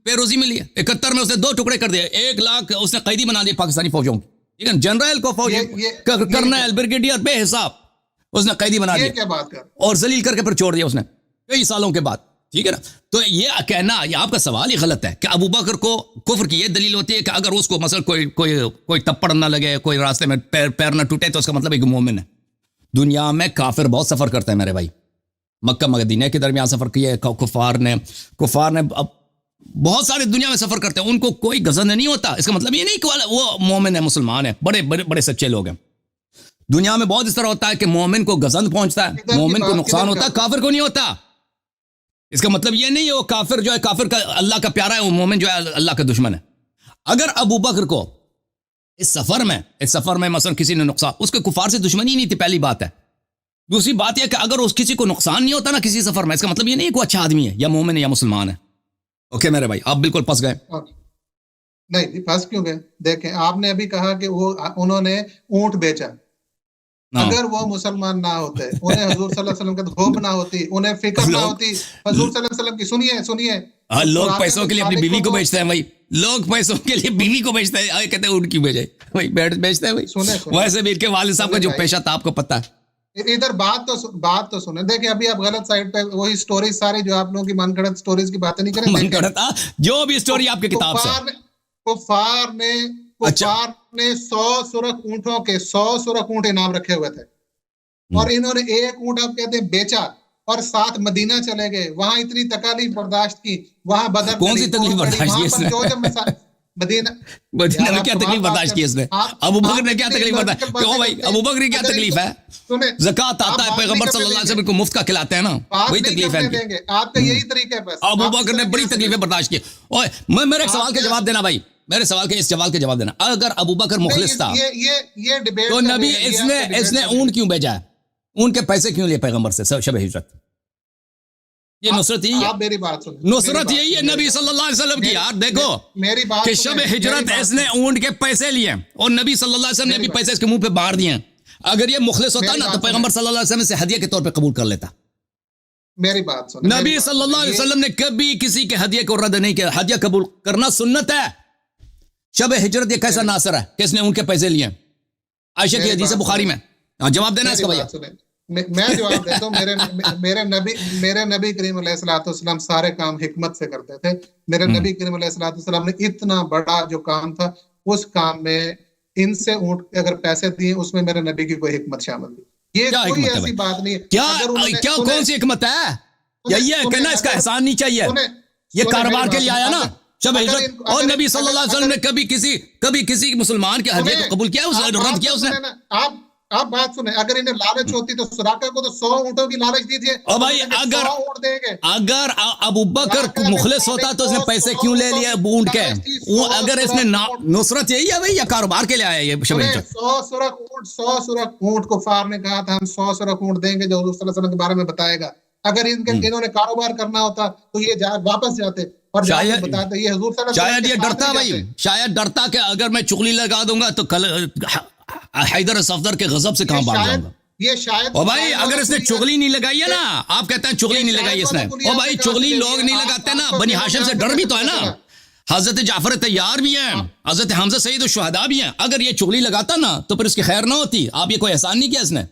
پیروزی ملی ہے۔ 71 میں اس نے 2 ٹکڑے کر دیے، 1 لاکھ اس نے قیدی بنا دیے پاکستانی فوجوں کی، ٹھیک ہے، جنرل کو فوجی کرنل بریگیڈیئر بے حساب اس نے قیدی بنا یہ دیا کیا بات کر؟ اور ذلیل کر کے پھر چھوڑ دیا اس نے کئی سالوں کے بعد، ٹھیک ہے نا۔ تو یہ کہنا، یہ آپ کا سوال ہی غلط ہے کہ ابو بکر کو کفر کی یہ دلیل ہوتی ہے کہ اگر اس کو مثلا کوئی تپڑ نہ لگے، کوئی راستے میں پیر نہ ٹوٹے تو اس کا مطلب ایک مومن ہے۔ دنیا میں کافر بہت سفر کرتے ہیں میرے بھائی، مکہ مدینہ کے درمیان سفر کیے کفار نے اب بہت سارے دنیا میں سفر کرتے ہیں، ان کو کوئی گزند نہیں ہوتا، اس کا مطلب یہ نہیں کہ وہ مومن ہے، مسلمان ہے، بڑے بڑے بڑے سچے لوگ ہیں۔ دنیا میں بہت اس طرح ہوتا ہے کہ مومن کو گزند پہنچتا ہے، مومن کو نقصان ہوتا ہے، کافر کو نہیں ہوتا۔ اس کا مطلب یہ نہیں ہے وہ کافر جو ہے کافر کا اللہ کا پیارا ہے، وہ مومن جو ہے اللہ کا دشمن ہے۔ اگر ابو بکر کو اس سفر میں مثلا کسی نے نقصان، اس کے کفار سے دشمنی نہیں تھی، پہلی بات ہے۔ دوسری بات یہ کہ اگر اس کسی کو نقصان نہیں ہوتا نا کسی سفر میں، اس کا مطلب یہ نہیں کہ وہ اچھا آدمی ہے یا مومن ہے یا مسلمان ہے۔ اوکے میرے بھائی، آپ بالکل پھنس گئے۔ نہیں جی، پھنس کیوں گئے؟ دیکھیں، آپ نے ابھی کہا کہ انہوں نے اونٹ بیچا، اگر وہ مسلمان نہ ہوتے، انہیں حضور صلی اللہ علیہ وسلم کا خوف نہ ہوتی، انہیں فکر نہ ہوتی حضور صلی اللہ علیہ وسلم کی، سنیے لوگ پیسوں کے لیے اپنی بیوی کو بیچتے ہیں بھائی، لوگ پیسوں کے لیے بیوی کو بیچتے ہیں، کہتے ہیں اونٹ کیوں بیچے بھائی، بیچتے ہیں بھائی، ویسے بھی ان کے والد صاحب کا جو پیشہ تھا آپ کو پتہ ہے۔ ادھر بات تو سنیں، دیکھیں ابھی آپ غلط سائڈ پہ وہی سٹوری ساری جو آپ لوگوں کی من گھڑت سٹوریز کی باتیں نہیں کریں۔ من گھڑت جو بھی سٹوری آپ کی کتاب سے، کفار نے 100 سرخ اونٹوں کے 100 سرخ اونٹ انعام رکھے ہوئے تھے، اور انہوں نے ایک اونٹ آپ کہتے ہیں بیچا، اور ساتھ مدینہ چلے گئے، وہاں اتنی تکالیف برداشت کی، وہاں بدر کون سی تکلیف برداشت کی اس نے؟ مدینہ میں کیا تکلیف برداشت کی اس نے؟ ابو بکر نے کیا تکلیف برداشت کی؟ بھائی ابو بکر کی کیا تکلیف ہے؟ زکات آتا ہے، پیغمبر صلی اللہ علیہ وسلم کو مفت کا کھلاتے ہیں نا، وہی تکلیف ہے ان کی۔ آپ کا یہی طریقہ ہے بس۔ ابو بکر نے بڑی تکلیفیں برداشت کی۔ اوے میرے ایک سوال کا جواب دینا بھائی، میرے سوال کے اس سوال کا جواب دینا، اگر ابو بکر مخلص تھا تو نبی اس نے اونٹ کیوں بھیجا ہے؟ اونٹ کے پیسے کیوں لیے پیغمبر سے شب ہجرت؟ یہ نصرت یہی ہے، آپ میری بات سنیں، نصرت یہی ہے نبی صلی اللہ علیہ وسلم کی۔ یار دیکھو میری بات کہ شب ہجرت اس نے اونٹ کے پیسے لیے، اور نبی صلی اللہ علیہ وسلم نے بھی پیسے اس کے منہ پہ باہر دیے۔ اگر یہ مخلص ہوتا نا تو پیغمبر صلی اللہ علیہ وسلم سے ہدیہ کے طور پہ قبول کر لیتا۔ میری بات سنیں، نبی صلی اللہ علیہ وسلم نے کبھی کسی کے ہدیہ کو رد نہیں کیا، ہدیہ قبول کرنا سنت ہے۔ شب ہجرت یہ کیسا ناصر ہے کہ اس نے ان کے پیسے لیے؟ عائشہ کی حدیث بخاری میں، جواب دینا اس کا بھیا۔ میں جواب دیتا ہوں۔ میرے نبی کریم علیہ الصلوۃ والسلام سارے کام حکمت سے کرتے تھے۔ میرے نبی کریم علیہ الصلوۃ والسلام نے اتنا بڑا جو کام تھا، اس کام میں ان سے اونٹ اگر پیسے دیے، اس میں میرے نبی کی کوئی حکمت شامل تھی۔ یہ کوئی ایسی بات نہیں ہے۔ کیا کون سی حکمت ہے؟ یہ کہنا اس کا احسان نہیں چاہیے، یہ کاروبار کے لیے آیا نا شب ہجرت، اور نبی صلی اللہ علیہ وسلم نے کبھی کسی مسلمان کے ہدیہ کو قبول کیا، رد کیا اس نے؟ آپ بات سنیں، اگر انہیں لالچ ہوتی تو سراقہ کو تو 100 اونٹوں کی لالچ دی تھی، اور بھائی اگر ابو بکر مخلص ہوتا تو اس نے پیسے کیوں لے لیے اونٹ کے؟ اگر اس نے نصرت یہی ہے بھائی یا کاروبار کے لیے آیا یہ شب ہجرت؟ 100 سرخ اونٹ کفار نے کہا تھا ہم 100 سرخ اونٹ دیں گے جو حضور صلی اللہ علیہ وسلم کے بارے میں بتائے گا۔ اگر انہوں نے کاروبار کرنا ہوتا تو یہ واپس جاتے اور بتاتے یہ حضور صلی اللہ علیہ وسلم۔ شاید یہ ڈرتا بھائی، شاید ڈرتا کہ اگر میں چغلی لگا دوں گا تو کل حیدر صفدر کے غضب سے کہاں بھاگ جاؤں گا۔ یہ شاید اور بھائی اگر اس نے چغلی نہیں لگائی ہے نا، آپ کہتے ہیں چغلی نہیں لگائی اس نے، اور بھائی چغلی لوگ نہیں لگاتے نا، بنی ہاشم سے ڈر بھی تو ہے نا، حضرت جعفر طیار بھی ہیں، حضرت حمزہ سید الشہداء بھی ہیں، اگر یہ چغلی لگاتا نا تو پھر اس کی خیر نہ ہوتی۔ آپ یہ کوئی احسان نہیں کیا اس نے،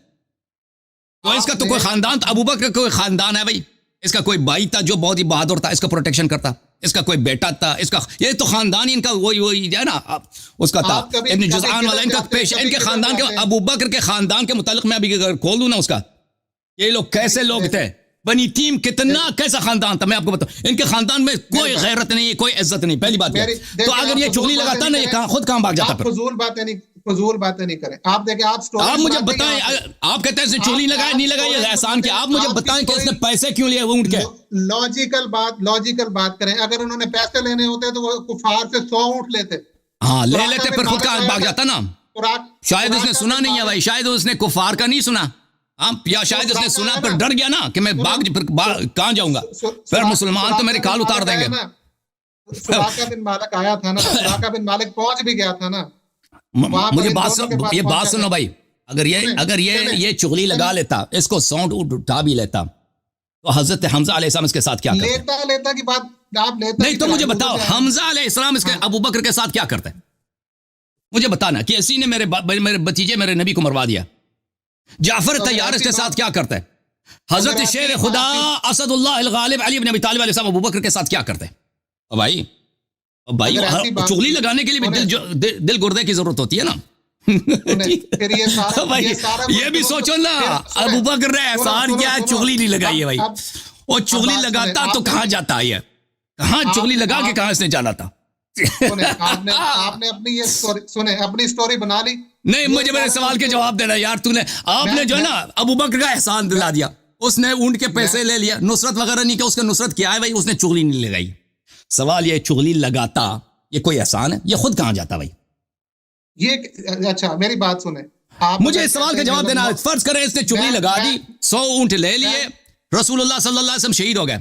تو اس کا تو کوئی خاندان تھا، ابو بکر کا کوئی خاندان ہے بھائی، اس کا کوئی بھائی تھا جو بہت ہی بہادر تھا، اس کا پروٹیکشن کرتا، اس کا کوئی بیٹا تھا، اس کا یہ تو خاندان ہی ان کا وہی ہے نا، اس کا تھا ابن جزعان والا، ان کا پیش ان کے خاندان کے، ابو بکر کے خاندان کے متعلق میں ابھی اگر کھول دوں نا اس کا، یہ لوگ کیسے لوگ تھے، بنی تیم کتنا کیسا خاندان تھا، میں آپ کو بتاؤں ان کے خاندان میں کوئی غیرت نہیں، کوئی عزت نہیں، پہلی بات ہے۔ تو اگر یہ چغلی لگاتا نا یہ خود کہاں بھاگ جاتا۔ فضول باتیں نہیں کریں آپ، دیکھیں آپ مجھے بتائیں، آپ کہتے ہیں اس نے چغلی لگایا نہیں لگائی یہ احسان کیا، آپ مجھے بتائیں کہ اس نے پیسے کیوں لیے اونٹ کے؟ لاجیکل بات کریں، اگر انہوں نے پیسے لینے ہوتے تو وہ کفار سے 100 اونٹ لیتے، ہاں لے لیتے، پھر خود کہاں بھاگ جاتا نا۔ شاید اس نے سنا نہیں ہے بھائی، شاید اس نے کفار کا نہیں سنا، یا شاید اس نے سنا پھر ڈر گیا نا کہ میں کہاں جاؤں گا، پھر مسلمان تو میرے کال اتار دیں گے. سراقہ بن مالک آیا تھا نا، سراقہ بن مالک پہنچ بھی گیا تھا نا. مجھے بات سنو بھائی، اگر یہ چغلی لگا لیتا، اس کو ساؤنڈ اٹھا بھی لیتا، تو حضرت حمزہ علیہ السلام اس کے ساتھ کیا کرتے؟ لیتا کی بات آپ لیتا نہیں تو مجھے بتاؤ، حمزہ علیہ السلام اس کے ابو بکر کے ساتھ کیا کرتے؟ مجھے بتانا کہ اسی نے میرے بتیجے میرے نبی کو مروا دیا. جعفر طیار اس کے ساتھ کیا کرتے؟ حضرت شیر خدا اسد اللہ الغالب علی بن ابی طالب علیہ السلام ابو بکر کے ساتھ کیا کرتے؟ بھائی چغلی لگانے کے لیے بھی دل گردے کی ضرورت ہوتی ہے نا. یہ بھی سوچو نا، ابو بکر نے احسان کیا، چغلی نہیں لگائی ہے بھائی. وہ چغلی لگاتا تو کہاں جاتا ہے؟ کہاں چغلی لگا کے کہاں اس نے جانا تھا؟ آپ نے اپنی یہ سنے اپنی سٹوری بنا لی. نہیں، مجھے میرے سوال کے جواب دینا یار. آپ نے جو ہے نا ابو بکر کا احسان دلا دیا، اس نے اونٹ کے پیسے لے لیا، نصرت وغیرہ نہیں کیا. اس کا نصرت کیا ہے بھائی؟ اس نے چغلی نہیں لگائی. سوال یہ چغلی لگاتا یہ کوئی احسان ہے؟ یہ خود کہاں جاتا بھائی؟ یہ اچھا میری بات سنیں، مجھے اس سوال کا جواب دینا. فرض کریں اس نے چغلی لگا دی، 100 اونٹ لے لیے، رسول اللہ صلی اللہ علیہ وسلم شہید ہو گئے.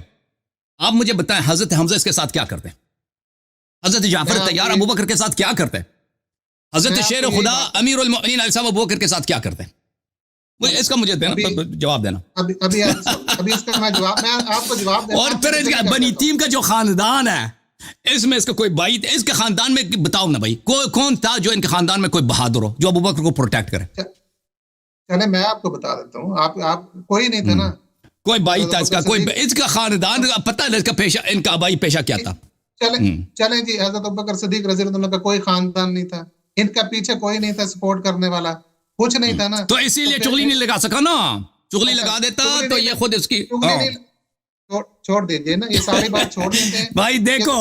آپ مجھے بتائیں حضرت حمزہ اس کے ساتھ کیا کرتے؟ حضرت جعفر طیار ابو بکر کے ساتھ کیا کرتے؟ حضرت شیر خدا امیر المؤمنین علیہ السلام ابو بکر کے ساتھ کیا کرتے؟ اس کا مجھے جواب دینا. ابھی اس کا میں آپ کو جواب دینا. اور پھر بنی تیم کا جو خاندان ہے، اس میں اس کا کوئی بھائی، اس کے خاندان میں بتاؤ نا بھائی، کون تھا جو ان کے خاندان میں کوئی بہادر ہو، جو ابو بکر کو پروٹیکٹ کرے؟ چلے میں آپ کو بتا دیتا ہوں. آپ کوئی نہیں تھا نا، کوئی بھائی تھا اس کا، کوئی اس کا خاندان پتہ ہے اس کا پیشہ، ان کا بھائی پیشہ کیا تھا؟ چلیں جی، حضرت ابوبکر صدیق رضی اللہ عنہ کا کوئی خاندان نہیں تھا، ان کا پیچھے کوئی نہیں تھا سپورٹ کرنے والا، کچھ نہیں تھا نا. تو اسی لیے چغلی نہیں لگا سکا نا. چغلی لگا دیتا تو یہ خود اس کی چھوڑ دیجئے نا، یہ ساری بات چھوڑ دیتے ہیں. بھائی دیکھو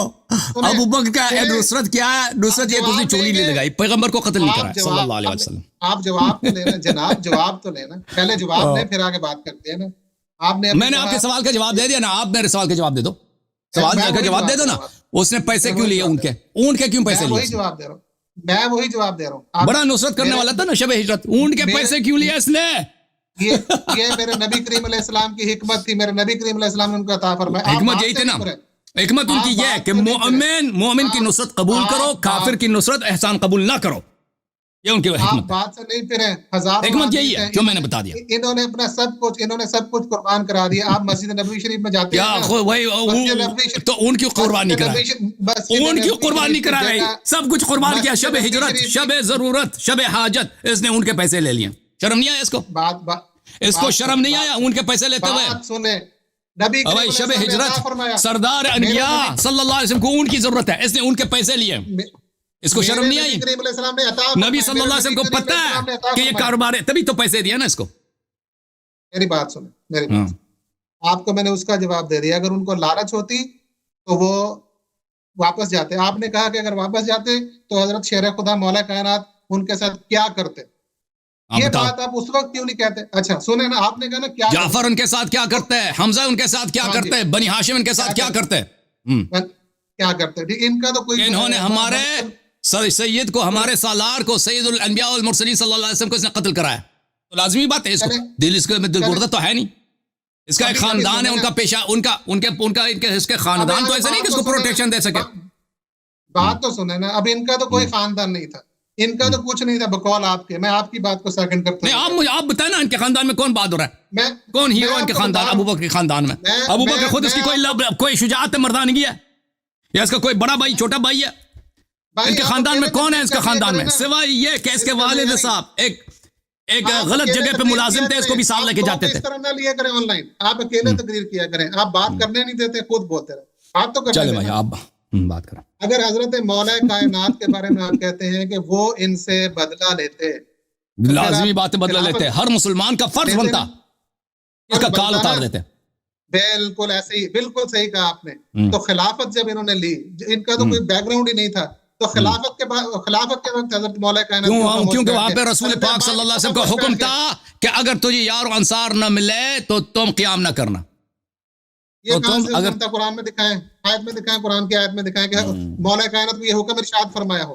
ابو بکر کا نصرت کیا ہے؟ نصرت یہ کہ چغلی نہیں لگائی، پیغمبر کو قتل نہیں کرا صلی اللہ علیہ وسلم. آپ جواب تو لینا جناب، جواب تو لینا، پہلے جواب دیں پھر آگے بات کرتے ہیں نا. میں نے آپ کے سوال کا جواب دے دیا نا، آپ میرے سوال کا جواب دے دو. سوال کا جواب دے دو نا. اس نے پیسے کیوں لیے اونٹ کے کیوں پیسے لیے؟ میں وہی جواب دے رہا ہوں. بڑا نصرت کرنے والا تھا نا شب ہجرت. اونٹ کے پیسے کیوں لیے اس نے؟ یہ میرے نبی کریم علیہ السلام کی حکمت تھی، میرے نبی کریم علیہ السلام نے ان کو عطا فرمایا. حکمت یہی تھی نا، حکمت ان کی یہ ہے کہ مومن کی نصرت قبول کرو، کافر کی نصرت احسان قبول نہ کرو. یہ ان کی حکمت بات سے نہیں پھرے، ہزار حکمت یہی ہے جو میں نے بتا دیا. انہوں نے اپنا سب کچھ قربان کرا دیا. آپ مسجد نبوی شریف میں جاتے ہیں تو اون کیوں قربان نہیں کرا؟ اون کیوں قربان نہیں کرا رہی؟ سب کچھ قربان کیا. شب ہجرت، شب ضرورت، شب حاجت، اس نے ان کے پیسے لے لیے. شرم نہیں آیا اس کو؟ اس کو شرم نہیں آیا ان کے پیسے لیتے ہوئے؟ سنیں نبی شب ہجرت سردار انبیاء صلی اللہ علیہ وسلم کو اون کی ضرورت ہے، اس نے ان کے پیسے لیے. اس کو شرم نہیں آئی؟ نبی صلی اللہ علیہ وسلم کو پتہ ہے کہ یہ کاروبار ہے، تبھی تو پیسے دیا نا اس کو. میری بات سنیں، آپ کو میں نے اس کا جواب دے دیا. اگر ان کو لالچ ہوتی تو وہ واپس جاتے. آپ نے کہا کہ اگر واپس جاتے تو حضرت شیر خدا مولا کائنات ان کے ساتھ کیا کرتے؟ یہ بات آپ اس وقت کیوں نہیں کہتے؟ اچھا سنیں نا، آپ نے کہا نا کیا جعفر ان کے ساتھ کیا کرتے ہیں، حمزہ ان کے ساتھ کیا کرتے ہیں، بنی ہاشم ان کے ساتھ کیا کرتے ہیں، کیا کرتے؟ ان کا تو کوئی، انہوں نے ہمارے سید کو، ہمارے سالار کو، سید الانبیاء والمرسلین صلی اللہ علیہ وسلم کو اس نے قتل کرایا. تو لازمی بات ہے اس کو دل، اس کے دل گردہ تو ہے نہیں. اس کا ایک خاندان ہے، ان کا پیشہ، اس کے خاندان تو ایسا نہیں کہ اس کو پروٹیکشن دے سکے. بات تو سنیں نا، اب ان کا تو کوئی خاندان نہیں تھا، ان کا تو کچھ نہیں تھا بقول آپ کے. میں آپ کی بات کو سیکنڈ کرتا ہوں. آپ بتائیں نا ان کے خاندان میں کون بہادر ہے، کون ہیرو ان کے خاندان؟ ابو بکر کے خاندان میں ابو بکر خود اس کی کوئی شجاعت مردانگی ہے، یا اس کا کوئی بڑا بھائی چھوٹا بھائی ہے؟ ان کے خاندان میں کون ہے؟ اس کے خاندان میں سوائے یہ کہ اس کے والد صاحب ایک غلط جگہ پہ ملازم تھے، اس کو بھی ساتھ لے کے جاتے تھے. اس طرح نہ لیا کریں آن لائن، آپ اکیلے تقریر کیا کریں. آپ بات کرنے نہیں دیتے، خود بولتے رہے. بات تو چلے بھائی آپ بات کریں. اگر حضرت مولا کائنات کے بارے میں آپ کہتے ہیں کہ وہ ان سے بدلہ لیتے، لازمی بات ہے، بدلہ لیتے. ہر مسلمان کا فرض بنتا اس کا کال اتار دیتے. بالکل ایسے ہی، بالکل صحیح کہا آپ نے. تو خلافت جب انہوں نے لی، ان کا تو کوئی بیک گراؤنڈ ہی نہیں تھا، تو خلافت کے وقت حضرت مولا کائنات، کیونکہ وہاں پہ رسول پاک صلی اللہ علیہ وسلم کا حکم تھا کہ اگر تجھے یار و انصار نہ ملے تو تم قیام نہ کرنا. یہ کہاں سے قرآن میں دکھائیں، آیت میں دکھائیں، قرآن کی آیت میں دکھائیں کہ مولا کائنات کو یہ حکم ارشاد فرمایا ہو.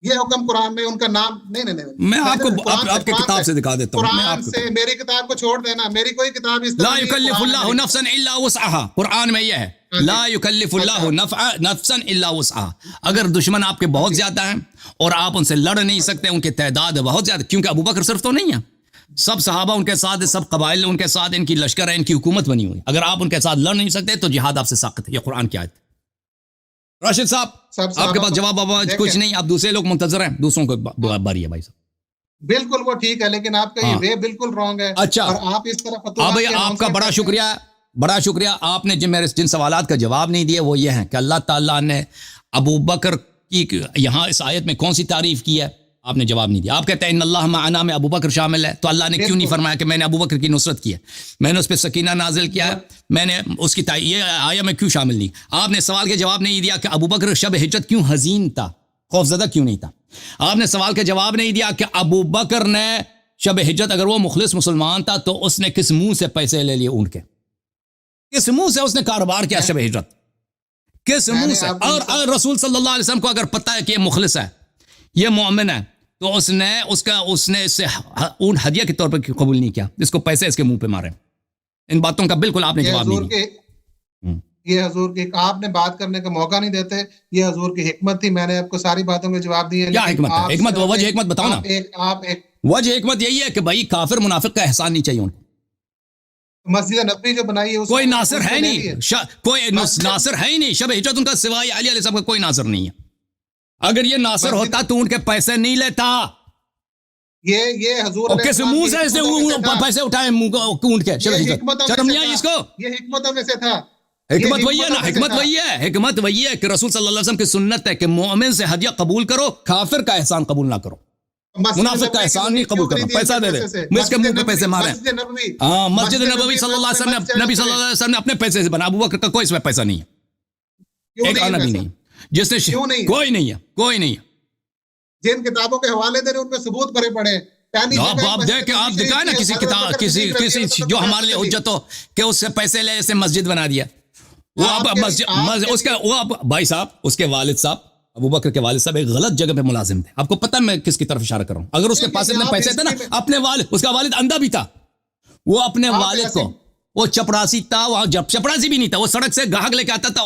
یہ حکم قرآن میں، ان کا نام نہیں میں آپ کو آپ کی کتاب سے دکھا دیتا ہوں. قرآن سے میری کتاب کو چھوڑ دینا، میری کوئی کتاب اس لا یکلف اللہ نفسا الا وسعها، قرآن میں یہ ہے لا یکلف اللہ نفسا الا وسعها. اگر دشمن آپ کے بہت زیادہ ہیں اور آپ ان سے لڑ نہیں سکتے، ان کی تعداد بہت زیادہ، کیونکہ ابو بکر صرف تو نہیں ہے، سب صحابہ ان کے ساتھ، سب قبائل ان کے ساتھ، ان کی لشکر ہے، ان کی حکومت بنی ہوئی. اگر آپ ان کے ساتھ لڑ نہیں سکتے تو جہاد آپ سے ساقط ہے. یہ قرآن کی آیت. راشد صاحب آپ کے پاس جواب کچھ نہیں، آپ دوسرے لوگ منتظر ہیں، دوسروں کو باری ہے بھائی صاحب. بالکل وہ ٹھیک ہے، لیکن آپ کا یہ وے بالکل رانگ ہے. اچھا، اور آپ اس طرح بھائی آپ کا بڑا شکریہ، بڑا شکریہ. آپ نے جن سوالات کا جواب نہیں دیا وہ یہ ہیں کہ اللہ تعالیٰ نے ابو بکر کی یہاں اس آیت میں کون سی تعریف کی ہے، آپ نے جواب نہیں دیا. آپ کہتے ہیں ان اللہ معنا میں ابو بکر شامل ہے، تو اللہ نے کیوں نہیں فرمایا کہ میں نے ابو بکر کی نصرت کی ہے، میں نے اس پہ سکینہ نازل کیا ہے، میں نے اس کی یہ آیا میں کیوں شامل نہیں. آپ نے سوال کے جواب نہیں دیا کہ ابو بکر شب ہجرت کیوں حزین تھا، خوفزدہ کیوں نہیں تھا. آپ نے سوال کا جواب نہیں دیا کہ ابو بکر نے شب ہجرت اگر وہ مخلص مسلمان تھا تو اس نے کس منہ سے پیسے لے لیے اونٹ کے، کس منہ سے اس نے کاروبار کیا شب ہجرت، کس منہ سے. اور رسول صلی اللہ علیہ وسلم کو اگر پتہ ہے کہ یہ مخلص ہے، یہ مومن ہے، تو اس نے اس سے اونٹ ہدیہ کے طور پر قبول نہیں کیا، اس کو پیسے اس کے منہ پہ مارے. ان باتوں کا بالکل آپ نے جواب نہیں دیا. یہ حضور کی آپ نے بات کرنے کا موقع نہیں دیتے، یہ حضور کی حکمت تھی. میں نے آپ کو ساری باتوں کے جواب دیے. کیا حکمت ہے؟ حکمت وجہ حکمت بتاؤ نا. وجہ حکمت یہی ہے کہ بھائی کافر منافق کا احسان نہیں چاہیے ان کو. مسجد نبوی جو بنائی ہے کوئی ناصر ہے نہیں، کوئی ناصر ہے ہی نہیں. شب ہجرت ان کا سوائے علی علیہ السلام کا کوئی ناصر نہیں ہے. اگر یہ ناصر ہوتا تو ان کے پیسے نہیں لیتا. یہ حضور کس منہ سے اس نے پیسے اٹھائے اونٹ کے شب ہجرت؟ شرم نہیں آئی اس کو؟ یہ حکمتوں میں سے تھا. حکمت وہی ہے نا، حکمت وہی ہے کہ رسول صلی اللہ علیہ وسلم کی سنت ہے کہ مومن سے ہدیہ قبول کرو، کافر کا احسان قبول نہ کرو. منافق کا احسان نہیں قبول کرو، پیسہ دے دے، اس کے منہ پہ پیسے مارے. ہاں، مسجد نبوی صلی اللہ علیہ وسلم، نبی صلی اللہ علیہ وسلم نے اپنے پیسے سے بنا. ابو بکر کا کوئی اس میں پیسہ نہیں ہے، ایک آنا بھی نہیں جس نے کوئی نہیں ہے. جن کتابوں کے حوالے دے رہے ان میں ثبوت بھرے پڑے. آپ دیکھیں، آپ دکھائیں نا کسی کتاب، کسی جو ہمارے لیے حجت ہو کہ اس سے پیسے لے اسے مسجد بنا دیا. وہ اب مسجد اس کا وہ بھائی صاحب، اس کے والد صاحب ابو بکر کے والد صاحب ایک غلط جگہ پہ ملازم تھے. آپ کو پتہ میں کس کی طرف اشارہ کر رہا ہوں. اگر اس کے پاس اتنے پیسے تھے نا، اپنے والد، اس کا والد اندھا بھی تھا، وہ اپنے والد کو، وہ چپڑاسی تھا، وہاں جب چپڑاسی بھی نہیں تھا، وہ سڑک سے گاہک لے کے آتا تھا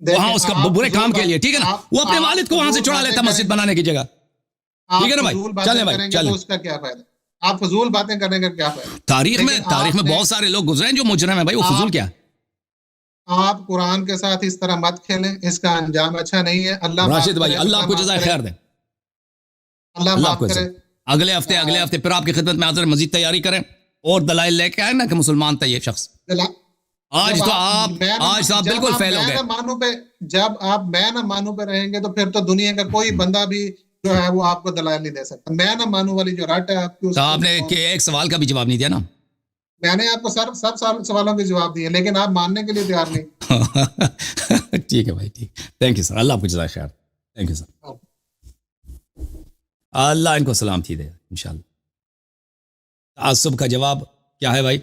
وہاں اس کا برے کام کے لیے، ٹھیک ہے نا، وہ اپنے والد کو وہاں سے چڑھا لیتا مسجد بنانے کی جگہ. ٹھیک ہے نا بھائی، چلیں بھائی چلیں. اس کا کیا فائدہ؟ آپ فضول باتیں کرنے کا کیا فائدہ؟ تاریخ میں بہت سارے لوگ گزرے ہیں جو مجرم ہیں بھائی، وہ فضول کیا. آپ قرآن کے ساتھ اس طرح مت کھیلیں، اس کا انجام اچھا نہیں ہے. اللہ راشد بھائی، اللہ آپ کو جزائے خیر دے. اللہ آپ کرے. اگلے ہفتے پھر آپ کی خدمت میں حاضر، مزید تیاری کریں اور دلائل لے کے آئے نا کہ مسلمان تھا یہ شخص. آج تو آپ بالکل فیل ہو گئے. جب آپ میں نہ مانو پہ رہیں گے تو پھر تو دنیا کا کوئی بندہ بھی جو ہے وہ آپ کو دلائل نہیں دے سکتا. میں نہ مانو والی جو رٹ ہے آپ کی، تو آپ نے ایک سوال کا بھی جواب نہیں دیا نا. میں نے آپ کو سب سوالوں کے جواب دیے، لیکن آپ ماننے کے لیے تیار نہیں. ٹھیک ہے بھائی، ٹھیک. تھینک یو سر، اللہ آپ کو جزائے خیر. Thank you sir. اللہ ان کو سلامتی دے انشاءاللہ. تعصب کا جواب کیا ہے بھائی؟